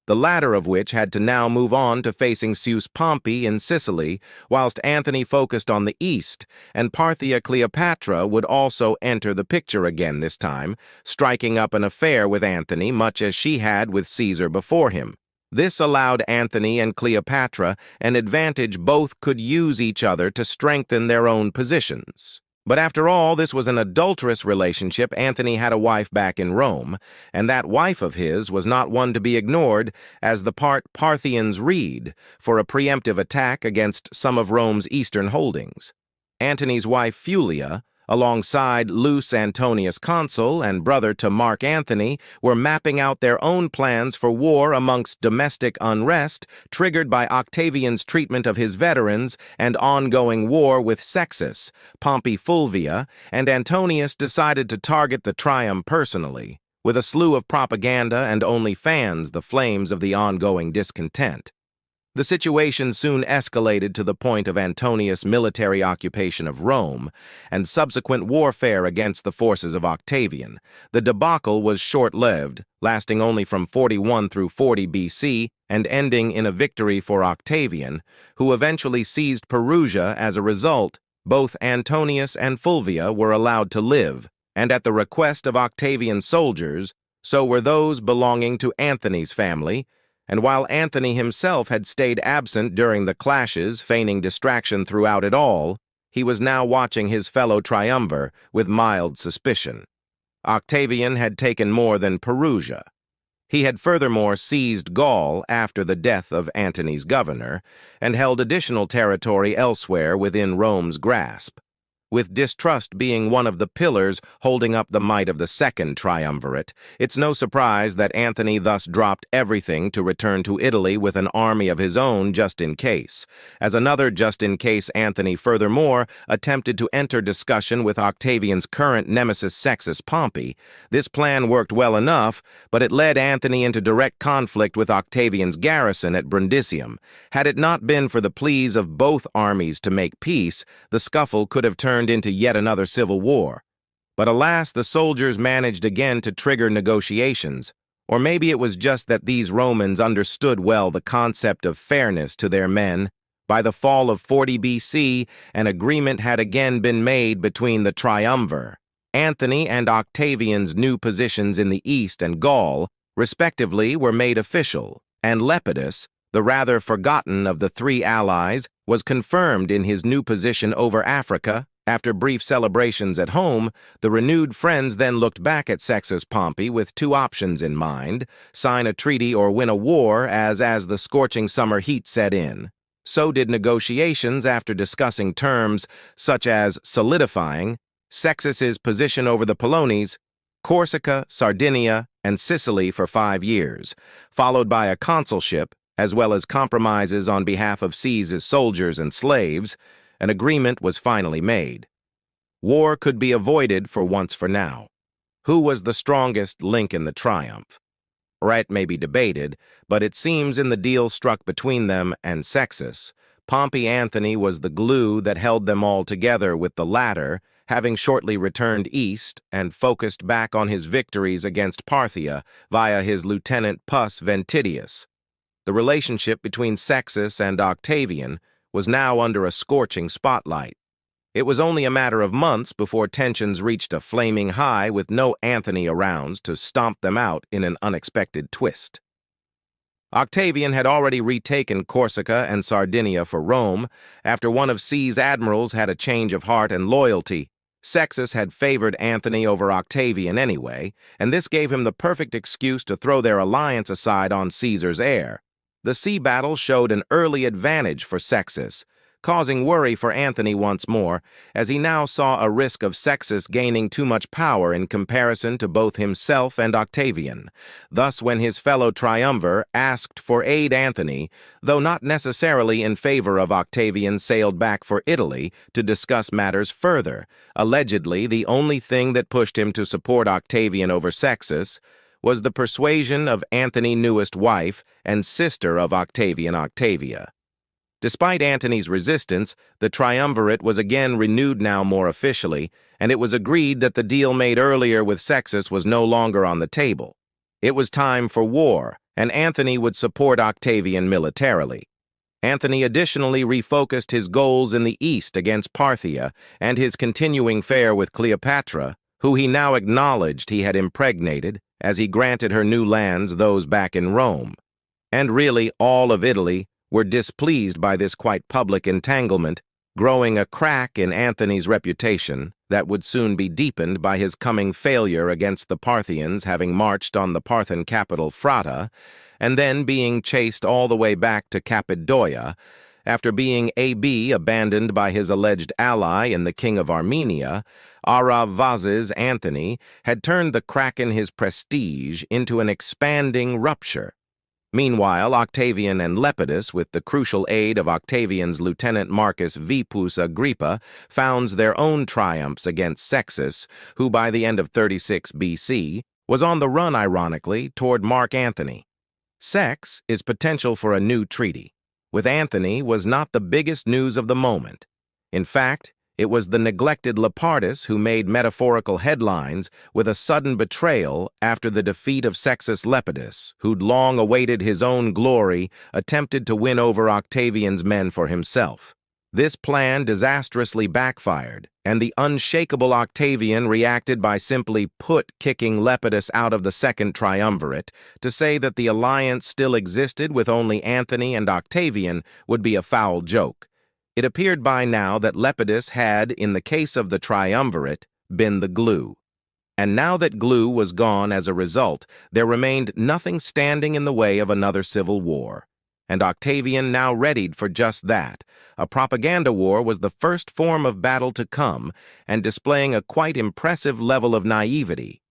the latter of which had to now move on to facing Zeus Pompey in Sicily, whilst Antony focused on the east, and Parthia Cleopatra would also enter the picture again this time, striking up an affair with Antony much as she had with Caesar before him. This allowed Antony and Cleopatra an advantage. Both could use each other to strengthen their own positions. But after all, this was an adulterous relationship. Antony had a wife back in Rome, and that wife of his was not one to be ignored, as the part Parthians read for a preemptive attack against some of Rome's eastern holdings. Antony's wife Fulia, alongside Lucius Antonius Consul and brother to Mark Antony, were mapping out their own plans for war amongst domestic unrest triggered by Octavian's treatment of his veterans and ongoing war with Sextus, Pompey Fulvia, and Antonius decided to target the Triumph personally, with a slew of propaganda and only fans the flames of the ongoing discontent. The situation soon escalated to the point of Antonius' military occupation of Rome and subsequent warfare against the forces of Octavian. The debacle was short-lived, lasting only from 41 through 40 BC and ending in a victory for Octavian, who eventually seized Perugia. As a result, both Antonius and Fulvia were allowed to live, and at the request of Octavian's soldiers, so were those belonging to Antony's family. And while Antony himself had stayed absent during the clashes, feigning distraction throughout it all, he was now watching his fellow triumvir with mild suspicion. Octavian had taken more than Perugia. He had furthermore seized Gaul after the death of Antony's governor, and held additional territory elsewhere within Rome's grasp, with distrust being one of the pillars holding up the might of the second triumvirate. It's no surprise that Antony thus dropped everything to return to Italy with an army of his own just in case. As another just in case, Antony furthermore attempted to enter discussion with Octavian's current nemesis Sextus Pompey. This plan worked well enough, but it led Antony into direct conflict with Octavian's garrison at Brundisium. Had it not been for the pleas of both armies to make peace, the scuffle could have turned into yet another civil war. But alas, the soldiers managed again to trigger negotiations. Or maybe it was just that these Romans understood well the concept of fairness to their men. By the fall of 40 BC, an agreement had again been made between the triumvir. Antony and Octavian's new positions in the East and Gaul, respectively, were made official, and Lepidus, the rather forgotten of the three allies, was confirmed in his new position over Africa. After brief celebrations at home, the renewed friends then looked back at Sextus Pompey with two options in mind: sign a treaty or win a war as the scorching summer heat set in. So did negotiations after discussing terms such as solidifying Sextus's position over the Polones, Corsica, Sardinia, and Sicily for 5 years, followed by a consulship, as well as compromises on behalf of Caesar's soldiers and slaves. An agreement was finally made. War could be avoided for once for now. Who was the strongest link in the triumph? Right may be debated, but it seems in the deal struck between them and Sextus, Pompey Antony was the glue that held them all together, with the latter having shortly returned east and focused back on his victories against Parthia via his lieutenant Pus Ventidius. The relationship between Sextus and Octavian was now under a scorching spotlight. It was only a matter of months before tensions reached a flaming high, with no Antony around to stomp them out in an unexpected twist. Octavian had already retaken Corsica and Sardinia for Rome after one of Caesar's admirals had a change of heart and loyalty. Sextus had favored Antony over Octavian anyway, and this gave him the perfect excuse to throw their alliance aside on Caesar's heir. The sea battle showed an early advantage for Sextus, causing worry for Antony once more, as he now saw a risk of Sextus gaining too much power in comparison to both himself and Octavian. Thus, when his fellow triumvir asked for aid, Antony, though not necessarily in favor of Octavian, sailed back for Italy to discuss matters further. Allegedly, the only thing that pushed him to support Octavian over Sextus was the persuasion of Antony's newest wife and sister of Octavian, Octavia. Despite Antony's resistance, the triumvirate was again renewed now more officially, and it was agreed that the deal made earlier with Sextus was no longer on the table. It was time for war, and Antony would support Octavian militarily. Antony additionally refocused his goals in the east against Parthia and his continuing affair with Cleopatra, who he now acknowledged he had impregnated, as he granted her new lands, those back in Rome. And really, all of Italy were displeased by this quite public entanglement, growing a crack in Antony's reputation that would soon be deepened by his coming failure against the Parthians, having marched on the Parthian capital Fratta, and then being chased all the way back to Cappadocia, after being abandoned by his alleged ally in the king of Armenia. Aravazes Antony had turned the crack in his prestige into an expanding rupture. Meanwhile, Octavian and Lepidus, with the crucial aid of Octavian's lieutenant Marcus Vipus Agrippa, founds their own triumphs against Sextus, who by the end of 36 BC was on the run, ironically, toward Mark Antony. Sex is potential for a new treaty. with Antony was not the biggest news of the moment. In fact, it was the neglected Lepartus who made metaphorical headlines with a sudden betrayal after the defeat of Sextus Lepidus, who'd long awaited his own glory, attempted to win over Octavian's men for himself. This plan disastrously backfired, and the unshakable Octavian reacted by simply kicking Lepidus out of the second triumvirate. To say that the alliance still existed with only Antony and Octavian would be a foul joke. It appeared by now that Lepidus had, in the case of the triumvirate, been the glue. And now that glue was gone as a result, there remained nothing standing in the way of another civil war. And Octavian now readied for just that. A propaganda war was the first form of battle to come, and displaying a quite impressive level of naivety.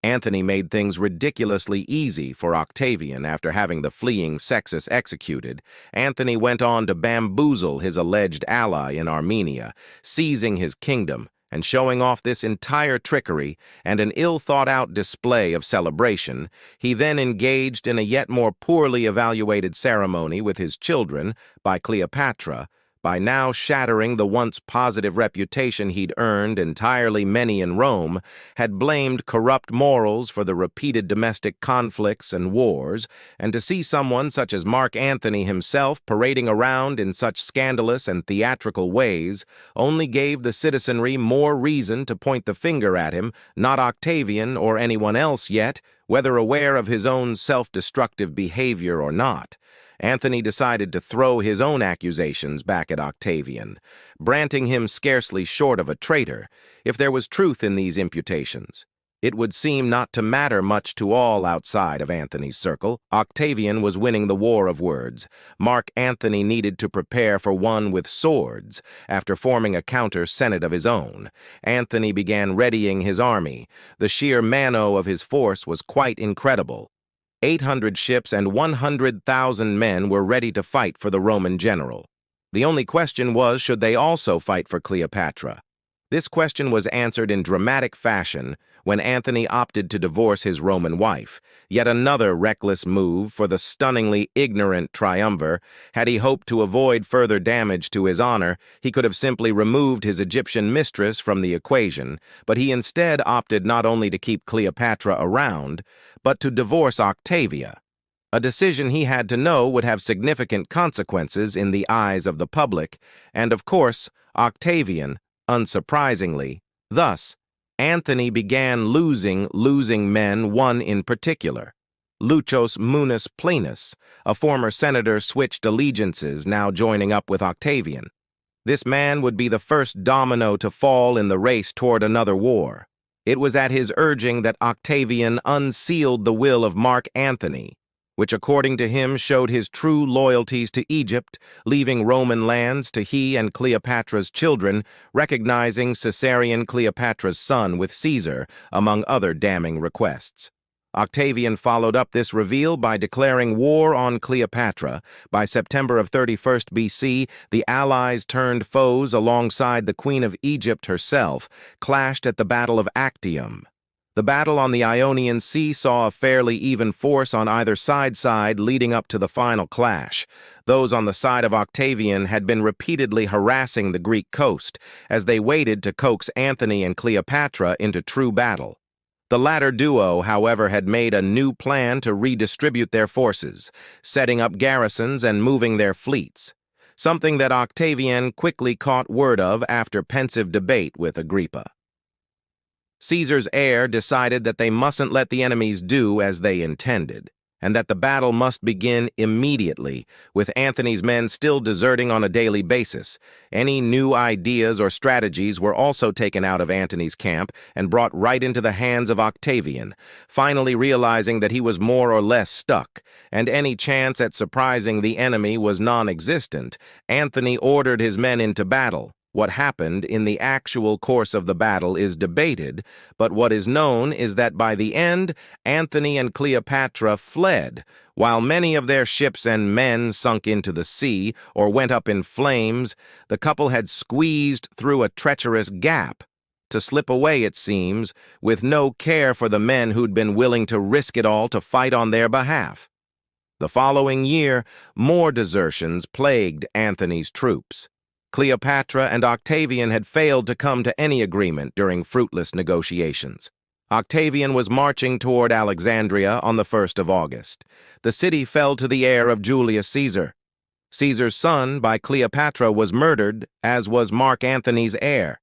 Antony made things ridiculously easy for Octavian after having the fleeing Sextus executed. Antony went on to bamboozle his alleged ally in Armenia, seizing his kingdom and showing off this entire trickery and an ill-thought-out display of celebration. He then engaged in a yet more poorly evaluated ceremony with his children by Cleopatra, by now shattering the once positive reputation he'd earned entirely many in Rome, had blamed corrupt morals for the repeated domestic conflicts and wars, and to see someone such as Mark Antony himself parading around in such scandalous and theatrical ways only gave the citizenry more reason to point the finger at him, not Octavian or anyone else yet, whether aware of his own self-destructive behavior or not. Antony decided to throw his own accusations back at Octavian, branding him scarcely short of a traitor, if there was truth in these imputations. It would seem not to matter much to all outside of Antony's circle. Octavian was winning the war of words. Mark Antony needed to prepare for one with swords. After forming a counter-senate of his own, Antony began readying his army. The sheer mano of his force was quite incredible. 800 ships and 100,000 men were ready to fight for the Roman general. The only question was, should they also fight for Cleopatra? This question was answered in dramatic fashion when Antony opted to divorce his Roman wife, yet another reckless move for the stunningly ignorant triumvir. Had he hoped to avoid further damage to his honor, he could have simply removed his Egyptian mistress from the equation, but he instead opted not only to keep Cleopatra around, but to divorce Octavia. A decision he had to know would have significant consequences in the eyes of the public, and of course, Octavian, unsurprisingly. Thus, Antony began losing men, one in particular. Lucius Munus Plenus, a former senator, switched allegiances, now joining up with Octavian. This man would be the first domino to fall in the race toward another war. It was at his urging that Octavian unsealed the will of Mark Antony, which according to him showed his true loyalties to Egypt, leaving Roman lands to he and Cleopatra's children, recognizing Caesarion Cleopatra's son with Caesar, among other damning requests. Octavian followed up this reveal by declaring war on Cleopatra. By September of 31st BC, the allies turned foes alongside the Queen of Egypt herself, clashed at the Battle of Actium. The battle on the Ionian Sea saw a fairly even force on either side leading up to the final clash. Those on the side of Octavian had been repeatedly harassing the Greek coast as they waited to coax Antony and Cleopatra into true battle. The latter duo, however, had made a new plan to redistribute their forces, setting up garrisons and moving their fleets, something that Octavian quickly caught word of after pensive debate with Agrippa. Caesar's heir decided that they mustn't let the enemies do as they intended, and that the battle must begin immediately, with Antony's men still deserting on a daily basis. Any new ideas or strategies were also taken out of Antony's camp and brought right into the hands of Octavian, finally realizing that he was more or less stuck, and any chance at surprising the enemy was non-existent. Antony ordered his men into battle. What happened in the actual course of the battle is debated, but what is known is that by the end, Antony and Cleopatra fled, while many of their ships and men sunk into the sea or went up in flames. The couple had squeezed through a treacherous gap to slip away, it seems, with no care for the men who'd been willing to risk it all to fight on their behalf. The following year, more desertions plagued Antony's troops. Cleopatra and Octavian had failed to come to any agreement during fruitless negotiations. Octavian was marching toward Alexandria on the 1st of August. The city fell to the heir of Julius Caesar. Caesar's son, by Cleopatra, was murdered, as was Mark Antony's heir.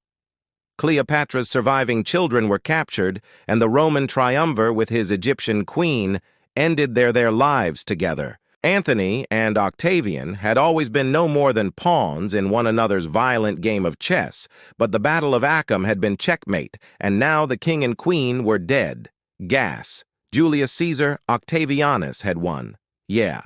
Cleopatra's surviving children were captured, and the Roman triumvir with his Egyptian queen ended their lives together. Antony and Octavian had always been no more than pawns in one another's violent game of chess, but the Battle of Actium had been checkmate, and now the king and queen were dead. Gas. Julius Caesar Octavianus had won. Yeah.